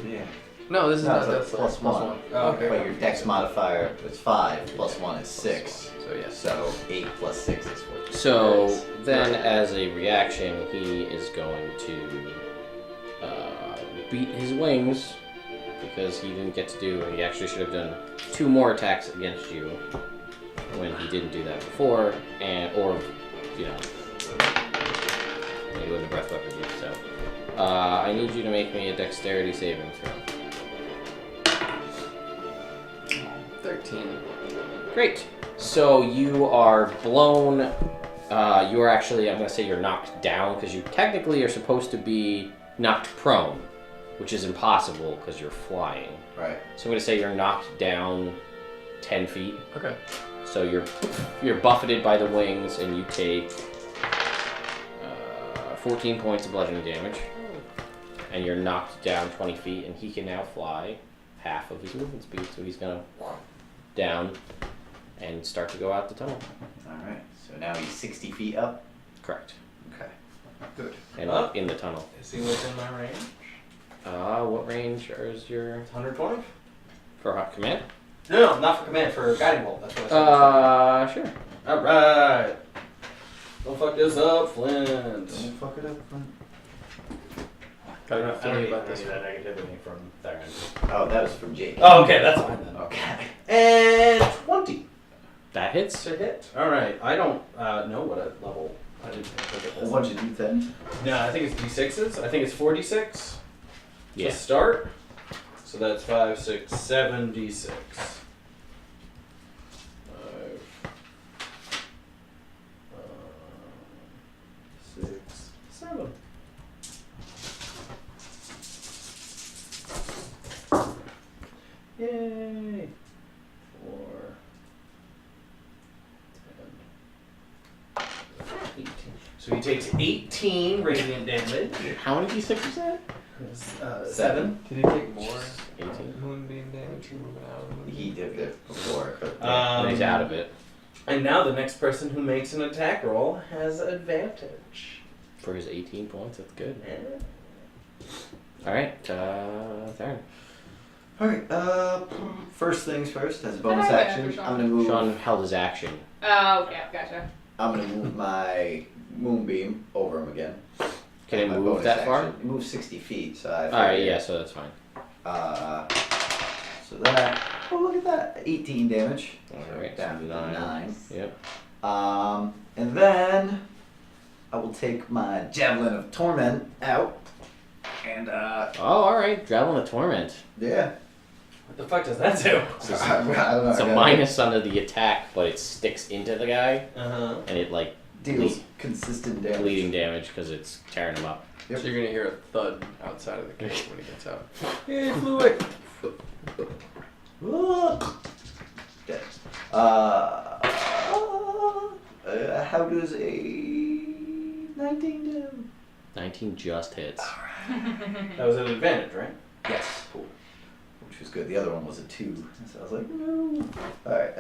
S3: Yeah.
S4: No, this is
S3: No,
S4: not
S3: it's a
S4: that's
S3: plus one.
S4: Oh, okay.
S3: But your dex modifier is 5, plus 1 is 6.
S4: So yes.
S3: So 8 plus 6 is 14.
S1: So then, as a reaction, he is going to beat his wings because he didn't get to do. He actually should have done 2 more attacks against you when he didn't do that before, or he wouldn't have breath weaponed you. So I need you to make me a dexterity saving throw.
S4: 13.
S1: Great. So you are blown. You are actually, I'm going to say you're knocked down because you technically are supposed to be knocked prone, which is impossible because you're flying.
S3: Right.
S1: So I'm going to say you're knocked down 10 feet.
S4: Okay.
S1: So you're buffeted by the wings and you take 14 points of bludgeoning damage. And you're knocked down 20 feet, and he can now fly half of his movement speed. So he's going to down and start to go out the tunnel.
S3: Alright. So now he's 60 feet up.
S1: Correct.
S3: Okay. Good.
S1: And up in the tunnel.
S2: Is he within my range?
S1: What range is your...
S2: 120?
S1: For hot command?
S2: No, not for command, for guiding bolt. That's what I said.
S1: Sure.
S2: Alright. Don't fuck this up, Flint.
S3: Don't fuck it up, Flint.
S4: Got a good
S2: I don't
S4: feeling
S2: need
S4: about this
S2: that
S4: one.
S2: negativity from Theron.
S3: Oh, that was from Jake.
S2: Oh, okay, that's fine then.
S3: Okay.
S2: And 20
S1: That hits.
S2: to hit. All right, I don't know what a level. I didn't look at
S3: A
S2: this.
S3: bunch of D10s.
S2: No, I think it's D6s. I think it's 4d6
S1: Yeah.
S2: to start. So that's 5, 6, 7 d6. 5, 6, 7. Yay! 4, 10, 18. So he takes 18 radiant damage.
S1: How many d6 is that?
S2: 7.
S4: Did he take more
S1: 18.
S4: moonbeam damage from moving out of the moonbeam?
S3: He did it before, but
S1: And he's out of it
S2: And now the next person who makes an attack roll has advantage.
S1: for his 18 points. That's good.
S2: Yeah.
S1: All right, Theron.
S3: Alright, first things first, as a bonus
S5: Yeah,
S3: action,
S5: for
S3: I'm gonna move
S1: Sean held his action.
S5: Oh, okay, gotcha.
S3: I'm gonna move my moonbeam over him again.
S1: Can it
S3: My
S1: move
S3: bonus
S1: that far?
S3: action. It moves 60 feet, so I
S1: All right,
S3: figured,
S1: yeah, so that's fine.
S3: So that, oh look at that, 18 damage.
S1: All right,
S3: Down
S1: so
S3: to
S1: 9.
S3: 9.
S1: Yep.
S3: And then I will take my Javelin of Torment out. And
S1: Oh, all right, Javelin of Torment.
S3: yeah.
S2: What the fuck does that do?
S3: I don't know.
S1: It's a minus under the attack, but it sticks into the guy,
S2: Uh-huh.
S1: and it like
S3: Deals consistent damage.
S1: bleeding damage because it's tearing him up.
S3: Yep.
S4: So you're gonna hear a thud outside of the cave when he gets out.
S2: Hey, fluid.
S3: Dead. How does a 19 do?
S1: 19 just hits.
S2: That was an advantage, right?
S3: Yes. Cool. Which was good. The other one was a 2. So I was like, no. Alright,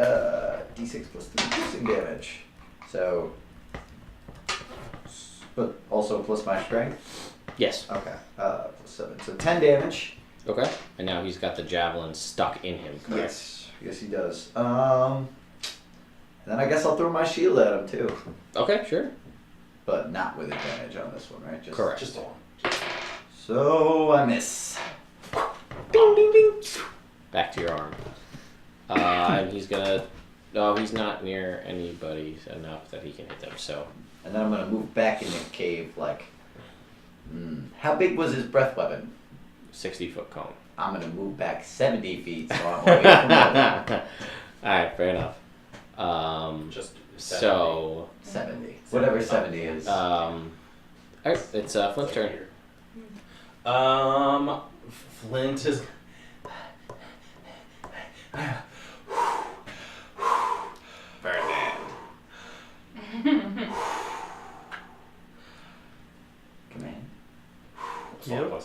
S3: D6 plus 3 piercing damage. So, but also plus my strength.
S1: Yes.
S3: Okay. Plus 7. So 10 damage.
S1: Okay. And now he's got the javelin stuck in him, correct?
S3: Yes. Yes, he does. And then I guess I'll throw my shield at him too.
S1: Okay, sure.
S3: But not with advantage on this one, right? Just,
S1: Correct.
S2: Just one.
S3: So I miss.
S1: Ding, ding, ding. Back to your arm. And he's gonna. No, he's not near anybody enough that he can hit them. So.
S3: And then I'm gonna move back in the cave. Like, how big was his breath weapon?
S1: 60-foot cone.
S3: I'm gonna move back 70 feet, so I'm away from him.
S1: All right, fair enough.
S2: Just
S1: So.
S3: 70. Whatever 70 is.
S1: All right, it's Flint's turn.
S2: Flint is.
S3: Command.
S2: Yep.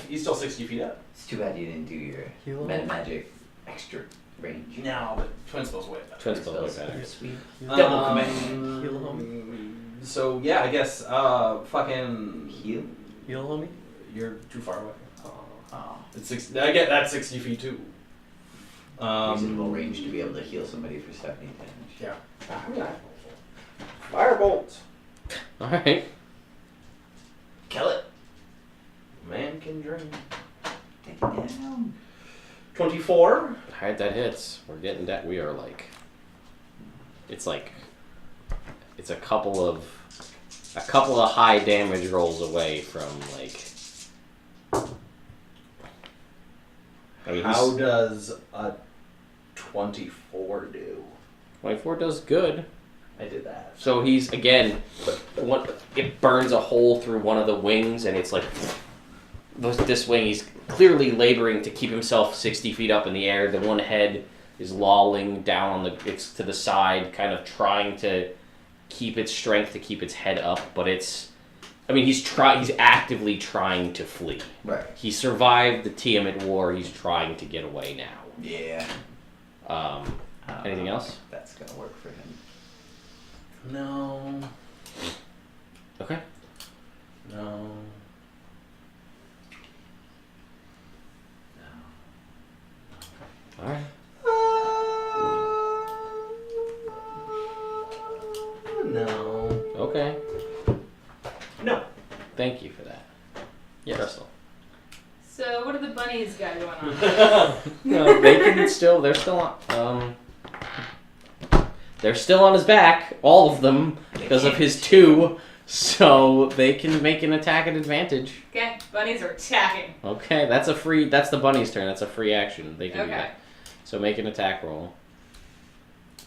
S2: He's still 60 feet up.
S3: It's too bad you didn't do your
S4: Heal
S3: meta magic extra range.
S2: No, but twin spell's way better.
S1: Twin spell is better.
S3: Sweet.
S4: Heal
S3: Double command.
S4: Heal homie.
S2: So yeah, I guess fucking
S3: Heal.
S4: Heal homie.
S2: you're too far away.
S3: Oh.
S2: It's 60, I get that 60 feet too.
S3: Reasonable range to be able to heal somebody for 70 damage.
S2: Yeah. Firebolt.
S1: All right.
S3: Kill it.
S2: Man can dream.
S3: Take it down.
S2: 24.
S1: All right, that hits. We're getting that. We are like. It's like. It's a couple of high damage rolls away from like. I mean,
S2: How does a 24 do?
S1: 24 does good.
S2: I did that.
S1: So he's again, it burns a hole through one of the wings, and it's like this wing. He's clearly laboring to keep himself 60 feet up in the air. The one head is lolling down on it's to the side, kind of trying to keep its strength to keep its head up. But it's, I mean, he's actively trying to flee.
S3: Right.
S1: He survived the Tiamat War. He's trying to get away now.
S3: Yeah.
S1: Anything else?
S3: That's gonna work for him.
S2: No.
S1: Okay.
S2: No.
S1: All right.
S2: No.
S1: Okay.
S2: No.
S1: Thank you for that.
S4: Yes.
S1: Crystal.
S5: bunnies got going on?
S1: No, they can still. They're still on. They're still on his back, all of them, because of his 2. So they can make an attack at advantage.
S5: Okay, bunnies are attacking.
S1: Okay, that's a free. That's the bunny's turn. That's a free action. They can do
S5: Okay.
S1: that. So make an attack roll.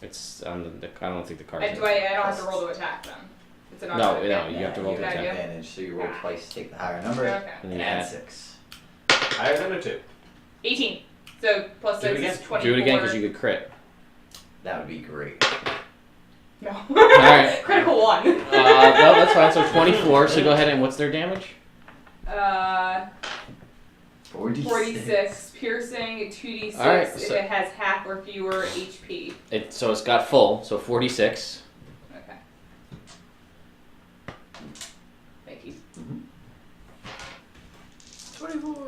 S1: It's on the. I don't think the card's.
S5: I don't have to roll to attack them. It's an
S1: No,
S5: automatic
S1: no,
S5: hit.
S1: you have to roll
S5: You
S1: to
S5: got
S1: attack.
S5: it.
S3: Advantage, so you roll twice, take the higher number,
S5: Okay.
S1: And
S3: and
S1: you
S3: add
S1: add.
S3: 6.
S2: Higher than a 2.
S5: 18. So plus
S2: Do it
S5: 6
S2: again.
S5: is 24.
S1: Do it again because you could crit.
S3: That would be great.
S5: No.
S1: Alright.
S5: Critical 1.
S1: No, that's fine. So 24. So go ahead and what's their damage?
S5: 46. Piercing, 2d6
S1: Alright,
S5: if
S1: so-
S5: it has half or fewer HP.
S1: So it's got full. So 46.
S5: Okay. Thank you.
S4: 24.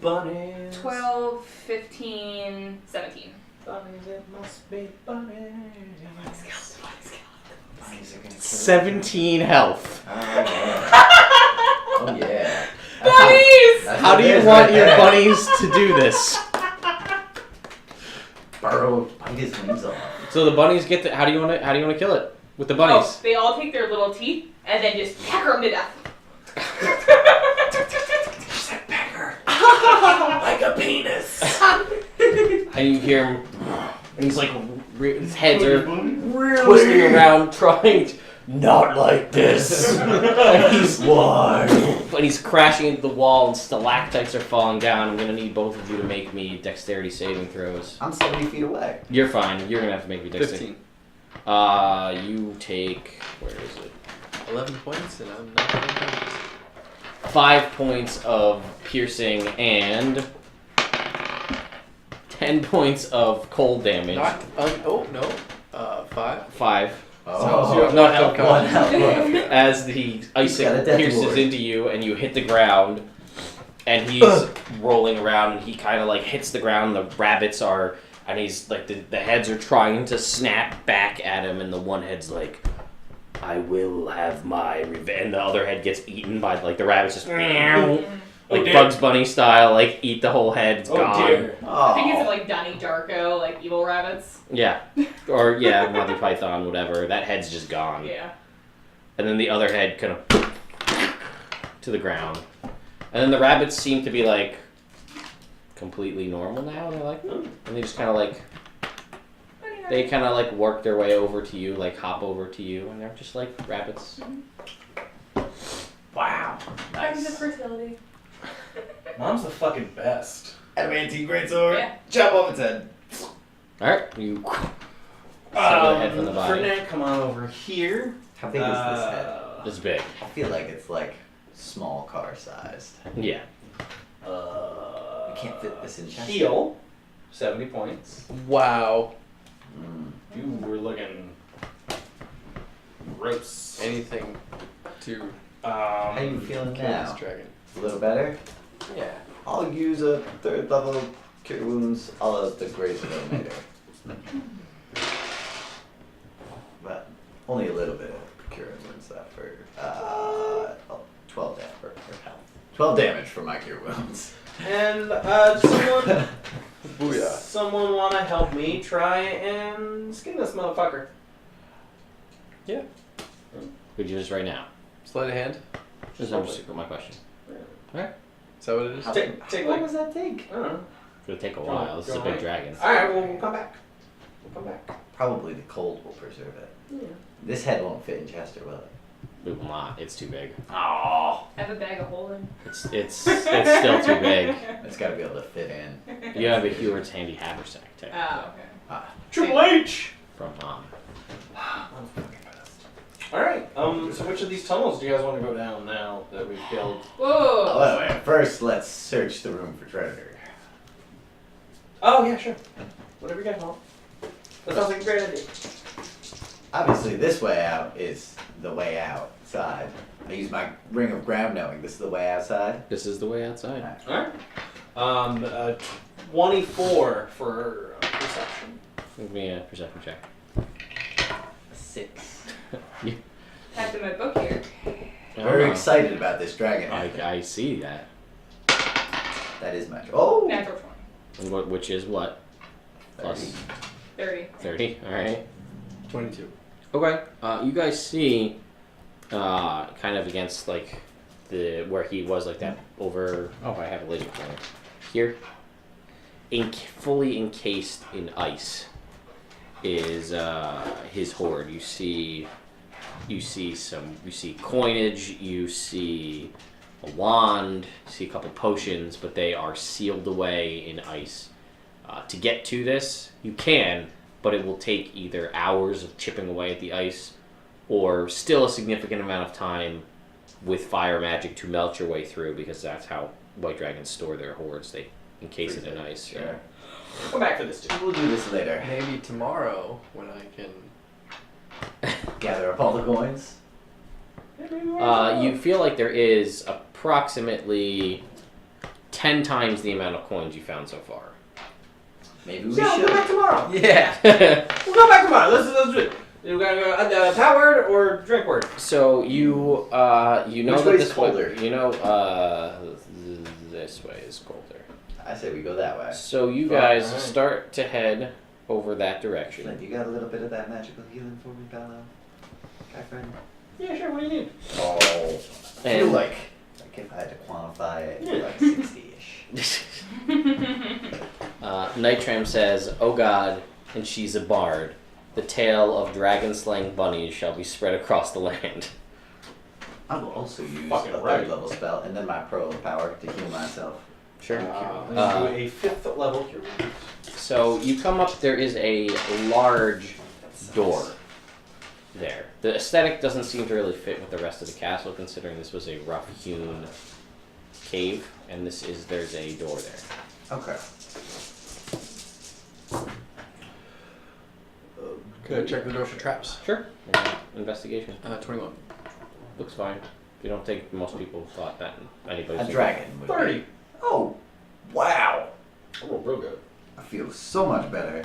S2: Bunnies.
S5: 12, 15, 17.
S2: Bunnies, it must be bunnies.
S3: Bunnies are gonna kill
S1: 17 health.
S3: Oh yeah.
S5: Bunnies!
S3: That's
S1: How
S3: what
S1: do
S3: it
S1: you
S3: is
S1: want
S3: right
S1: your
S3: there.
S1: bunnies to do this?
S3: Burrow, bite his wings off.
S1: So the bunnies get the. How do you want to kill it with the
S5: Oh,
S1: bunnies?
S5: they all take their little teeth and then just pecker them to death.
S3: Like a penis.
S1: And you hear him, and he's like, his heads are twisting around, trying to, not like this. And he's and he's crashing into the wall, and stalactites are falling down. I'm gonna need both of you to make me dexterity saving throws.
S3: I'm 70 feet away.
S1: You're fine. You're gonna have to make me dexterity.
S4: 15.
S1: You take, where is it?
S4: 11 points, and I'm not getting damage.
S1: 5 points of piercing and 10 points of cold damage.
S4: Not. Oh no. 5.
S1: 5.
S3: Oh,
S4: you have
S1: not
S4: one health
S3: one
S4: card.
S3: health card.
S1: As the ice
S3: got a death
S1: pierces
S3: ward.
S1: into you and you hit the ground, and he's rolling around and he kind of like hits the ground. The rabbits are, and he's like the heads are trying to snap back at him, and the one head's like, I will have my revenge. And the other head gets eaten by like the rabbits just like
S2: Oh, dear.
S1: Bugs Bunny style, like eat the whole head. It's
S2: Oh
S1: gone.
S2: dear.
S5: I think it's like Donnie Darko, like evil rabbits.
S1: Yeah, or yeah, Monty Python, whatever. That head's just gone.
S5: Yeah.
S1: And then the other head kind of to the ground. And then the rabbits seem to be like completely normal now. They're like, and they just kind of like, they kind of like work their way over to you, like hop over to you, and they're just like rabbits.
S3: Wow.
S5: Friends of
S3: Nice.
S5: fertility.
S2: Mom's the fucking best.
S3: Adamantine greatsword.
S5: Yeah.
S3: Chop off its head.
S1: All right, you sever the head from the body.
S2: Ferdinand, come on over here.
S3: How big is this head?
S1: It's big.
S3: I feel like it's like small car sized.
S1: Yeah.
S3: You can't fit this in chest.
S2: Heal. 70 points.
S4: Wow.
S3: Mm.
S2: You were looking gross.
S4: Anything to
S3: How you feeling
S4: kill this
S3: now?
S4: dragon.
S3: A little better?
S4: Yeah.
S3: I'll use a 3rd level cure wounds a la the Grace Illuminator. But only a little bit of cure wounds that for 12 damage for health. 12 damage for my cure wounds.
S2: And
S4: Booyah.
S2: someone want to help me try and skin this motherfucker?
S4: Yeah.
S1: Could you just right now?
S4: Sleight of hand.
S1: Just answer my question.
S4: Is that what it is?
S2: Take
S3: How long
S2: like,
S3: does that take?
S2: I don't know.
S1: It'll take a while. This is a big dragon.
S2: Alright, well, we'll come back. We'll come back.
S3: Probably the cold will preserve it.
S2: Yeah.
S3: This head won't fit in Chester, will it?
S1: It will not. It's too big.
S3: Oh,
S5: I have a bag of holding.
S1: It's still too big.
S3: it's got to be able to fit in.
S1: You have a Heward's handy haversack technically
S5: Oh, okay.
S2: Triple H!
S1: from Mom.
S2: I'm fucking pissed. Alright, so which of these tunnels do you guys want to go down now that we've killed?
S5: Whoa!
S3: Oh, wait, first, let's search the room for treasure.
S2: Oh, yeah, sure. Whatever you guys want. That sounds like a great idea.
S3: Obviously, this way out is the way outside. I use my ring of ground knowing. This is the way outside.
S1: This is the way outside.
S2: Alright. 24 for perception.
S1: Give me a perception check.
S3: 6.
S5: Have my book here.
S3: Very excited about this dragon.
S1: I see that.
S3: That is magic. Oh!
S5: Natural 20.
S1: Which is what? Plus
S5: 30.
S1: 30. All right.
S4: 22.
S1: Okay. You guys see, kind of against like the where he was like that over. Oh, I have a laser pointer here. Fully encased in ice is his hoard. You see coinage. You see a wand. You see a couple potions, but they are sealed away in ice. To get to this, you can, but it will take either hours of chipping away at the ice, or still a significant amount of time with fire magic to melt your way through, because that's how white dragons store their hoards. They encase it in ice.
S3: Sure.
S1: Yeah.
S2: Come back for this too.
S3: We'll do this later.
S4: Maybe tomorrow when I can.
S3: Gather up all the coins.
S1: You feel like there is approximately 10 times the amount of coins you found so far.
S3: Maybe we
S6: Yeah, we'll
S3: should.
S6: go back tomorrow.
S3: Yeah.
S6: We'll go back tomorrow. Let's do it. We gotta go power word or drink word.
S1: So you know
S3: Which
S1: that
S3: way's
S1: this
S3: colder?
S1: way, this way is colder.
S3: I say we go that way.
S1: So you guys
S2: Alright.
S1: start to head over that direction.
S3: Flint, you got a little bit of that magical healing for me, Bello? Guy friend?
S2: Yeah, sure. What do you need?
S3: Oh. I feel
S1: And-
S3: like if I had to quantify it, like 60-ish.
S1: Nitram says, "Oh God, and she's a bard. The tale of dragon-slaying bunnies shall be spread across the land."
S3: I will also use
S2: Fucking
S3: a
S2: right.
S3: third level spell and then my pro power to heal myself.
S1: Sure.
S2: Do
S1: Uh,
S2: a 5th level cure.
S1: So you come up. There is a large door there. The aesthetic doesn't seem to really fit with the rest of the castle, considering this was a rough-hewn cave, and there's a door there.
S3: Okay.
S4: Could I check the door for traps?
S1: Sure. Investigation
S4: 21.
S1: looks fine. You don't think most people thought that anybody.
S3: A dragon. would be-
S2: 30.
S3: Oh, wow.
S2: Oh, real good.
S3: I feel so much better.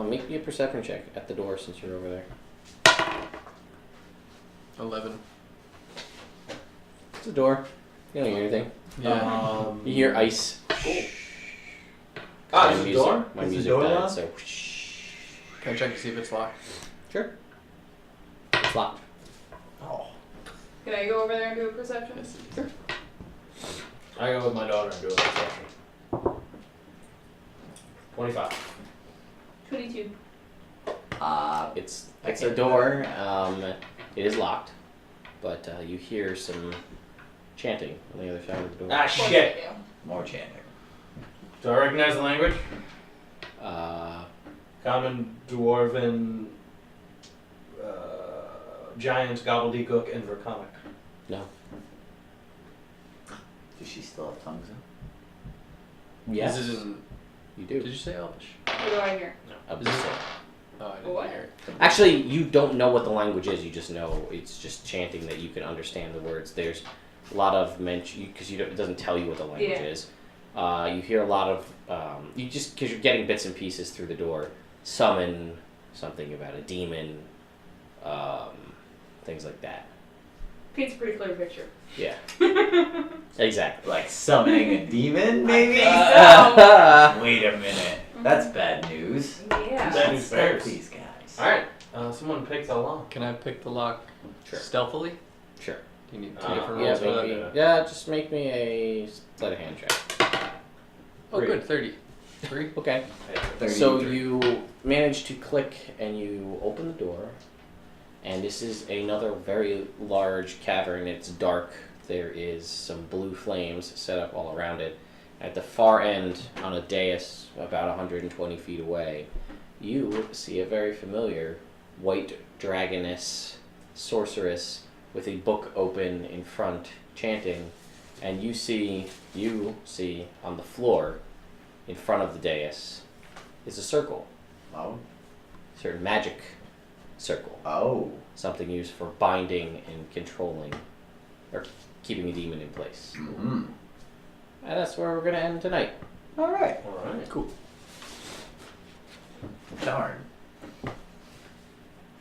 S1: Make me a perception check at the door since you're over there.
S4: 11.
S1: It's a door. You don't hear anything.
S4: Yeah.
S1: You hear ice.
S2: Cool.
S1: My
S2: Is the
S1: music-
S2: door?
S1: My
S2: Is the
S1: music
S2: door
S1: died,
S2: locked?
S1: so
S4: Can I check to see if it's locked?
S1: sure. It's locked.
S3: Oh.
S5: Can I go over there and do a perception?
S4: Yes.
S1: Sure.
S2: I go with my daughter and do a perception. 25.
S5: 22.
S1: It's
S3: I
S1: a
S3: can't
S1: door. It is locked, but you hear some chanting on the other side of the door.
S2: Ah,
S5: Of course
S2: shit.
S5: I do.
S3: More chanting.
S2: Do I recognize the language? Common, Dwarven, Giant, Gobbledygook, and Draconic.
S1: No.
S3: Does she still have tongues in?
S1: Yes.
S4: Is it in,
S1: You
S4: did
S1: do.
S4: you say Elvish?
S5: What do I hear?
S1: Abyssal.
S4: Oh, I didn't
S5: What?
S4: hear it.
S1: Actually, you don't know what the language is. You just know it's just chanting that you can understand the words. There's a lot of mention because it doesn't tell you what the language
S5: Yeah.
S1: is. You hear a lot of you just because you're getting bits and pieces through the door. Summon something about a demon, things like that.
S5: Paints a pretty clear picture.
S1: Yeah, exactly.
S3: Like summoning a demon, maybe?
S5: I
S3: Wait a minute. That's bad news.
S5: Yeah.
S2: Bad news bears.
S3: These guys.
S2: Alright, someone picks a lock.
S4: Can I pick the lock
S1: Sure.
S4: stealthily?
S1: Sure.
S4: Do you need two
S2: Uh,
S4: different
S1: Yeah,
S4: rolls for
S2: make
S4: that?
S2: me-
S1: maybe. Yeah, just make me a sleight of hand check.
S4: Oh,
S2: Three.
S4: good. 30. 3?
S1: Okay.
S3: 30.
S1: So you manage to click and you open the door, and this is another very large cavern. It's dark. There is some blue flames set up all around it. At the far end, on a dais about 120 feet away, you see a very familiar white dragoness sorceress with a book open in front, chanting, and you see on the floor in front of the dais is a circle,
S3: Oh.
S1: certain magic circle,
S3: Oh.
S1: something used for binding and controlling, or keeping a demon in place.
S3: Mm-hmm.
S1: And that's where we're gonna end tonight.
S3: Alright.
S2: Alright.
S4: Cool.
S3: Darn.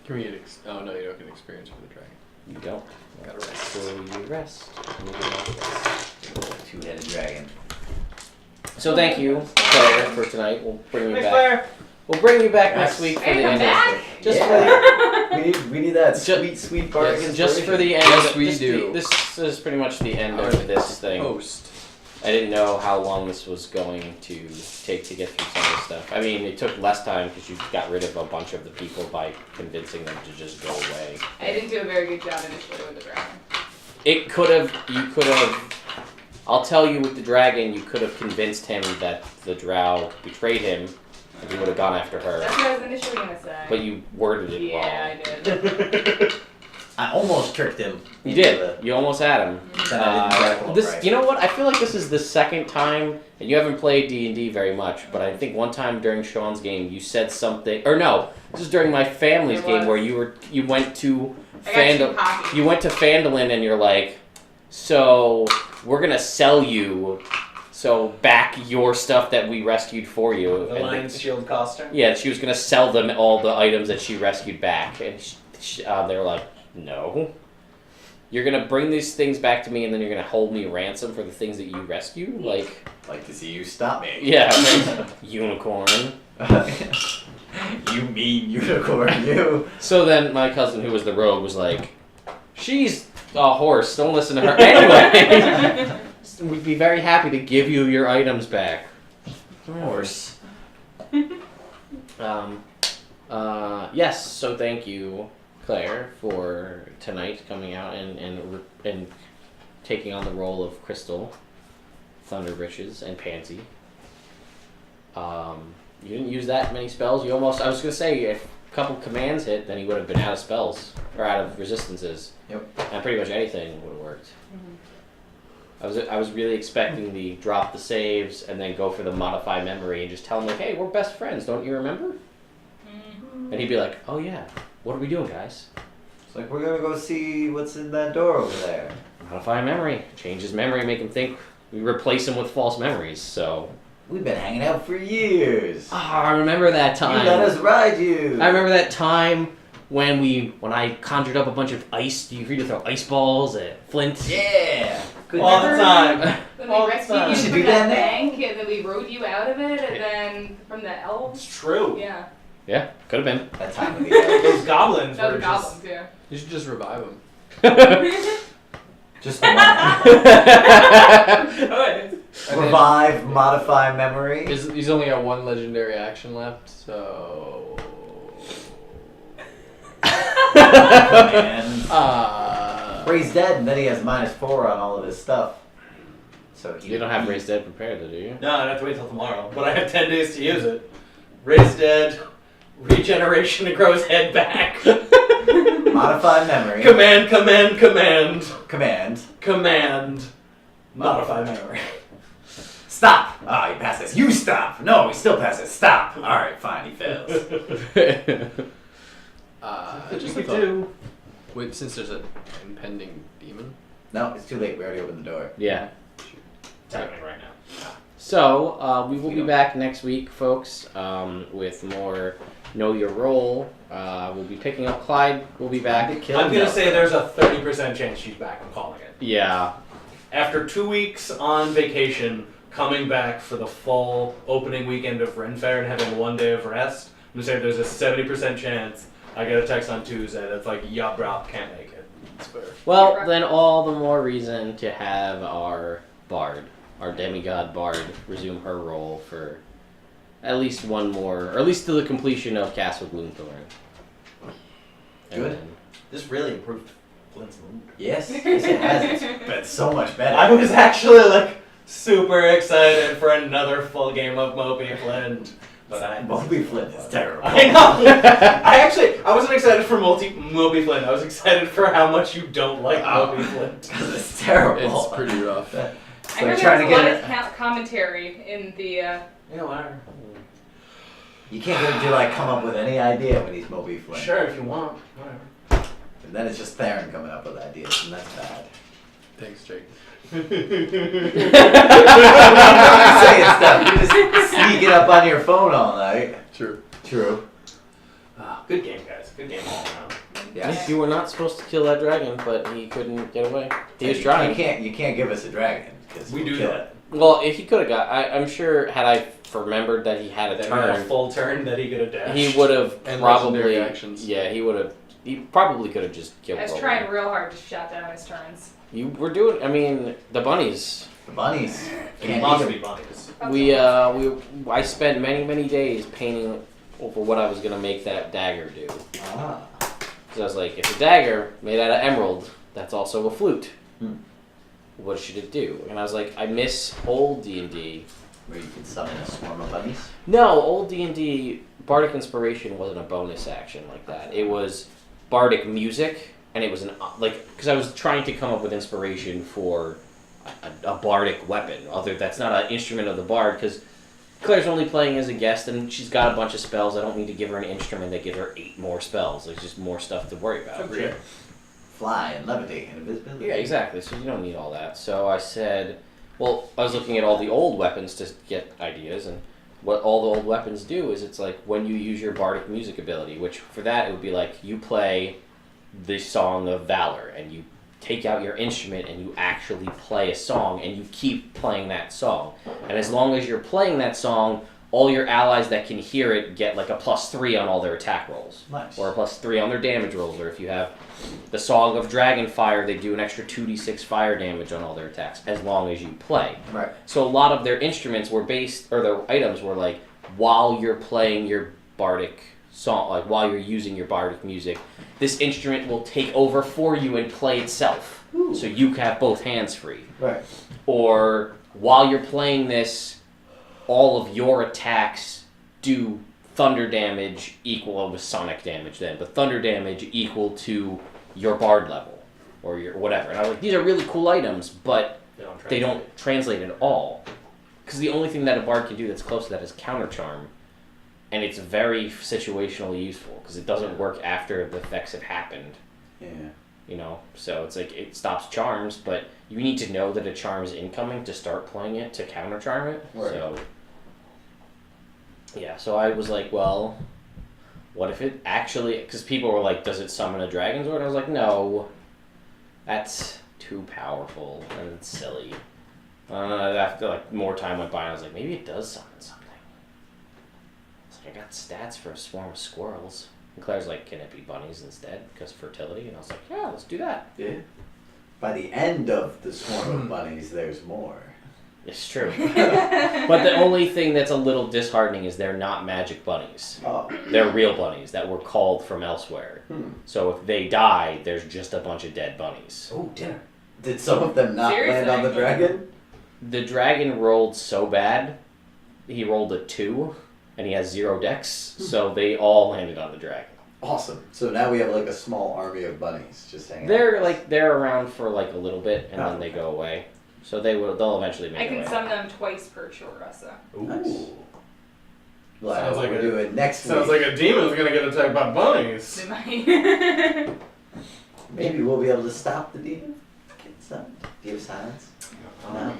S4: Can we get oh no, you don't get experience for the dragon.
S1: You don't.
S4: Gotta rest.
S1: So you rest. You get off rest.
S3: Two-headed dragon.
S1: So thank you, Claire, for tonight. We'll bring you
S6: Thanks,
S1: back.
S6: Claire.
S1: We'll bring you back next
S3: Yes.
S1: week for
S5: Hey,
S1: the
S5: come
S1: end
S5: back?
S1: of it. Just
S3: we need that
S1: Ju-
S3: sweet bargain.
S1: for just for the end.
S4: Yes, we
S1: just
S4: do.
S1: This is pretty much the end of this thing.
S4: Host.
S1: I didn't know how long this was going to take to get through some of the stuff. I mean, it took less time because you got rid of a bunch of the people by convincing them to just go away.
S5: I didn't do a very good job initially with the dragon.
S1: You could have, I'll tell you with the dragon, you could have convinced him that the Drow betrayed him and he would have gone after her.
S5: That's what I was initially gonna say.
S1: But you worded it wrong.
S5: Yeah, I did.
S3: I almost tricked him.
S1: You
S3: into
S1: did. You almost had him.
S3: Then I didn't tackle him
S1: This,
S3: right.
S1: you know what? I feel like this is the second time, and you haven't played D&D very much, but I think one time during Sean's game you said something, or no, this is during my family's
S5: It
S1: game
S5: was.
S1: where you went to
S5: I got too
S1: Fandolin.
S5: cocky.
S1: You went to Fandolin and you're like, so we're gonna sell you, so back your stuff that we rescued for you.
S6: The
S1: And
S6: lion's shield costume.
S1: yeah, she was gonna sell them all the items that she rescued back, and they were like, no. You're gonna bring these things back to me, and then you're gonna hold me ransom for the things that you rescued? Like,
S3: Like to see you stop me.
S1: yeah, unicorn.
S3: You mean unicorn, you.
S1: So then my cousin, who was the rogue, was like, she's a horse, don't listen to her. Anyway, we'd be very happy to give you your items back.
S3: Horse.
S1: Yes, so thank you, Claire, for tonight coming out and taking on the role of Crystal, Thunder Riches, and Pansy. You didn't use that many spells. You almost, I was going to say, if a couple commands hit, then he would have been out of spells, or out of resistances.
S3: Yep.
S1: And pretty much anything would have worked. I was really expecting the drop the saves and then go for the modify memory and just tell him like, hey, we're best friends, don't you remember? And he'd be like, oh yeah, what are we doing, guys?
S3: It's like, we're gonna go see what's in that door over there.
S1: Modify memory, change his memory, make him think. We replace him with false memories. So
S3: We've been hanging out for years.
S1: I remember that time.
S3: You let us ride you.
S1: I remember that time when I conjured up a bunch of ice. Do you agree to throw ice balls at Flint?
S3: Yeah. Good
S6: All the time.
S5: When
S6: All
S5: we
S6: the
S5: rescued
S6: time.
S5: you
S3: You should
S5: from
S3: do
S5: that
S3: that now.
S5: bank, and then we rode you out of it, and then from the elves.
S6: It's true.
S5: Yeah.
S1: Yeah, could have been.
S3: That time of the year.
S6: Those goblins
S5: That
S6: were
S5: was goblins, yeah.
S4: You should just revive him.
S3: Just the one. Revive, modify memory.
S4: He's only got one legendary action left, so.
S3: And Ray's dead, and then he has -4 on all of his stuff. So he
S1: You don't have Raised Dead prepared, though, do you?
S6: No, I'd have to wait till tomorrow. But I have 10 days to use it. Ray's dead. Regeneration to grow his head back.
S3: modify memory.
S6: Command, command, command.
S3: Command.
S6: Command. Modify memory.
S3: Stop! Ah, he passes. You stop! No, he still passes. Stop! Alright, fine, he fails.
S4: Just
S6: You
S4: a thought.
S6: do.
S4: Wait, since there's an impending demon.
S3: No, it's too late. We already opened the door.
S1: Yeah.
S6: It's happening right now.
S1: So, we will be back next week, folks, with more Know Your Role. We'll be picking up Clyde. We'll be back.
S6: I'm going to say there's a 30% chance she's back. I'm calling it.
S1: Yeah.
S6: After 2 weeks on vacation, coming back for the full opening weekend of Ren Fair and having 1 day of rest, I'm going to say there's a 70% chance I get a text on Tuesday that's like, yup, bro, can't make it.
S4: It's fair.
S1: Well, then all the more reason to have our bard, our demigod bard, resume her role for at least one more, or at least to the completion of Castle Gloomthorne. And
S3: Good.
S1: then-
S6: This really improved Flint's mood.
S3: Yes, yes it has. It's been so much better.
S6: I was actually like super excited for another full game of Moby Flint. But
S3: Moby Flint is terrible.
S6: I know. I wasn't excited for Moby Flint. I was excited for how much you don't like Moby Flint.
S3: Because it's terrible.
S4: It's pretty rough.
S3: It's
S5: I
S3: like
S5: heard
S3: trying
S5: there
S3: to
S5: was a
S3: get
S5: lot of commentary in the.
S6: You know, whatever.
S3: You can't get him to like come up with any idea when he's Moby Flint.
S6: Sure, if you want. Whatever.
S3: And then it's just Theron coming up with ideas, and that's bad.
S4: Thanks, Jake.
S3: You're saying stuff. You just sneak it up on your phone all night.
S4: True.
S3: True.
S6: Good game, guys. Good game all around.
S3: Yes.
S1: You were not supposed to kill that dragon, but he couldn't get away. He was
S3: You
S1: trying.
S3: can't give us a dragon. because
S2: We
S3: we'll
S2: do
S3: kill
S2: that.
S3: it.
S1: Well, if he could have got, I'm sure had I remembered that he had a
S2: That he had a
S1: turn,
S2: full turn that he could have dashed.
S1: he would have
S4: And
S1: probably.
S4: legendary actions.
S1: Yeah, he would have. He probably could have just killed.
S5: I was
S1: Roland.
S5: trying real hard to shut down his turns.
S1: You were doing. I mean, the bunnies.
S3: The bunnies.
S2: It
S3: Can't
S2: must
S3: eat
S2: be
S3: 'em.
S2: bunnies.
S1: I spent many days painting over what I was gonna make that dagger do.
S3: Ah.
S1: So I was like, if a dagger made out of emerald, that's also a flute.
S3: Hmm.
S1: What should it do? And I was like, I miss old D&D.
S3: Where you can summon a swarm of bunnies.
S1: No, old D&D Bardic Inspiration wasn't a bonus action like that. It was Bardic music, and it was because I was trying to come up with inspiration for a Bardic weapon. That's not an instrument of the Bard, because Claire's only playing as a guest, and she's got a bunch of spells. I don't need to give her an instrument that gives her 8 more spells. There's just more stuff to worry about.
S2: Agreed.
S3: Fly and levitate and invisibility.
S1: Yeah, exactly. So you don't need all that. So I said, well, I was looking at all the old weapons to get ideas, and what all the old weapons do is it's like when you use your Bardic music ability, which for that it would be like you play the Song of Valor, and you take out your instrument and you actually play a song, and you keep playing that song. And as long as you're playing that song, all your allies that can hear it get like a +3 on all their attack rolls.
S3: Nice.
S1: Or a +3 on their damage rolls, or if you have the Song of Dragonfire, they do an extra 2d6 fire damage on all their attacks, as long as you play.
S3: Right.
S1: So a lot of their instruments were or their items were like, while you're playing your Bardic song, like while you're using your Bardic music, this instrument will take over for you and play itself.
S3: Ooh.
S1: So you can have both hands free.
S3: Right.
S1: Or while you're playing this, all of your attacks do thunder damage equal with sonic damage then, but thunder damage equal to your bard level or your whatever. And I was like, these are really cool items, but they don't translate at all. Because the only thing that a bard can do that's close to that is counter charm, and it's very situationally useful because it doesn't work after the effects have happened.
S3: Yeah.
S1: You know, so it's like it stops charms, but you need to know that a charm is incoming to start playing it to counter charm it.
S3: Right.
S1: So yeah, so I was like, well, what if it actually? Because people were like, does it summon a dragon sword? I was like, no, that's too powerful and it's silly. After like more time went by, and I was like, maybe it does summon something. It's like I got stats for a swarm of squirrels. And Claire's like, can it be bunnies instead? Because fertility. And I was like, yeah, let's do that.
S3: Yeah. By the end of the swarm of bunnies, there's more.
S1: It's true. But the only thing that's a little disheartening is they're not magic bunnies.
S3: Oh.
S1: They're real bunnies that were called from elsewhere. So if they die, there's just a bunch of dead bunnies.
S2: Oh, dinner.
S3: Did some of them not
S5: Seriously?
S3: land on the dragon?
S1: The dragon rolled so bad, he rolled a 2, and he has 0 dex, so they all landed on the dragon.
S3: Awesome. So now we have like a small army of bunnies just hanging out.
S1: They're around for like a little bit, and
S3: Oh,
S1: then they go away. So they'll eventually make
S5: I
S1: it
S5: can
S1: away.
S5: summon them twice per short rest.
S2: Ooh.
S3: Nice. Well,
S2: Sounds like
S3: we're doing next
S6: Sounds
S3: week.
S6: like a demon's gonna get attacked by bunnies.
S3: Maybe we'll be able to stop the demon. Get some. Do you have silence? No.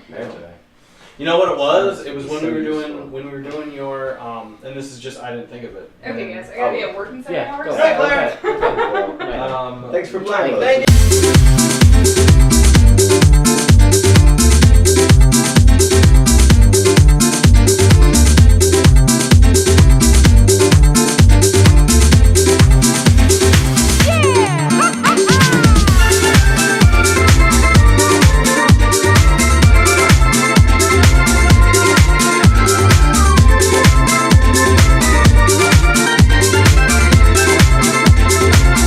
S2: You know what it was? It was
S3: It's
S2: when
S3: so
S2: we were
S3: useful.
S2: doing your and this is just I didn't think of it.
S5: Okay, guys, I gotta be at work in 7
S1: Yeah,
S5: hours.
S1: go
S5: so-
S1: ahead. Go ahead.
S3: Thanks for playing with us.
S2: Thank